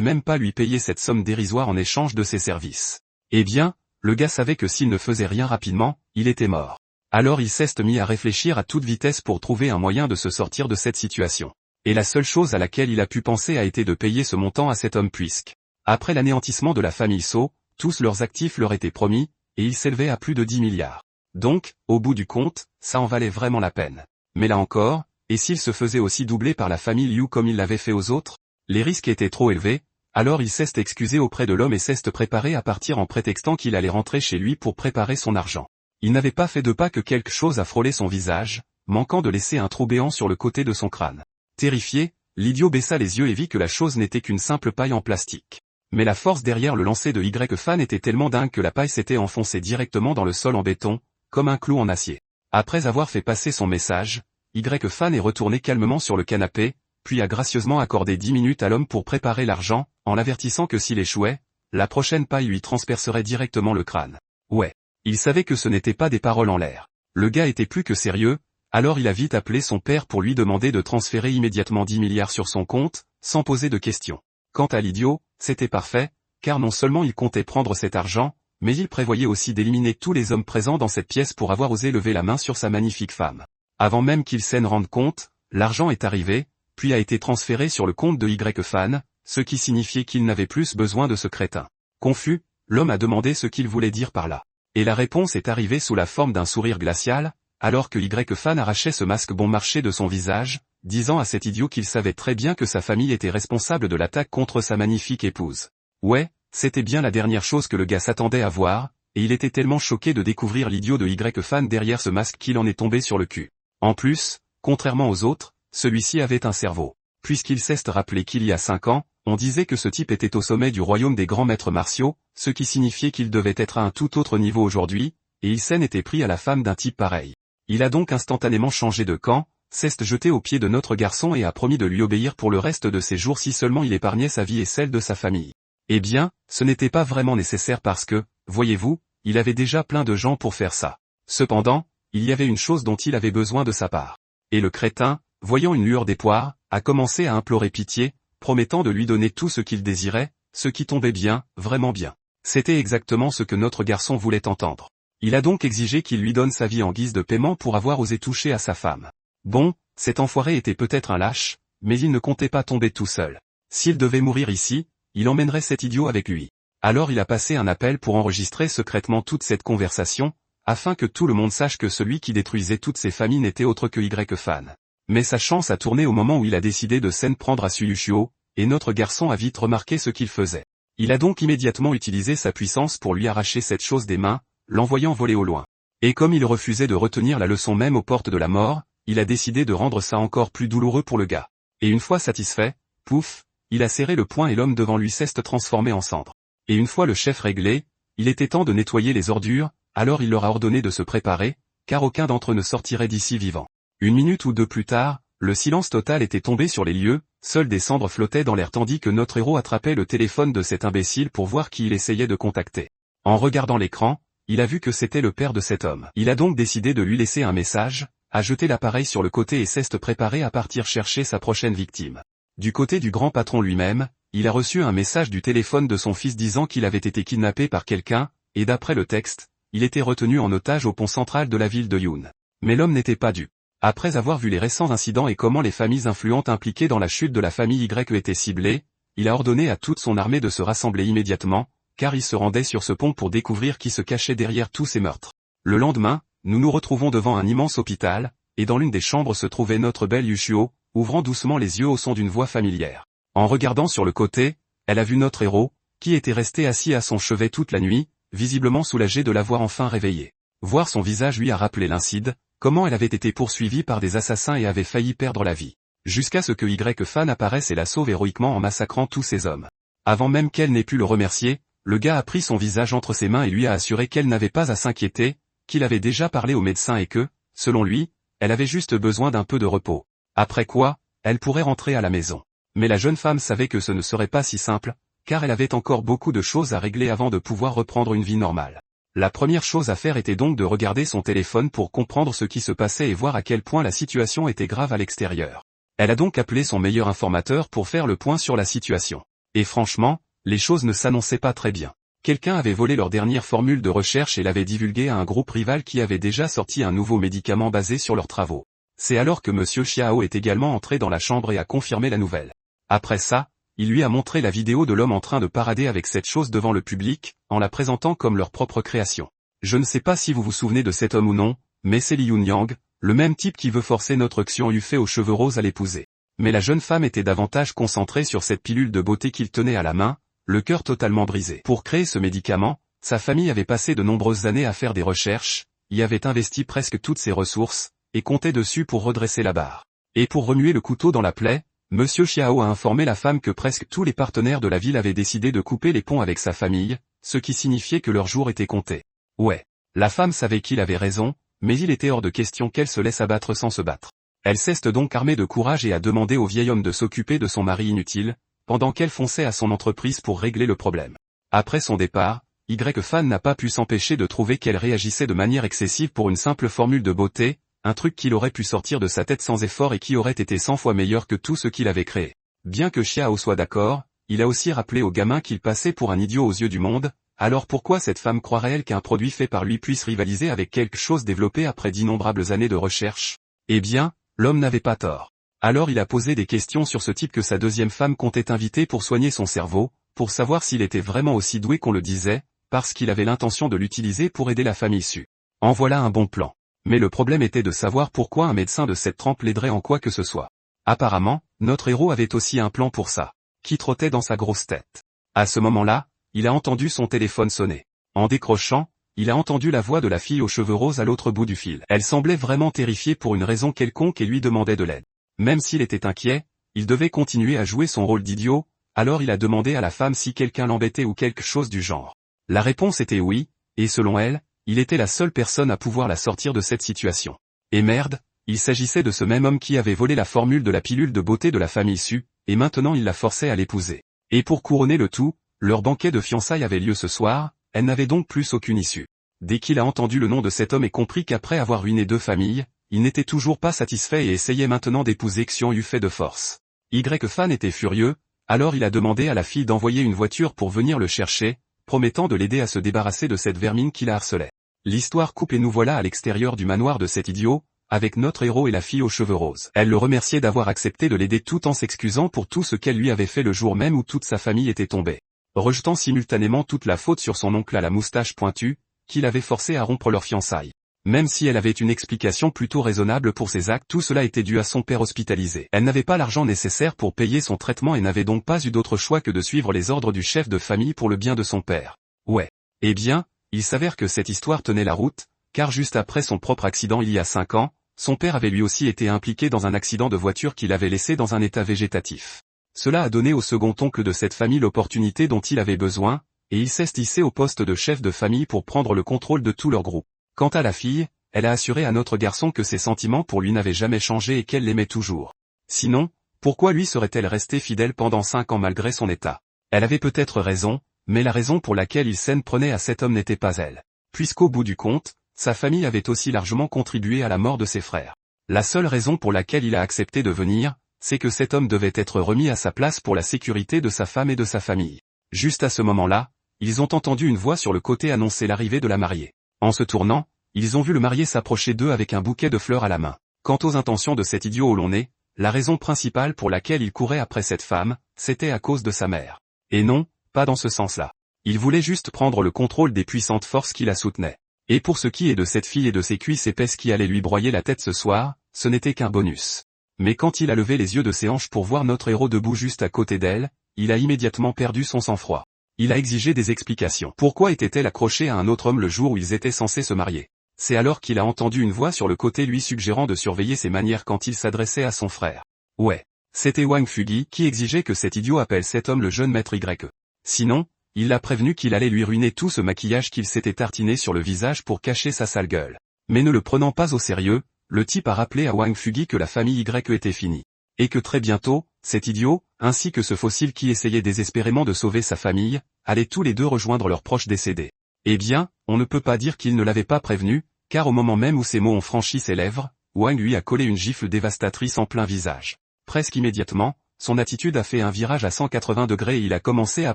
même pas lui payer cette somme dérisoire en échange de ses services. Eh bien, le gars savait que s'il ne faisait rien rapidement, il était mort. Alors il s'est mis à réfléchir à toute vitesse pour trouver un moyen de se sortir de cette situation. Et la seule chose à laquelle il a pu penser a été de payer ce montant à cet homme puisque, après l'anéantissement de la famille So, tous leurs actifs leur étaient promis, et ils s'élevaient à plus de 10 milliards. Donc, au bout du compte, ça en valait vraiment la peine. Mais là encore, et s'il se faisait aussi doubler par la famille Liu comme il l'avait fait aux autres? Les risques étaient trop élevés, alors il s'est excusé auprès de l'homme et s'est préparé à partir en prétextant qu'il allait rentrer chez lui pour préparer son argent. Il n'avait pas fait de pas que quelque chose a frôlé son visage, manquant de laisser un trou béant sur le côté de son crâne. Terrifié, l'idiot baissa les yeux et vit que la chose n'était qu'une simple paille en plastique. Mais la force derrière le lancer de Y-Fan était tellement dingue que la paille s'était enfoncée directement dans le sol en béton, comme un clou en acier. Après avoir fait passer son message, Y-Fan est retourné calmement sur le canapé, puis a gracieusement accordé 10 minutes à l'homme pour préparer l'argent, en l'avertissant que s'il échouait, la prochaine paille lui transpercerait directement le crâne. Ouais. Il savait que ce n'était pas des paroles en l'air. Le gars était plus que sérieux, alors il a vite appelé son père pour lui demander de transférer immédiatement 10 milliards sur son compte, sans poser de questions. Quant à l'idiot, c'était parfait, car non seulement il comptait prendre cet argent, mais il prévoyait aussi d'éliminer tous les hommes présents dans cette pièce pour avoir osé lever la main sur sa magnifique femme. Avant même qu'il s'en rende compte, l'argent est arrivé, puis a été transféré sur le compte de Y-Fan, ce qui signifiait qu'il n'avait plus besoin de ce crétin. Confus, l'homme a demandé ce qu'il voulait dire par là. Et la réponse est arrivée sous la forme d'un sourire glacial, alors que Y-Fan arrachait ce masque bon marché de son visage, disant à cet idiot qu'il savait très bien que sa famille était responsable de l'attaque contre sa magnifique épouse. Ouais, c'était bien la dernière chose que le gars s'attendait à voir, et il était tellement choqué de découvrir l'idiot de Y-Fan derrière ce masque qu'il en est tombé sur le cul. En plus, contrairement aux autres, celui-ci avait un cerveau. Puisqu'il s'est rappelé qu'il y a 5 ans, on disait que ce type était au sommet du royaume des grands maîtres martiaux, ce qui signifiait qu'il devait être à un tout autre niveau aujourd'hui, et il s'en était pris à la femme d'un type pareil. Il a donc instantanément changé de camp, s'est jeté aux pieds de notre garçon et a promis de lui obéir pour le reste de ses jours si seulement il épargnait sa vie et celle de sa famille. Eh bien, ce n'était pas vraiment nécessaire parce que, voyez-vous, il avait déjà plein de gens pour faire ça. Cependant, il y avait une chose dont il avait besoin de sa part. Et le crétin, voyant une lueur d'espoir, a commencé à implorer pitié, promettant de lui donner tout ce qu'il désirait, ce qui tombait bien, vraiment bien. C'était exactement ce que notre garçon voulait entendre. Il a donc exigé qu'il lui donne sa vie en guise de paiement pour avoir osé toucher à sa femme. Bon, cet enfoiré était peut-être un lâche, mais il ne comptait pas tomber tout seul. S'il devait mourir ici, il emmènerait cet idiot avec lui. Alors il a passé un appel pour enregistrer secrètement toute cette conversation, afin que tout le monde sache que celui qui détruisait toutes ses familles n'était autre que Y-Fan. Mais sa chance a tourné au moment où il a décidé de s'en prendre à Suyushio, et notre garçon a vite remarqué ce qu'il faisait. Il a donc immédiatement utilisé sa puissance pour lui arracher cette chose des mains, l'envoyant voler au loin. Et comme il refusait de retenir la leçon même aux portes de la mort, il a décidé de rendre ça encore plus douloureux pour le gars. Et une fois satisfait, pouf, il a serré le poing et l'homme devant lui s'est transformé en cendre. Et une fois le chef réglé, il était temps de nettoyer les ordures, alors il leur a ordonné de se préparer, car aucun d'entre eux ne sortirait d'ici vivant. 1 minute ou 2 plus tard, le silence total était tombé sur les lieux, seules des cendres flottaient dans l'air tandis que notre héros attrapait le téléphone de cet imbécile pour voir qui il essayait de contacter. En regardant l'écran, il a vu que c'était le père de cet homme. Il a donc décidé de lui laisser un message, a jeté l'appareil sur le côté et s'est préparé à partir chercher sa prochaine victime. Du côté du grand patron lui-même, il a reçu un message du téléphone de son fils disant qu'il avait été kidnappé par quelqu'un, et d'après le texte, il était retenu en otage au pont central de la ville de Yoon. Mais l'homme n'était pas dupe. Après avoir vu les récents incidents et comment les familles influentes impliquées dans la chute de la famille Y étaient ciblées, il a ordonné à toute son armée de se rassembler immédiatement, car il se rendait sur ce pont pour découvrir qui se cachait derrière tous ces meurtres. Le lendemain, nous nous retrouvons devant un immense hôpital, et dans l'une des chambres se trouvait notre belle Yushio, ouvrant doucement les yeux au son d'une voix familière. En regardant sur le côté, elle a vu notre héros, qui était resté assis à son chevet toute la nuit, visiblement soulagé de l'avoir enfin réveillé. Voir son visage lui a rappelé l'incide, comment elle avait été poursuivie par des assassins et avait failli perdre la vie. Jusqu'à ce que Y-Fan apparaisse et la sauve héroïquement en massacrant tous ces hommes. Avant même qu'elle n'ait pu le remercier, le gars a pris son visage entre ses mains et lui a assuré qu'elle n'avait pas à s'inquiéter, qu'il avait déjà parlé au médecin et que, selon lui, elle avait juste besoin d'un peu de repos. Après quoi, elle pourrait rentrer à la maison. Mais la jeune femme savait que ce ne serait pas si simple, car elle avait encore beaucoup de choses à régler avant de pouvoir reprendre une vie normale. La première chose à faire était donc de regarder son téléphone pour comprendre ce qui se passait et voir à quel point la situation était grave à l'extérieur. Elle a donc appelé son meilleur informateur pour faire le point sur la situation. Et franchement, les choses ne s'annonçaient pas très bien. Quelqu'un avait volé leur dernière formule de recherche et l'avait divulguée à un groupe rival qui avait déjà sorti un nouveau médicament basé sur leurs travaux. C'est alors que Monsieur Xiao est également entré dans la chambre et a confirmé la nouvelle. Après ça, il lui a montré la vidéo de l'homme en train de parader avec cette chose devant le public, en la présentant comme leur propre création. Je ne sais pas si vous vous souvenez de cet homme ou non, mais c'est Li Yunyang, le même type qui veut forcer notre Xian Yufei aux cheveux roses à l'épouser. Mais la jeune femme était davantage concentrée sur cette pilule de beauté qu'il tenait à la main, le cœur totalement brisé. Pour créer ce médicament, sa famille avait passé de nombreuses années à faire des recherches, y avait investi presque toutes ses ressources, et comptait dessus pour redresser la barre. Et pour remuer le couteau dans la plaie, Monsieur Xiao a informé la femme que presque tous les partenaires de la ville avaient décidé de couper les ponts avec sa famille, ce qui signifiait que leur jour était compté. Ouais. La femme savait qu'il avait raison, mais il était hors de question qu'elle se laisse abattre sans se battre. Elle s'est donc armée de courage et a demandé au vieil homme de s'occuper de son mari inutile, pendant qu'elle fonçait à son entreprise pour régler le problème. Après son départ, Y-Fan n'a pas pu s'empêcher de trouver qu'elle réagissait de manière excessive pour une simple formule de beauté, un truc qu'il aurait pu sortir de sa tête sans effort et qui aurait été 100 fois meilleur que tout ce qu'il avait créé. Bien que Xiao soit d'accord, il a aussi rappelé au gamin qu'il passait pour un idiot aux yeux du monde, alors pourquoi cette femme croirait-elle qu'un produit fait par lui puisse rivaliser avec quelque chose développé après d'innombrables années de recherche? Eh bien, l'homme n'avait pas tort. Alors il a posé des questions sur ce type que sa deuxième femme comptait inviter pour soigner son cerveau, pour savoir s'il était vraiment aussi doué qu'on le disait, parce qu'il avait l'intention de l'utiliser pour aider la famille issue. En voilà un bon plan. Mais le problème était de savoir pourquoi un médecin de cette trempe l'aiderait en quoi que ce soit. Apparemment, notre héros avait aussi un plan pour ça, qui trottait dans sa grosse tête. À ce moment-là, il a entendu son téléphone sonner. En décrochant, il a entendu la voix de la fille aux cheveux roses à l'autre bout du fil. Elle semblait vraiment terrifiée pour une raison quelconque et lui demandait de l'aide. Même s'il était inquiet, il devait continuer à jouer son rôle d'idiot, alors il a demandé à la femme si quelqu'un l'embêtait ou quelque chose du genre. La réponse était oui, et selon elle, il était la seule personne à pouvoir la sortir de cette situation. Et merde, il s'agissait de ce même homme qui avait volé la formule de la pilule de beauté de la famille Su, et maintenant il la forçait à l'épouser. Et pour couronner le tout, leur banquet de fiançailles avait lieu ce soir, elle n'avait donc plus aucune issue. Dès qu'il a entendu le nom de cet homme et compris qu'après avoir ruiné deux familles, il n'était toujours pas satisfait et essayait maintenant d'épouser Xian Yufei de force. Y-Fan était furieux, alors il a demandé à la fille d'envoyer une voiture pour venir le chercher, promettant de l'aider à se débarrasser de cette vermine qui la harcelait. L'histoire coupe et nous voilà à l'extérieur du manoir de cet idiot, avec notre héros et la fille aux cheveux roses. Elle le remerciait d'avoir accepté de l'aider tout en s'excusant pour tout ce qu'elle lui avait fait le jour même où toute sa famille était tombée. Rejetant simultanément toute la faute sur son oncle à la moustache pointue, qui l'avait forcé à rompre leurs fiançailles. Même si elle avait une explication plutôt raisonnable pour ses actes, tout cela était dû à son père hospitalisé. Elle n'avait pas l'argent nécessaire pour payer son traitement et n'avait donc pas eu d'autre choix que de suivre les ordres du chef de famille pour le bien de son père. Ouais. Eh bien, il s'avère que cette histoire tenait la route, car juste après son propre accident il y a 5 ans, son père avait lui aussi été impliqué dans un accident de voiture qui l'avait laissé dans un état végétatif. Cela a donné au second oncle de cette famille l'opportunité dont il avait besoin, et il s'est hissé au poste de chef de famille pour prendre le contrôle de tout leur groupe. Quant à la fille, elle a assuré à notre garçon que ses sentiments pour lui n'avaient jamais changé et qu'elle l'aimait toujours. Sinon, pourquoi lui serait-elle restée fidèle pendant 5 ans malgré son état? Elle avait peut-être raison, mais la raison pour laquelle il s'en prenait à cet homme n'était pas elle. Puisqu'au bout du compte, sa famille avait aussi largement contribué à la mort de ses frères. La seule raison pour laquelle il a accepté de venir, c'est que cet homme devait être remis à sa place pour la sécurité de sa femme et de sa famille. Juste à ce moment-là, ils ont entendu une voix sur le côté annoncer l'arrivée de la mariée. En se tournant, ils ont vu le marié s'approcher d'eux avec un bouquet de fleurs à la main. Quant aux intentions de cet idiot au long nez, la raison principale pour laquelle il courait après cette femme, c'était à cause de sa mère. Et non, pas dans ce sens-là. Il voulait juste prendre le contrôle des puissantes forces qui la soutenaient. Et pour ce qui est de cette fille et de ses cuisses épaisses qui allaient lui broyer la tête ce soir, ce n'était qu'un bonus. Mais quand il a levé les yeux de ses hanches pour voir notre héros debout juste à côté d'elle, il a immédiatement perdu son sang-froid. Il a exigé des explications. Pourquoi était-elle accrochée à un autre homme le jour où ils étaient censés se marier? C'est alors qu'il a entendu une voix sur le côté lui suggérant de surveiller ses manières quand il s'adressait à son frère. Ouais. C'était Wang Fugi qui exigeait que cet idiot appelle cet homme le jeune maître Y. Sinon, il l'a prévenu qu'il allait lui ruiner tout ce maquillage qu'il s'était tartiné sur le visage pour cacher sa sale gueule. Mais ne le prenant pas au sérieux, le type a rappelé à Wang Fugi que la famille Y était finie. Et que très bientôt, cet idiot, ainsi que ce fossile qui essayait désespérément de sauver sa famille, allaient tous les deux rejoindre leurs proches décédés. Eh bien, on ne peut pas dire qu'il ne l'avait pas prévenu, car au moment même où ces mots ont franchi ses lèvres, Wang lui a collé une gifle dévastatrice en plein visage. Presque immédiatement, son attitude a fait un virage à 180 degrés et il a commencé à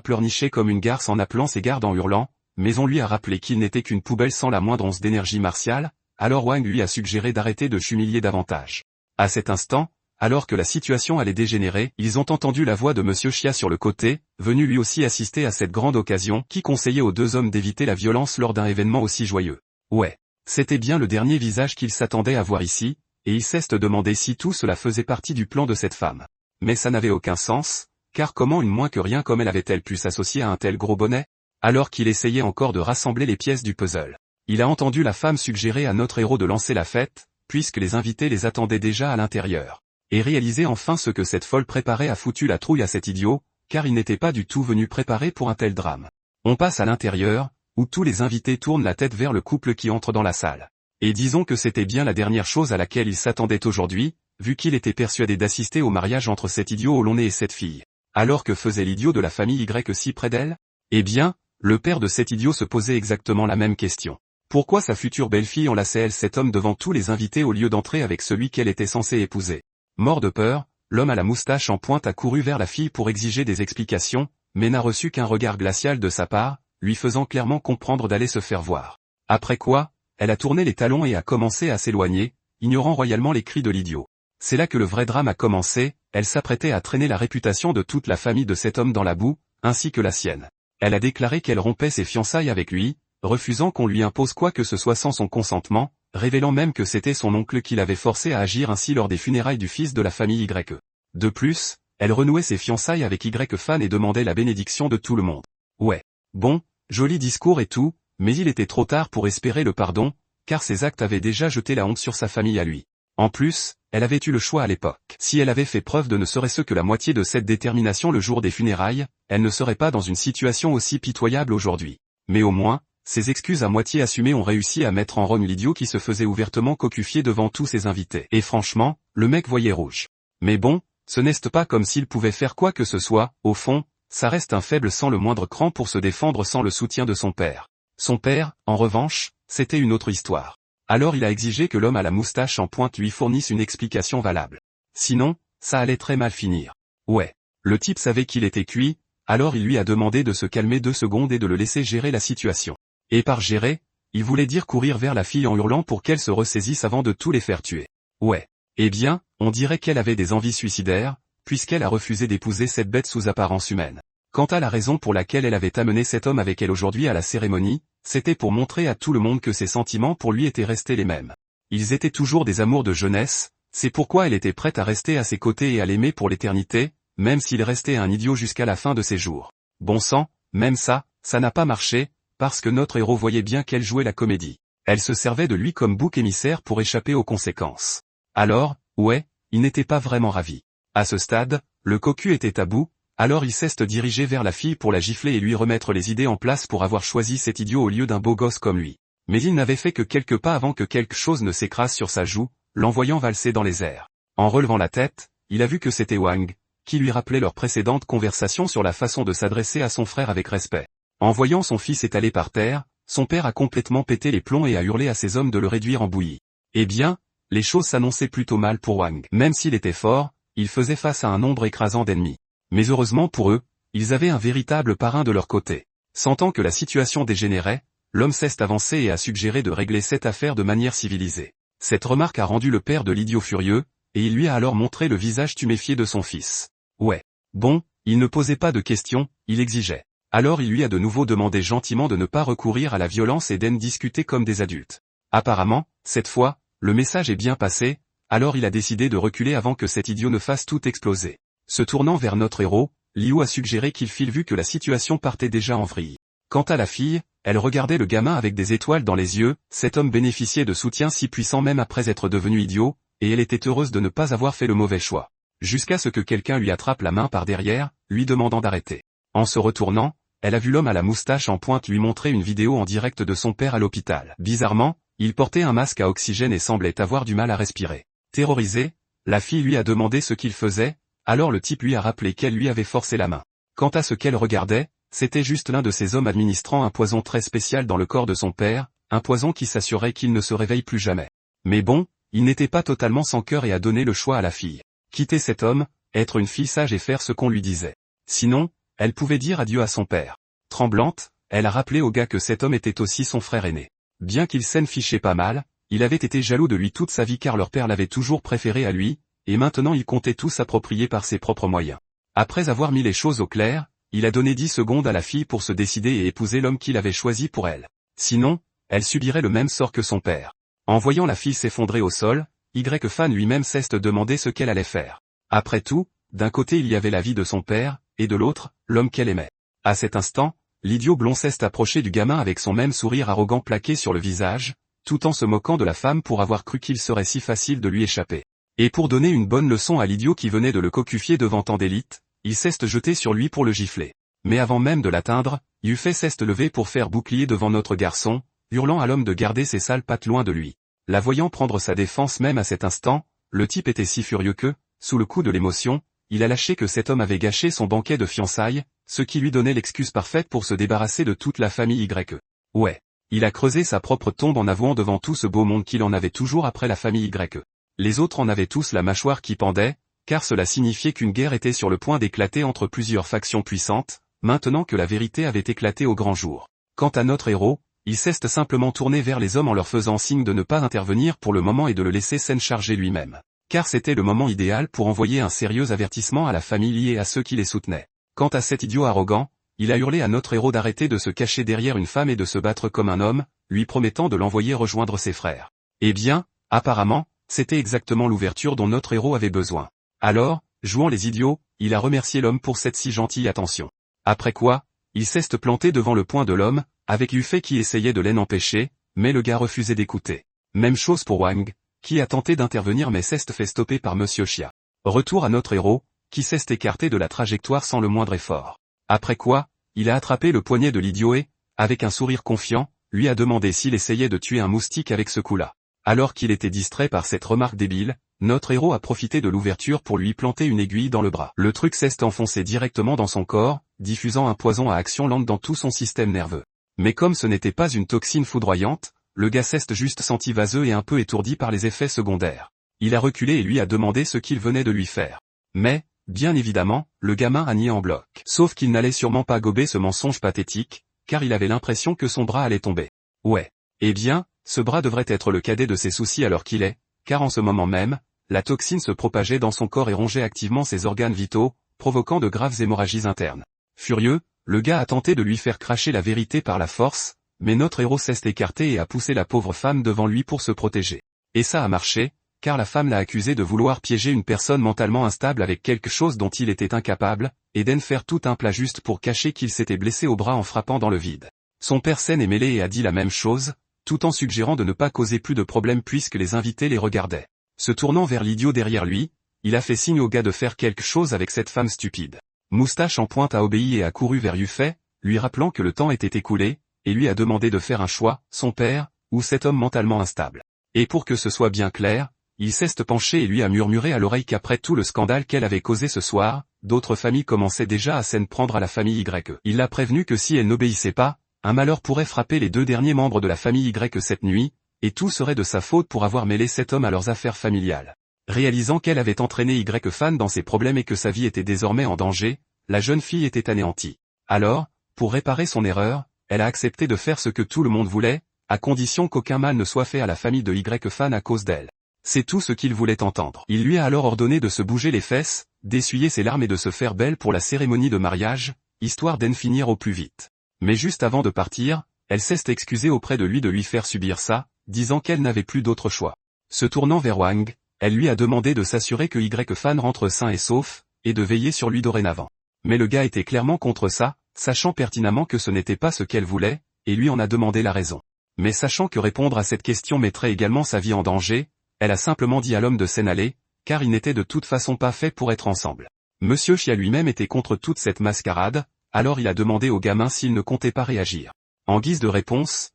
pleurnicher comme une garce en appelant ses gardes en hurlant, mais on lui a rappelé qu'il n'était qu'une poubelle sans la moindre once d'énergie martiale, alors Wang lui a suggéré d'arrêter de s'humilier davantage. À cet instant, alors que la situation allait dégénérer, ils ont entendu la voix de Monsieur Chia sur le côté, venu lui aussi assister à cette grande occasion qui conseillait aux deux hommes d'éviter la violence lors d'un événement aussi joyeux. Ouais. C'était bien le dernier visage qu'il s'attendait à voir ici, et il s'est demandé si tout cela faisait partie du plan de cette femme. Mais ça n'avait aucun sens, car comment une moins que rien comme elle avait-elle pu s'associer à un tel gros bonnet? Alors qu'il essayait encore de rassembler les pièces du puzzle. Il a entendu la femme suggérer à notre héros de lancer la fête, puisque les invités les attendaient déjà à l'intérieur. Et réaliser enfin ce que cette folle préparée a foutu la trouille à cet idiot, car il n'était pas du tout venu préparé pour un tel drame. On passe à l'intérieur, où tous les invités tournent la tête vers le couple qui entre dans la salle. Et disons que c'était bien la dernière chose à laquelle il s'attendait aujourd'hui, vu qu'il était persuadé d'assister au mariage entre cet idiot au long nez et cette fille. Alors que faisait l'idiot de la famille Y si près d'elle? Eh bien, le père de cet idiot se posait exactement la même question. Pourquoi sa future belle-fille enlaçait-elle cet homme devant tous les invités au lieu d'entrer avec celui qu'elle était censée épouser? Mort de peur, l'homme à la moustache en pointe a couru vers la fille pour exiger des explications, mais n'a reçu qu'un regard glacial de sa part, lui faisant clairement comprendre d'aller se faire voir. Après quoi, elle a tourné les talons et a commencé à s'éloigner, ignorant royalement les cris de l'idiot. C'est là que le vrai drame a commencé, elle s'apprêtait à traîner la réputation de toute la famille de cet homme dans la boue, ainsi que la sienne. Elle a déclaré qu'elle rompait ses fiançailles avec lui, refusant qu'on lui impose quoi que ce soit sans son consentement, révélant même que c'était son oncle qui l'avait forcé à agir ainsi lors des funérailles du fils de la famille Y. De plus, elle renouait ses fiançailles avec Y fan et demandait la bénédiction de tout le monde. Ouais. Bon, joli discours et tout, mais il était trop tard pour espérer le pardon, car ses actes avaient déjà jeté la honte sur sa famille à lui. En plus, elle avait eu le choix à l'époque. Si elle avait fait preuve de ne serait-ce que la moitié de cette détermination le jour des funérailles, elle ne serait pas dans une situation aussi pitoyable aujourd'hui. Mais au moins, ses excuses à moitié assumées ont réussi à mettre en rogne l'idiot qui se faisait ouvertement cocufier devant tous ses invités. Et franchement, le mec voyait rouge. Mais bon, ce n'est pas comme s'il pouvait faire quoi que ce soit, au fond, ça reste un faible sans le moindre cran pour se défendre sans le soutien de son père. Son père, en revanche, c'était une autre histoire. Alors il a exigé que l'homme à la moustache en pointe lui fournisse une explication valable. Sinon, ça allait très mal finir. Ouais. Le type savait qu'il était cuit, alors il lui a demandé de se calmer 2 secondes et de le laisser gérer la situation. Et par gérer, il voulait dire courir vers la fille en hurlant pour qu'elle se ressaisisse avant de tous les faire tuer. Ouais. Eh bien, on dirait qu'elle avait des envies suicidaires, puisqu'elle a refusé d'épouser cette bête sous apparence humaine. Quant à la raison pour laquelle elle avait amené cet homme avec elle aujourd'hui à la cérémonie, c'était pour montrer à tout le monde que ses sentiments pour lui étaient restés les mêmes. Ils étaient toujours des amours de jeunesse, c'est pourquoi elle était prête à rester à ses côtés et à l'aimer pour l'éternité, même s'il restait un idiot jusqu'à la fin de ses jours. Bon sang, même ça n'a pas marché, parce que notre héros voyait bien qu'elle jouait la comédie. Elle se servait de lui comme bouc émissaire pour échapper aux conséquences. Alors, ouais, il n'était pas vraiment ravi. À ce stade, le cocu était à bout, alors il s'est dirigé vers la fille pour la gifler et lui remettre les idées en place pour avoir choisi cet idiot au lieu d'un beau gosse comme lui. Mais il n'avait fait que quelques pas avant que quelque chose ne s'écrase sur sa joue, l'envoyant valser dans les airs. En relevant la tête, il a vu que c'était Wang, qui lui rappelait leur précédente conversation sur la façon de s'adresser à son frère avec respect. En voyant son fils étalé par terre, son père a complètement pété les plombs et a hurlé à ses hommes de le réduire en bouillie. Eh bien, les choses s'annonçaient plutôt mal pour Wang. Même s'il était fort, il faisait face à un nombre écrasant d'ennemis. Mais heureusement pour eux, ils avaient un véritable parrain de leur côté. Sentant que la situation dégénérait, l'homme s'est avancé et a suggéré de régler cette affaire de manière civilisée. Cette remarque a rendu le père de l'idiot furieux, et il lui a alors montré le visage tuméfié de son fils. Ouais. Bon, il ne posait pas de questions, il exigeait. Alors il lui a de nouveau demandé gentiment de ne pas recourir à la violence et d'en discuter comme des adultes. Apparemment, cette fois, le message est bien passé, alors il a décidé de reculer avant que cet idiot ne fasse tout exploser. Se tournant vers notre héros, Liu a suggéré qu'il fît vu que la situation partait déjà en vrille. Quant à la fille, elle regardait le gamin avec des étoiles dans les yeux, cet homme bénéficiait de soutien si puissant même après être devenu idiot, et elle était heureuse de ne pas avoir fait le mauvais choix. Jusqu'à ce que quelqu'un lui attrape la main par derrière, lui demandant d'arrêter. En se retournant, elle a vu l'homme à la moustache en pointe lui montrer une vidéo en direct de son père à l'hôpital. Bizarrement, Il portait un masque à oxygène et semblait avoir du mal à respirer. Terrorisée, la fille lui a demandé ce qu'il faisait, alors le type lui a rappelé qu'elle lui avait forcé la main. Quant à ce qu'elle regardait, c'était juste l'un de ces hommes administrant un poison très spécial dans le corps de son père, un poison qui s'assurait qu'il ne se réveille plus jamais. Mais bon, il n'était pas totalement sans cœur et a donné le choix à la fille. Quitter cet homme, être une fille sage et faire ce qu'on lui disait. Sinon, elle pouvait dire adieu à son père. Tremblante, elle a rappelé au gars que cet homme était aussi son frère aîné. Bien qu'il s'en fichait pas mal, il avait été jaloux de lui toute sa vie car leur père l'avait toujours préféré à lui, et maintenant il comptait tout s'approprier par ses propres moyens. Après avoir mis les choses au clair, il a donné 10 secondes à la fille pour se décider et épouser l'homme qu'il avait choisi pour elle. Sinon, elle subirait le même sort que son père. En voyant la fille s'effondrer au sol, Y-Fan lui-même s'est demandé ce qu'elle allait faire. Après tout, d'un côté il y avait la vie de son père, et de l'autre, l'homme qu'elle aimait. À cet instant, l'idiot blond s'est approché du gamin avec son même sourire arrogant plaqué sur le visage, tout en se moquant de la femme pour avoir cru qu'il serait si facile de lui échapper. Et pour donner une bonne leçon à l'idiot qui venait de le cocufier devant tant d'élite, il s'est jeté sur lui pour le gifler. Mais avant même de l'atteindre, Yufei s'est levé pour faire bouclier devant notre garçon, hurlant à l'homme de garder ses sales pattes loin de lui. La voyant prendre sa défense même à cet instant, le type était si furieux que, sous le coup de l'émotion, il a lâché que cet homme avait gâché son banquet de fiançailles, ce qui lui donnait l'excuse parfaite pour se débarrasser de toute la famille Y. Ouais. Il a creusé sa propre tombe en avouant devant tout ce beau monde qu'il en avait toujours après la famille Y. Les autres en avaient tous la mâchoire qui pendait, car cela signifiait qu'une guerre était sur le point d'éclater entre plusieurs factions puissantes, maintenant que la vérité avait éclaté au grand jour. Quant à notre héros, il s'est simplement tourné vers les hommes en leur faisant signe de ne pas intervenir pour le moment et de le laisser s'en charger lui-même. Car c'était le moment idéal pour envoyer un sérieux avertissement à la famille et à ceux qui les soutenaient. Quant à cet idiot arrogant, il a hurlé à notre héros d'arrêter de se cacher derrière une femme et de se battre comme un homme, lui promettant de l'envoyer rejoindre ses frères. Eh bien, apparemment, c'était exactement l'ouverture dont notre héros avait besoin. Alors, jouant les idiots, il a remercié l'homme pour cette si gentille attention. Après quoi, il s'est planté devant le poing de l'homme, avec Yufei qui essayait de l'en empêcher, mais le gars refusait d'écouter. Même chose pour Wang, qui a tenté d'intervenir mais s'est fait stopper par Monsieur Chia. Retour à notre héros, qui s'est écarté de la trajectoire sans le moindre effort. Après quoi, il a attrapé le poignet de l'idiot et, avec un sourire confiant, lui a demandé s'il essayait de tuer un moustique avec ce coup-là. Alors qu'il était distrait par cette remarque débile, notre héros a profité de l'ouverture pour lui planter une aiguille dans le bras. Le truc s'est enfoncé directement dans son corps, diffusant un poison à action lente dans tout son système nerveux. Mais comme ce n'était pas une toxine foudroyante, le gars s'est juste senti vaseux et un peu étourdi par les effets secondaires. Il a reculé et lui a demandé ce qu'il venait de lui faire. Mais, bien évidemment, le gamin a nié en bloc. Sauf qu'il n'allait sûrement pas gober ce mensonge pathétique, car il avait l'impression que son bras allait tomber. Ouais. Eh bien, ce bras devrait être le cadet de ses soucis alors qu'il est, car en ce moment même, la toxine se propageait dans son corps et rongeait activement ses organes vitaux, provoquant de graves hémorragies internes. Furieux, le gars a tenté de lui faire cracher la vérité par la force, mais notre héros s'est écarté et a poussé la pauvre femme devant lui pour se protéger. Et ça a marché, car la femme l'a accusé de vouloir piéger une personne mentalement instable avec quelque chose dont il était incapable, et d'en faire tout un plat juste pour cacher qu'il s'était blessé au bras en frappant dans le vide. Son père s'en est mêlé et a dit la même chose, tout en suggérant de ne pas causer plus de problèmes puisque les invités les regardaient. Se tournant vers l'idiot derrière lui, il a fait signe au gars de faire quelque chose avec cette femme stupide. Moustache en pointe a obéi et a couru vers Yufei, lui rappelant que le temps était écoulé, et lui a demandé de faire un choix, son père, ou cet homme mentalement instable. Et pour que ce soit bien clair, il s'est penché et lui a murmuré à l'oreille qu'après tout le scandale qu'elle avait causé ce soir, d'autres familles commençaient déjà à s'en prendre à la famille Y. Il l'a prévenu que si elle n'obéissait pas, un malheur pourrait frapper les 2 derniers membres de la famille Y cette nuit, et tout serait de sa faute pour avoir mêlé cet homme à leurs affaires familiales. Réalisant qu'elle avait entraîné Y-Fan dans ses problèmes et que sa vie était désormais en danger, la jeune fille était anéantie. Alors, pour réparer son erreur, elle a accepté de faire ce que tout le monde voulait, à condition qu'aucun mal ne soit fait à la famille de Y-Fan à cause d'elle. C'est tout ce qu'il voulait entendre. Il lui a alors ordonné de se bouger les fesses, d'essuyer ses larmes et de se faire belle pour la cérémonie de mariage, histoire d'en finir au plus vite. Mais juste avant de partir, elle s'est excusée auprès de lui faire subir ça, disant qu'elle n'avait plus d'autre choix. Se tournant vers Wang, elle lui a demandé de s'assurer que Y-Fan rentre sain et sauf, et de veiller sur lui dorénavant. Mais le gars était clairement contre ça, sachant pertinemment que ce n'était pas ce qu'elle voulait, et lui en a demandé la raison. Mais sachant que répondre à cette question mettrait également sa vie en danger, elle a simplement dit à l'homme de s'en aller, car ils n'étaient de toute façon pas faits pour être ensemble. Monsieur Chia lui-même était contre toute cette mascarade, alors il a demandé au gamin s'il ne comptait pas réagir. En guise de réponse,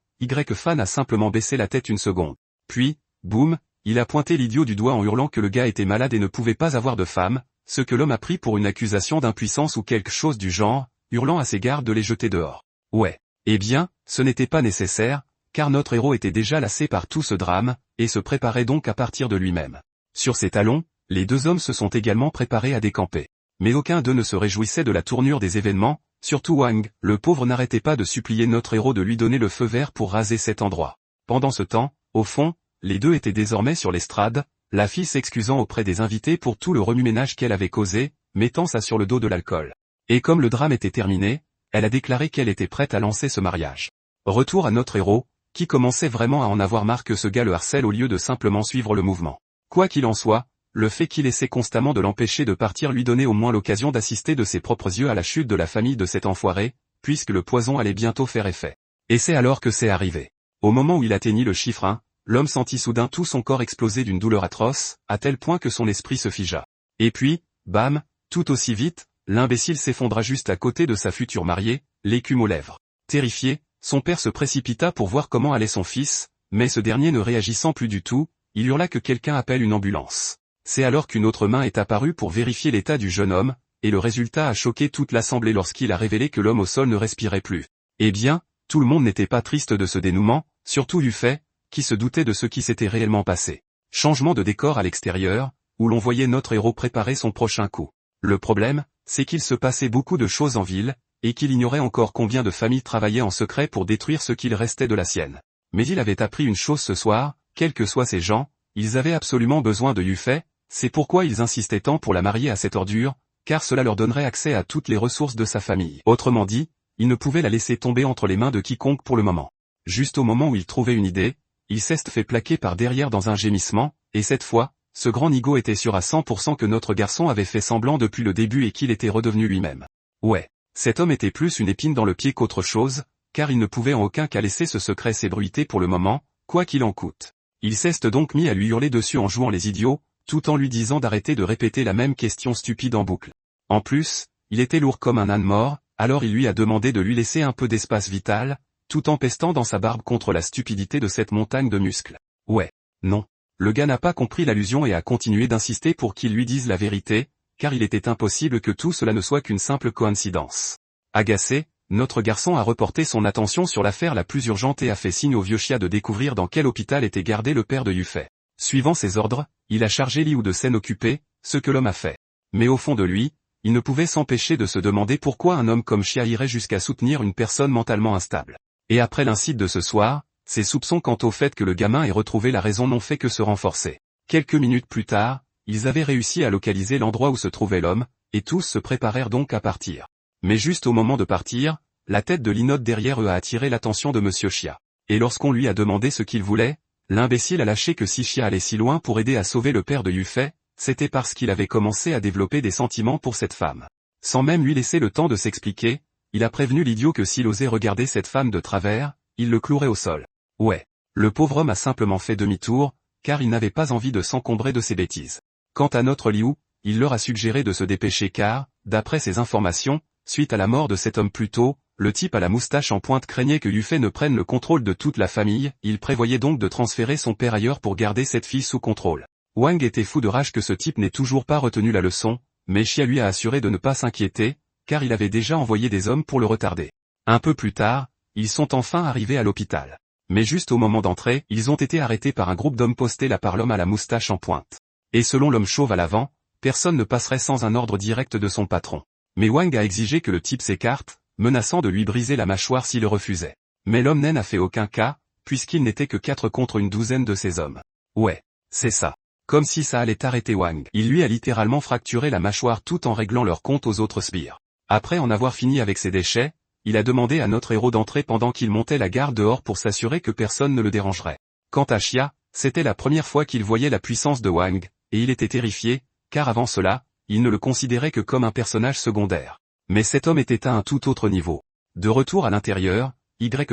Fan a simplement baissé la tête une seconde. Puis, boum, il a pointé l'idiot du doigt en hurlant que le gars était malade et ne pouvait pas avoir de femme, ce que l'homme a pris pour une accusation d'impuissance ou quelque chose du genre, hurlant à ses gardes de les jeter dehors. Ouais. Eh bien, ce n'était pas nécessaire, car notre héros était déjà lassé par tout ce drame, et se préparait donc à partir de lui-même. Sur ses talons, les deux hommes se sont également préparés à décamper. Mais aucun d'eux ne se réjouissait de la tournure des événements, surtout Wang, le pauvre n'arrêtait pas de supplier notre héros de lui donner le feu vert pour raser cet endroit. Pendant ce temps, au fond, les deux étaient désormais sur l'estrade, la fille s'excusant auprès des invités pour tout le remue-ménage qu'elle avait causé, mettant ça sur le dos de l'alcool. Et comme le drame était terminé, elle a déclaré qu'elle était prête à lancer ce mariage. Retour à notre héros, qui commençait vraiment à en avoir marre que ce gars le harcèle au lieu de simplement suivre le mouvement. Quoi qu'il en soit, le fait qu'il essaie constamment de l'empêcher de partir lui donnait au moins l'occasion d'assister de ses propres yeux à la chute de la famille de cet enfoiré, puisque le poison allait bientôt faire effet. Et c'est alors que c'est arrivé. Au moment où il atteignit le chiffre 1, l'homme sentit soudain tout son corps exploser d'une douleur atroce, à tel point que son esprit se figea. Et puis, bam, tout aussi vite, l'imbécile s'effondra juste à côté de sa future mariée, l'écume aux lèvres. Terrifié, son père se précipita pour voir comment allait son fils, mais ce dernier ne réagissant plus du tout, il hurla que quelqu'un appelle une ambulance. C'est alors qu'une autre main est apparue pour vérifier l'état du jeune homme, et le résultat a choqué toute l'assemblée lorsqu'il a révélé que l'homme au sol ne respirait plus. Eh bien, tout le monde n'était pas triste de ce dénouement, surtout Yufei, qui se doutait de ce qui s'était réellement passé. Changement de décor à l'extérieur, où l'on voyait notre héros préparer son prochain coup. Le problème, c'est qu'il se passait beaucoup de choses en ville, et qu'il ignorait encore combien de familles travaillaient en secret pour détruire ce qu'il restait de la sienne. Mais il avait appris une chose ce soir, quels que soient ces gens, ils avaient absolument besoin de Yufei, c'est pourquoi ils insistaient tant pour la marier à cette ordure, car cela leur donnerait accès à toutes les ressources de sa famille. Autrement dit, ils ne pouvaient la laisser tomber entre les mains de quiconque pour le moment. Juste au moment où il trouvait une idée, il s'est fait plaquer par derrière dans un gémissement, et cette fois, ce grand nigo était sûr à 100% que notre garçon avait fait semblant depuis le début et qu'il était redevenu lui-même. Ouais, cet homme était plus une épine dans le pied qu'autre chose, car il ne pouvait en aucun cas laisser ce secret s'ébruiter pour le moment, quoi qu'il en coûte. Il s'est donc mis à lui hurler dessus en jouant les idiots, tout en lui disant d'arrêter de répéter la même question stupide en boucle. En plus, il était lourd comme un âne mort, alors il lui a demandé de lui laisser un peu d'espace vital, tout en pestant dans sa barbe contre la stupidité de cette montagne de muscles. Ouais, non. Le gars n'a pas compris l'allusion et a continué d'insister pour qu'il lui dise la vérité, car il était impossible que tout cela ne soit qu'une simple coïncidence. Agacé, notre garçon a reporté son attention sur l'affaire la plus urgente et a fait signe au vieux chia de découvrir dans quel hôpital était gardé le père de Yufei. Suivant ses ordres, il a chargé Liu de s'en occuper, ce que l'homme a fait. Mais au fond de lui, il ne pouvait s'empêcher de se demander pourquoi un homme comme Chia irait jusqu'à soutenir une personne mentalement instable. Et après l'incite de ce soir, ses soupçons quant au fait que le gamin ait retrouvé la raison n'ont fait que se renforcer. Quelques minutes plus tard, ils avaient réussi à localiser l'endroit où se trouvait l'homme, et tous se préparèrent donc à partir. Mais juste au moment de partir, la tête de Linotte derrière eux a attiré l'attention de Monsieur Chia. Et lorsqu'on lui a demandé ce qu'il voulait, l'imbécile a lâché que si Chia allait si loin pour aider à sauver le père de Yufei, c'était parce qu'il avait commencé à développer des sentiments pour cette femme. Sans même lui laisser le temps de s'expliquer, il a prévenu l'idiot que s'il osait regarder cette femme de travers, il le clouerait au sol. Ouais. Le pauvre homme a simplement fait demi-tour, car il n'avait pas envie de s'encombrer de ses bêtises. Quant à notre Liu, il leur a suggéré de se dépêcher car, d'après ses informations, suite à la mort de cet homme plus tôt, le type à la moustache en pointe craignait que Yufei ne prenne le contrôle de toute la famille, il prévoyait donc de transférer son père ailleurs pour garder cette fille sous contrôle. Wang était fou de rage que ce type n'ait toujours pas retenu la leçon, mais Chia lui a assuré de ne pas s'inquiéter, car il avait déjà envoyé des hommes pour le retarder. Un peu plus tard, ils sont enfin arrivés à l'hôpital. Mais juste au moment d'entrer, ils ont été arrêtés par un groupe d'hommes postés là par l'homme à la moustache en pointe. Et selon l'homme chauve à l'avant, personne ne passerait sans un ordre direct de son patron. Mais Wang a exigé que le type s'écarte, menaçant de lui briser la mâchoire s'il refusait. Mais l'homme nain n'a fait aucun cas, puisqu'il n'était que 4 contre une douzaine de ces hommes. Ouais, c'est ça. Comme si ça allait arrêter Wang. Il lui a littéralement fracturé la mâchoire tout en réglant leur compte aux autres sbires. Après en avoir fini avec ses déchets, il a demandé à notre héros d'entrer pendant qu'il montait la garde dehors pour s'assurer que personne ne le dérangerait. Quant à Chia, c'était la première fois qu'il voyait la puissance de Wang, et il était terrifié, car avant cela, il ne le considérait que comme un personnage secondaire. Mais cet homme était à un tout autre niveau. De retour à l'intérieur,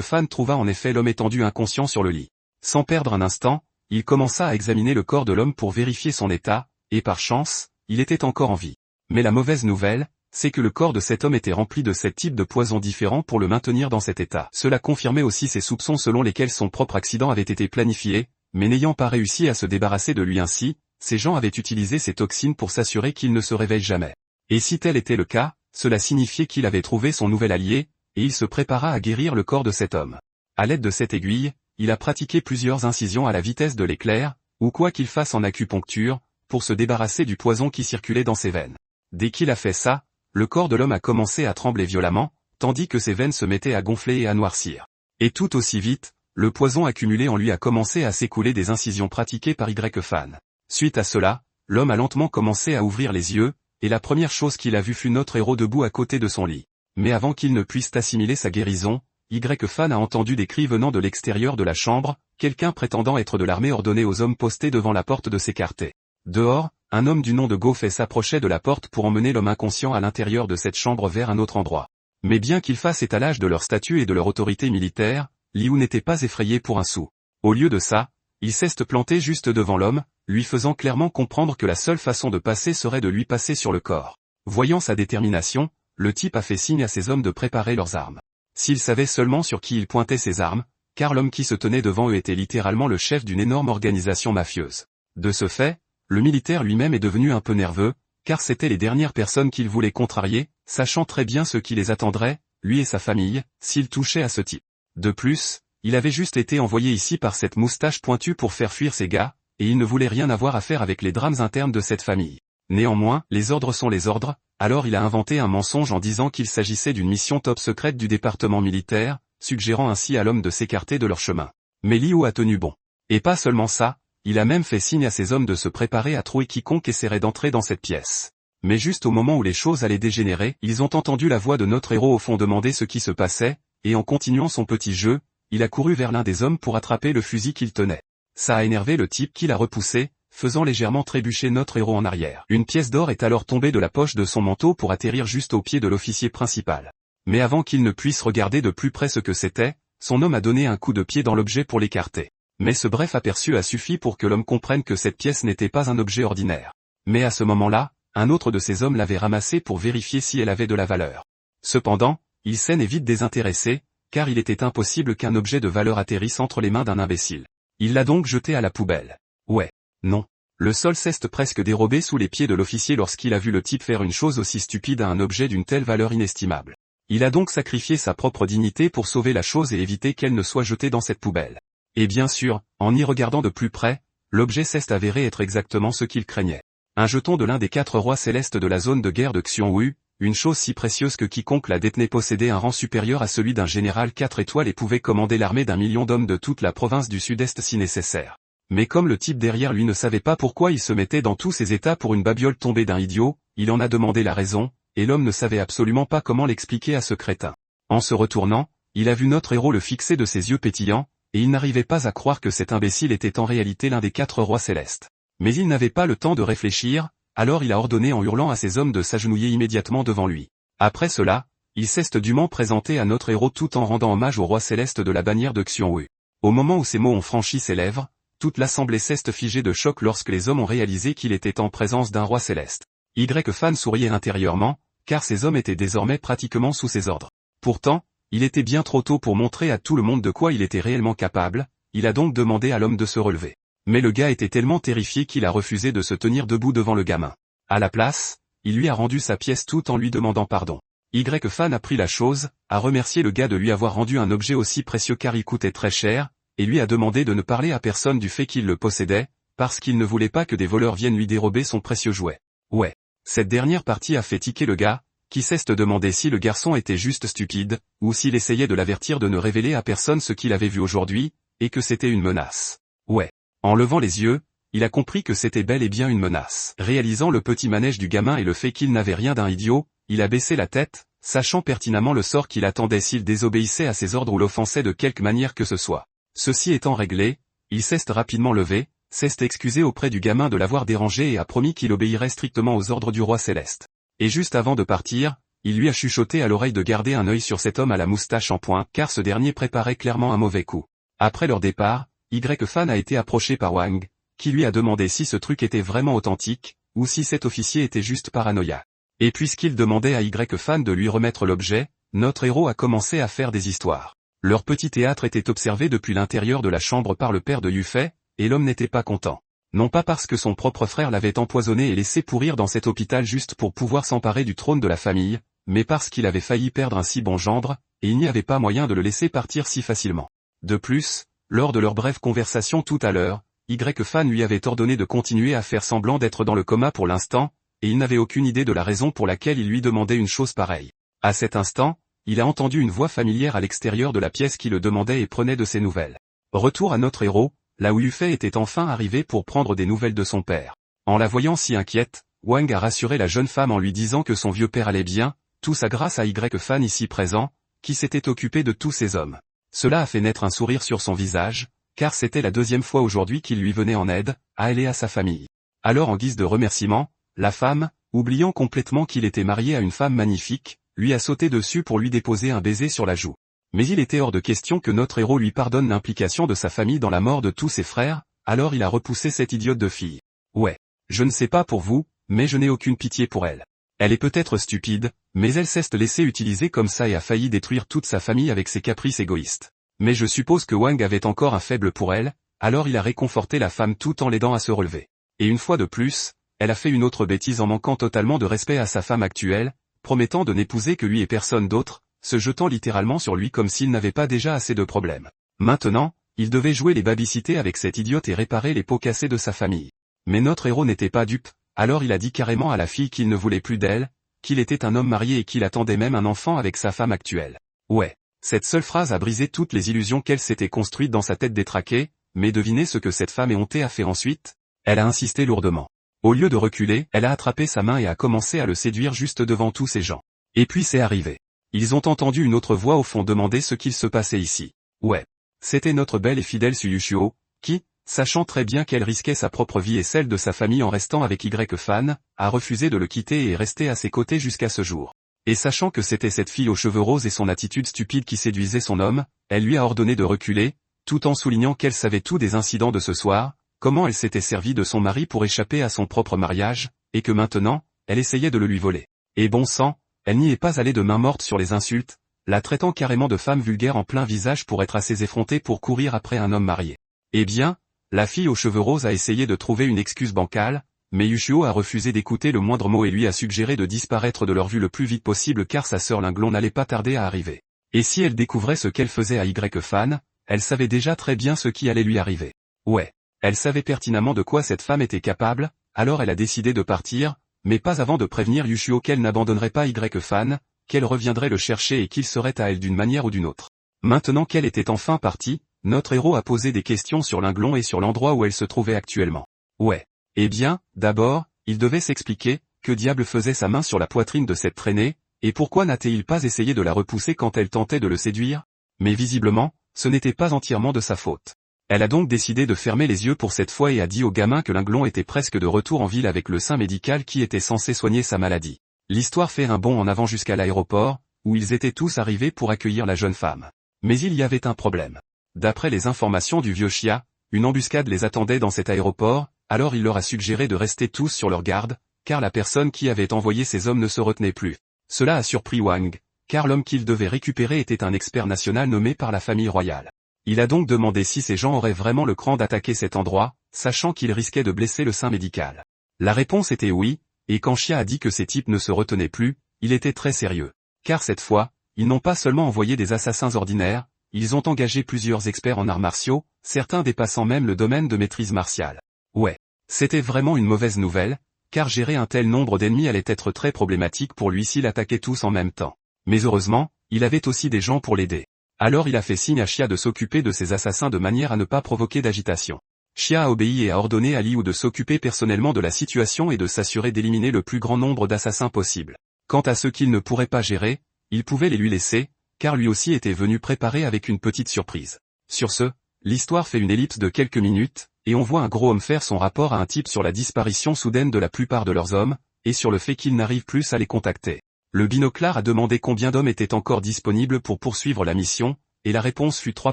Fan trouva en effet l'homme étendu inconscient sur le lit. Sans perdre un instant, il commença à examiner le corps de l'homme pour vérifier son état, et par chance, il était encore en vie. Mais la mauvaise nouvelle, c'est que le corps de cet homme était rempli de 7 types de poisons différents pour le maintenir dans cet état. Cela confirmait aussi ses soupçons selon lesquels son propre accident avait été planifié, mais n'ayant pas réussi à se débarrasser de lui ainsi, ces gens avaient utilisé ces toxines pour s'assurer qu'il ne se réveille jamais. Et si tel était le cas, cela signifiait qu'il avait trouvé son nouvel allié, et il se prépara à guérir le corps de cet homme. À l'aide de cette aiguille, il a pratiqué plusieurs incisions à la vitesse de l'éclair, ou quoi qu'il fasse en acupuncture, pour se débarrasser du poison qui circulait dans ses veines. Dès qu'il a fait ça, le corps de l'homme a commencé à trembler violemment, tandis que ses veines se mettaient à gonfler et à noircir. Et tout aussi vite, le poison accumulé en lui a commencé à s'écouler des incisions pratiquées par Y-Fan. Suite à cela, l'homme a lentement commencé à ouvrir les yeux, et la première chose qu'il a vue fut notre héros debout à côté de son lit. Mais avant qu'il ne puisse assimiler sa guérison, Y-Fan a entendu des cris venant de l'extérieur de la chambre, quelqu'un prétendant être de l'armée ordonnait aux hommes postés devant la porte de s'écarter. Dehors, un homme du nom de Goffet s'approchait de la porte pour emmener l'homme inconscient à l'intérieur de cette chambre vers un autre endroit. Mais bien qu'ils fassent étalage de leur statut et de leur autorité militaire, Liu n'était pas effrayé pour un sou. Au lieu de ça, il s'est planté juste devant l'homme, lui faisant clairement comprendre que la seule façon de passer serait de lui passer sur le corps. Voyant sa détermination, le type a fait signe à ses hommes de préparer leurs armes. S'ils savaient seulement sur qui il pointait ses armes, car l'homme qui se tenait devant eux était littéralement le chef d'une énorme organisation mafieuse. De ce fait, le militaire lui-même est devenu un peu nerveux, car c'étaient les dernières personnes qu'il voulait contrarier, sachant très bien ce qui les attendrait, lui et sa famille, s'il touchait à ce type. De plus, il avait juste été envoyé ici par cette moustache pointue pour faire fuir ses gars, et il ne voulait rien avoir à faire avec les drames internes de cette famille. Néanmoins, les ordres sont les ordres, alors il a inventé un mensonge en disant qu'il s'agissait d'une mission top secrète du département militaire, suggérant ainsi à l'homme de s'écarter de leur chemin. Mais Liu a tenu bon. Et pas seulement ça, il a même fait signe à ses hommes de se préparer à trouer quiconque essaierait d'entrer dans cette pièce. Mais juste au moment où les choses allaient dégénérer, ils ont entendu la voix de notre héros au fond demander ce qui se passait, et en continuant son petit jeu, il a couru vers l'un des hommes pour attraper le fusil qu'il tenait. Ça a énervé le type qui l'a repoussé, faisant légèrement trébucher notre héros en arrière. Une pièce d'or est alors tombée de la poche de son manteau pour atterrir juste au pied de l'officier principal. Mais avant qu'il ne puisse regarder de plus près ce que c'était, son homme a donné un coup de pied dans l'objet pour l'écarter. Mais ce bref aperçu a suffi pour que l'homme comprenne que cette pièce n'était pas un objet ordinaire. Mais à ce moment-là, un autre de ses hommes l'avait ramassée pour vérifier si elle avait de la valeur. Cependant, il s'en est vite désintéressé, car il était impossible qu'un objet de valeur atterrisse entre les mains d'un imbécile. Il l'a donc jeté à la poubelle. Ouais. Non. Le sol s'est presque dérobé sous les pieds de l'officier lorsqu'il a vu le type faire une chose aussi stupide à un objet d'une telle valeur inestimable. Il a donc sacrifié sa propre dignité pour sauver la chose et éviter qu'elle ne soit jetée dans cette poubelle. Et bien sûr, en y regardant de plus près, l'objet s'est avéré être exactement ce qu'il craignait. Un jeton de l'un des 4 rois célestes de la zone de guerre de Xiongwu, une chose si précieuse que quiconque la détenait possédait un rang supérieur à celui d'un général 4 étoiles et pouvait commander l'armée d'1 million d'hommes de toute la province du sud-est si nécessaire. Mais comme le type derrière lui ne savait pas pourquoi il se mettait dans tous ces états pour une babiole tombée d'un idiot, il en a demandé la raison, et l'homme ne savait absolument pas comment l'expliquer à ce crétin. En se retournant, il a vu notre héros le fixer de ses yeux pétillants, et il n'arrivait pas à croire que cet imbécile était en réalité l'un des 4 rois célestes. Mais il n'avait pas le temps de réfléchir, alors il a ordonné en hurlant à ses hommes de s'agenouiller immédiatement devant lui. Après cela, il s'est dûment présenté à notre héros tout en rendant hommage au roi céleste de la bannière de Xiongwu. Au moment où ces mots ont franchi ses lèvres, toute l'assemblée s'est figée de choc lorsque les hommes ont réalisé qu'il était en présence d'un roi céleste. Y-Fan souriait intérieurement, car ces hommes étaient désormais pratiquement sous ses ordres. Pourtant, il était bien trop tôt pour montrer à tout le monde de quoi il était réellement capable, il a donc demandé à l'homme de se relever. Mais le gars était tellement terrifié qu'il a refusé de se tenir debout devant le gamin. À la place, il lui a rendu sa pièce tout en lui demandant pardon. Y-Fan a pris la chose, a remercié le gars de lui avoir rendu un objet aussi précieux car il coûtait très cher, et lui a demandé de ne parler à personne du fait qu'il le possédait, parce qu'il ne voulait pas que des voleurs viennent lui dérober son précieux jouet. Ouais. Cette dernière partie a fait tiquer le gars, qui s'est demandé si le garçon était juste stupide, ou s'il essayait de l'avertir de ne révéler à personne ce qu'il avait vu aujourd'hui, et que c'était une menace. Ouais. En levant les yeux, il a compris que c'était bel et bien une menace. Réalisant le petit manège du gamin et le fait qu'il n'avait rien d'un idiot, il a baissé la tête, sachant pertinemment le sort qu'il attendait s'il désobéissait à ses ordres ou l'offensait de quelque manière que ce soit. Ceci étant réglé, il s'est rapidement levé, s'est excusé auprès du gamin de l'avoir dérangé et a promis qu'il obéirait strictement aux ordres du roi céleste. Et juste avant de partir, il lui a chuchoté à l'oreille de garder un œil sur cet homme à la moustache en point, car ce dernier préparait clairement un mauvais coup. Après leur départ, Y-Fan a été approché par Wang, qui lui a demandé si ce truc était vraiment authentique, ou si cet officier était juste paranoïaque. Et puisqu'il demandait à Y-Fan de lui remettre l'objet, notre héros a commencé à faire des histoires. Leur petit théâtre était observé depuis l'intérieur de la chambre par le père de Yufei, et l'homme n'était pas content. Non pas parce que son propre frère l'avait empoisonné et laissé pourrir dans cet hôpital juste pour pouvoir s'emparer du trône de la famille, mais parce qu'il avait failli perdre un si bon gendre, et il n'y avait pas moyen de le laisser partir si facilement. De plus, lors de leur brève conversation tout à l'heure, Y-Fan lui avait ordonné de continuer à faire semblant d'être dans le coma pour l'instant, et il n'avait aucune idée de la raison pour laquelle il lui demandait une chose pareille. À cet instant, il a entendu une voix familière à l'extérieur de la pièce qui le demandait et prenait de ses nouvelles. Retour à notre héros, là où Yufei était enfin arrivé pour prendre des nouvelles de son père. En la voyant si inquiète, Wang a rassuré la jeune femme en lui disant que son vieux père allait bien, tout ça grâce à Y-Fan ici présent, qui s'était occupé de tous ces hommes. Cela a fait naître un sourire sur son visage, car c'était la deuxième fois aujourd'hui qu'il lui venait en aide, à elle et à sa famille. Alors en guise de remerciement, la femme, oubliant complètement qu'il était marié à une femme magnifique, lui a sauté dessus pour lui déposer un baiser sur la joue. Mais il était hors de question que notre héros lui pardonne l'implication de sa famille dans la mort de tous ses frères, alors il a repoussé cette idiote de fille. Ouais. Je ne sais pas pour vous, mais je n'ai aucune pitié pour elle. Elle est peut-être stupide, mais elle s'est laissée utiliser comme ça et a failli détruire toute sa famille avec ses caprices égoïstes. Mais je suppose que Wang avait encore un faible pour elle, alors il a réconforté la femme tout en l'aidant à se relever. Et une fois de plus, elle a fait une autre bêtise en manquant totalement de respect à sa femme actuelle, promettant de n'épouser que lui et personne d'autre, se jetant littéralement sur lui comme s'il n'avait pas déjà assez de problèmes. Maintenant, il devait jouer les babysitter avec cette idiote et réparer les pots cassés de sa famille. Mais notre héros n'était pas dupe, alors il a dit carrément à la fille qu'il ne voulait plus d'elle, qu'il était un homme marié et qu'il attendait même un enfant avec sa femme actuelle. Ouais. Cette seule phrase a brisé toutes les illusions qu'elle s'était construites dans sa tête détraquée, mais devinez ce que cette femme éhontée a fait ensuite? Elle a insisté lourdement. Au lieu de reculer, elle a attrapé sa main et a commencé à le séduire juste devant tous ces gens. Et puis c'est arrivé. Ils ont entendu une autre voix au fond demander ce qu'il se passait ici. Ouais. C'était notre belle et fidèle Suyushuo, qui, sachant très bien qu'elle risquait sa propre vie et celle de sa famille en restant avec Y-Fan, a refusé de le quitter et est resté à ses côtés jusqu'à ce jour. Et sachant que c'était cette fille aux cheveux roses et son attitude stupide qui séduisait son homme, elle lui a ordonné de reculer, tout en soulignant qu'elle savait tout des incidents de ce soir, comment elle s'était servie de son mari pour échapper à son propre mariage, et que maintenant, elle essayait de le lui voler. Et bon sang, elle n'y est pas allée de main morte sur les insultes, la traitant carrément de femme vulgaire en plein visage pour être assez effrontée pour courir après un homme marié. Eh bien, la fille aux cheveux roses a essayé de trouver une excuse bancale, mais Yushuo a refusé d'écouter le moindre mot et lui a suggéré de disparaître de leur vue le plus vite possible car sa sœur Linglon n'allait pas tarder à arriver. Et si elle découvrait ce qu'elle faisait à Y-Fan, elle savait déjà très bien ce qui allait lui arriver. Ouais. Elle savait pertinemment de quoi cette femme était capable, alors elle a décidé de partir, mais pas avant de prévenir Yushuo qu'elle n'abandonnerait pas Y-Fan, qu'elle reviendrait le chercher et qu'il serait à elle d'une manière ou d'une autre. Maintenant qu'elle était enfin partie, notre héros a posé des questions sur Linglon et sur l'endroit où elle se trouvait actuellement. Ouais. Eh bien, d'abord, il devait s'expliquer, que diable faisait sa main sur la poitrine de cette traînée, et pourquoi n'a-t-il pas essayé de la repousser quand elle tentait de le séduire? Mais visiblement, ce n'était pas entièrement de sa faute. Elle a donc décidé de fermer les yeux pour cette fois et a dit au gamin que Linglon était presque de retour en ville avec le saint médical qui était censé soigner sa maladie. L'histoire fait un bond en avant jusqu'à l'aéroport, où ils étaient tous arrivés pour accueillir la jeune femme. Mais il y avait un problème. D'après les informations du vieux Chia, une embuscade les attendait dans cet aéroport, alors il leur a suggéré de rester tous sur leur garde, car la personne qui avait envoyé ces hommes ne se retenait plus. Cela a surpris Wang, car l'homme qu'il devait récupérer était un expert national nommé par la famille royale. Il a donc demandé si ces gens auraient vraiment le cran d'attaquer cet endroit, sachant qu'ils risquaient de blesser le saint médical. La réponse était oui, et quand Chia a dit que ces types ne se retenaient plus, il était très sérieux. Car cette fois, ils n'ont pas seulement envoyé des assassins ordinaires, ils ont engagé plusieurs experts en arts martiaux, certains dépassant même le domaine de maîtrise martiale. Ouais. C'était vraiment une mauvaise nouvelle, car gérer un tel nombre d'ennemis allait être très problématique pour lui s'il attaquait tous en même temps. Mais heureusement, il avait aussi des gens pour l'aider. Alors il a fait signe à Chia de s'occuper de ces assassins de manière à ne pas provoquer d'agitation. Chia a obéi et a ordonné à Liu de s'occuper personnellement de la situation et de s'assurer d'éliminer le plus grand nombre d'assassins possible. Quant à ceux qu'il ne pourrait pas gérer, il pouvait les lui laisser, car lui aussi était venu préparer avec une petite surprise. Sur ce, l'histoire fait une ellipse de quelques minutes, et on voit un gros homme faire son rapport à un type sur la disparition soudaine de la plupart de leurs hommes, et sur le fait qu'il n'arrive plus à les contacter. Le binoclard a demandé combien d'hommes étaient encore disponibles pour poursuivre la mission, et la réponse fut 3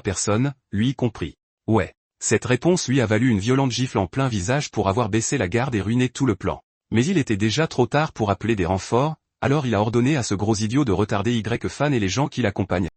personnes, lui y compris. Ouais. Cette réponse lui a valu une violente gifle en plein visage pour avoir baissé la garde et ruiné tout le plan. Mais il était déjà trop tard pour appeler des renforts, alors il a ordonné à ce gros idiot de retarder Y-Fan et les gens qui l'accompagnent.